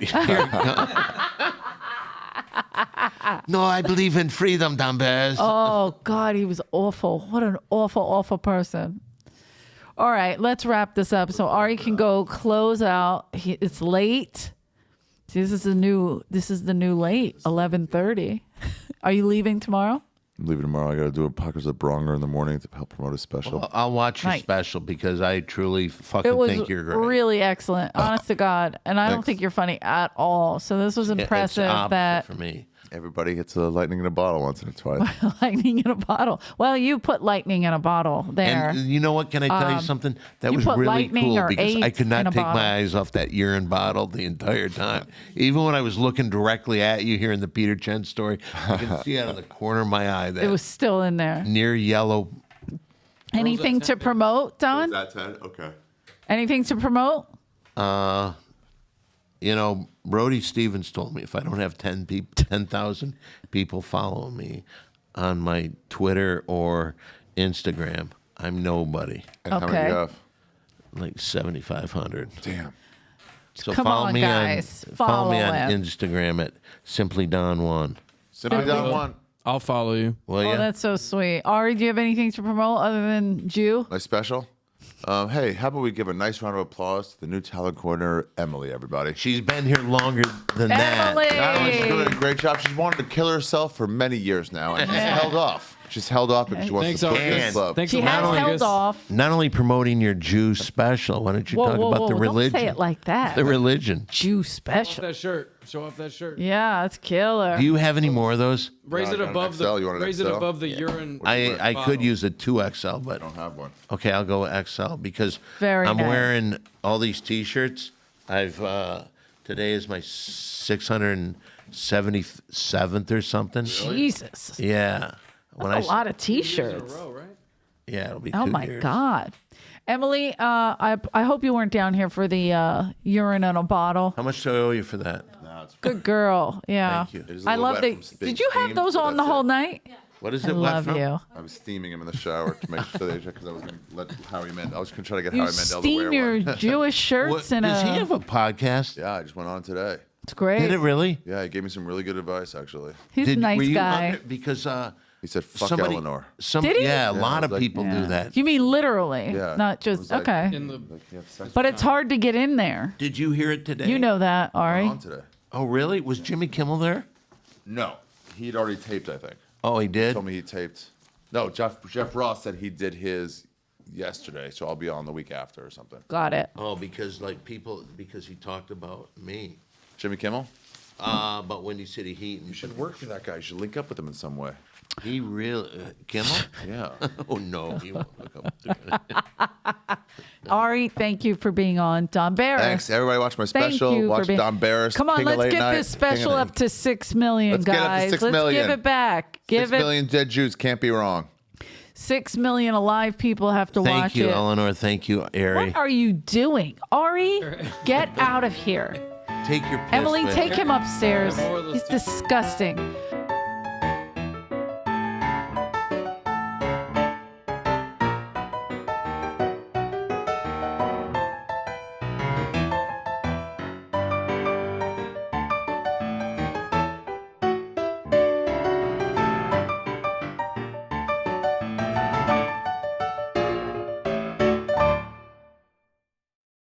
S5: No, I believe in freedom, Don Barris.
S2: Oh God, he was awful. What an awful, awful person. All right, let's wrap this up so Ari can go close out. It's late. See, this is the new late, 11:30. Are you leaving tomorrow?
S3: I'm leaving tomorrow. I got to do a Pockets of Bronger in the morning to help promote a special.
S5: I'll watch your
S2: Right.
S5: special because I truly
S2: It
S5: fucking
S2: was
S5: think you're great.
S2: really excellent, honest to God. And I don't
S3: Thanks.
S2: think you're funny at all. So this was
S5: It's
S2: impressive
S5: opposite
S2: that
S5: for me.
S3: Everybody gets a lightning in a bottle once in a twice.
S2: lightning in a bottle. Well, you put lightning in a bottle there.
S5: And you know what? Can I tell you something? That
S2: you
S5: was
S2: put
S5: really
S2: lightning
S5: cool
S2: or
S5: because I
S2: eight
S5: could
S2: in
S5: not
S2: a
S5: take
S2: bottle.
S5: my eyes off that urine bottle the entire time. Even when I was looking directly at you here in the Peter Chen story, I can see out of the corner of my eye that
S2: It was still in there.
S5: near yellow.
S2: Anything to promote, Don?
S3: That 10? Okay.
S2: Anything to promote?
S5: You know, Brody Stevens told me if I don't have 10,000 people following me on my Twitter or Instagram, I'm nobody.
S3: And how many
S2: Okay.
S3: do you have?
S5: Like 7,500.
S3: Damn.
S5: So
S2: Come
S5: follow
S2: on,
S5: me
S2: guys.
S5: follow me
S2: Follow
S5: on
S2: him.
S5: Instagram at SimplyDon1.
S3: Simply down one.
S4: I'll follow you.
S5: Well,
S2: Oh,
S5: yeah.
S2: that's so sweet. Ari, do you have anything to promote other than Jew?
S3: My special? Hey, how about we give a nice round of applause to the new talent coordinator, Emily, everybody.
S5: She's been here longer than
S2: Emily!
S5: that.
S3: Not only is she doing a great job, she's wanted to kill herself for many years now, and she's held off. She's held off because she wants
S4: Thanks,
S3: to support
S4: August.
S3: this club.
S4: Thanks
S2: She
S4: a lot,
S2: has held
S4: August.
S2: off.
S5: Not only promoting your Jew special, why don't you
S2: Whoa,
S5: talk
S2: whoa,
S5: about
S2: whoa.
S5: the
S2: Don't
S5: religion?
S2: say it like that.
S5: The religion.
S2: Jew
S4: Show off
S2: special.
S4: that shirt. Show off that shirt.
S2: Yeah, that's killer.
S5: Do you have any more of those?
S4: Raise
S3: You
S4: it
S3: want an
S4: above
S3: XL? You want
S4: the
S3: an
S4: raise it
S3: XL?
S4: above the urine.
S5: I
S4: bottle.
S5: could use a 2XL, but
S3: I don't have one.
S5: okay, I'll go XL because
S2: Very
S5: I'm
S2: nice.
S5: wearing all these T-shirts. I've today is my 677th or something.
S2: Jesus.
S5: Yeah. When
S2: That's a lot of
S4: In a
S2: T-shirts.
S4: row, right?
S5: Yeah, it'll be 2
S2: Oh
S5: years.
S2: my God. Emily, I hope you weren't down here for the urine in a bottle.
S5: How much do I owe you for that?
S3: No, it's
S2: Good girl. Yeah.
S5: Thank you.
S3: It is a
S2: I
S3: little
S2: love
S3: wet
S2: that.
S3: from being
S2: Did you have
S3: steamed,
S2: those
S3: but
S2: on the
S3: that's
S2: whole
S3: it.
S2: night?
S5: What is
S2: I
S5: it wet
S2: love
S5: from?
S2: you.
S3: I was steaming him in the shower to make sure because I was going to let Howie Mandel. I was going to try to get
S2: You
S3: Howie Mandel to
S2: steam
S3: wear
S2: your
S3: one.
S2: Jewish shirts
S5: What,
S2: and
S5: does he have a podcast?
S3: Yeah, I just went on today.
S2: It's great.
S5: Did it really?
S3: Yeah, he gave me some really good advice actually.
S2: He's a
S5: Were
S2: nice
S5: you on
S2: guy.
S5: it? Because
S3: He said, "Fuck
S5: somebody,
S3: Eleanor."
S2: Did he?
S5: Yeah, a
S3: Yeah,
S5: lot
S3: I
S5: of
S3: was like-
S5: people do that.
S2: You mean literally,
S3: Yeah.
S2: not
S3: It
S2: just
S3: was like-
S2: okay.
S4: In the
S3: Like, he had sex
S2: But
S3: with
S2: it's hard to get in there.
S5: Did you hear it today?
S2: You know that,
S3: him.
S2: Ari.
S3: On today.
S5: Oh, really? Was Jimmy Kimmel there?
S3: No, he'd already taped. I think.
S5: Oh, he did?
S3: Told me he taped. No, Jeff Ross said he did his yesterday, so I'll be on the week after or something.
S2: Got it.
S5: Oh, because because he talked about me.
S3: Jimmy Kimmel,
S5: About Windy City Heat.
S3: you should work for that guy. You should link up with him in some way.
S5: He really... Kimmel?
S3: Yeah.
S5: Oh, no. He won't look up.
S2: Ari, thank you for being on. Don Barris.
S3: Thanks. Everybody watch my
S2: Thank
S3: special.
S2: you for
S3: Watch
S2: being-
S3: Don Barris.
S2: Come on,
S3: King of
S2: let's
S3: Late
S2: get
S3: Night,
S2: this
S3: King of
S2: special
S3: the-
S2: up to 6 million,
S3: Let's get up to
S2: guys.
S3: 6
S2: let's
S3: million.
S2: give it back.
S3: 6 million dead Jews can't be wrong.
S2: 6 million alive people have to
S5: Thank
S2: watch
S5: you,
S2: it.
S5: Eleanor. Thank you, Ari.
S2: What are you doing? Ari, get out of here.
S5: Take your piss,
S2: Emily,
S5: man.
S2: take him upstairs.
S4: More of those
S2: He's disgusting.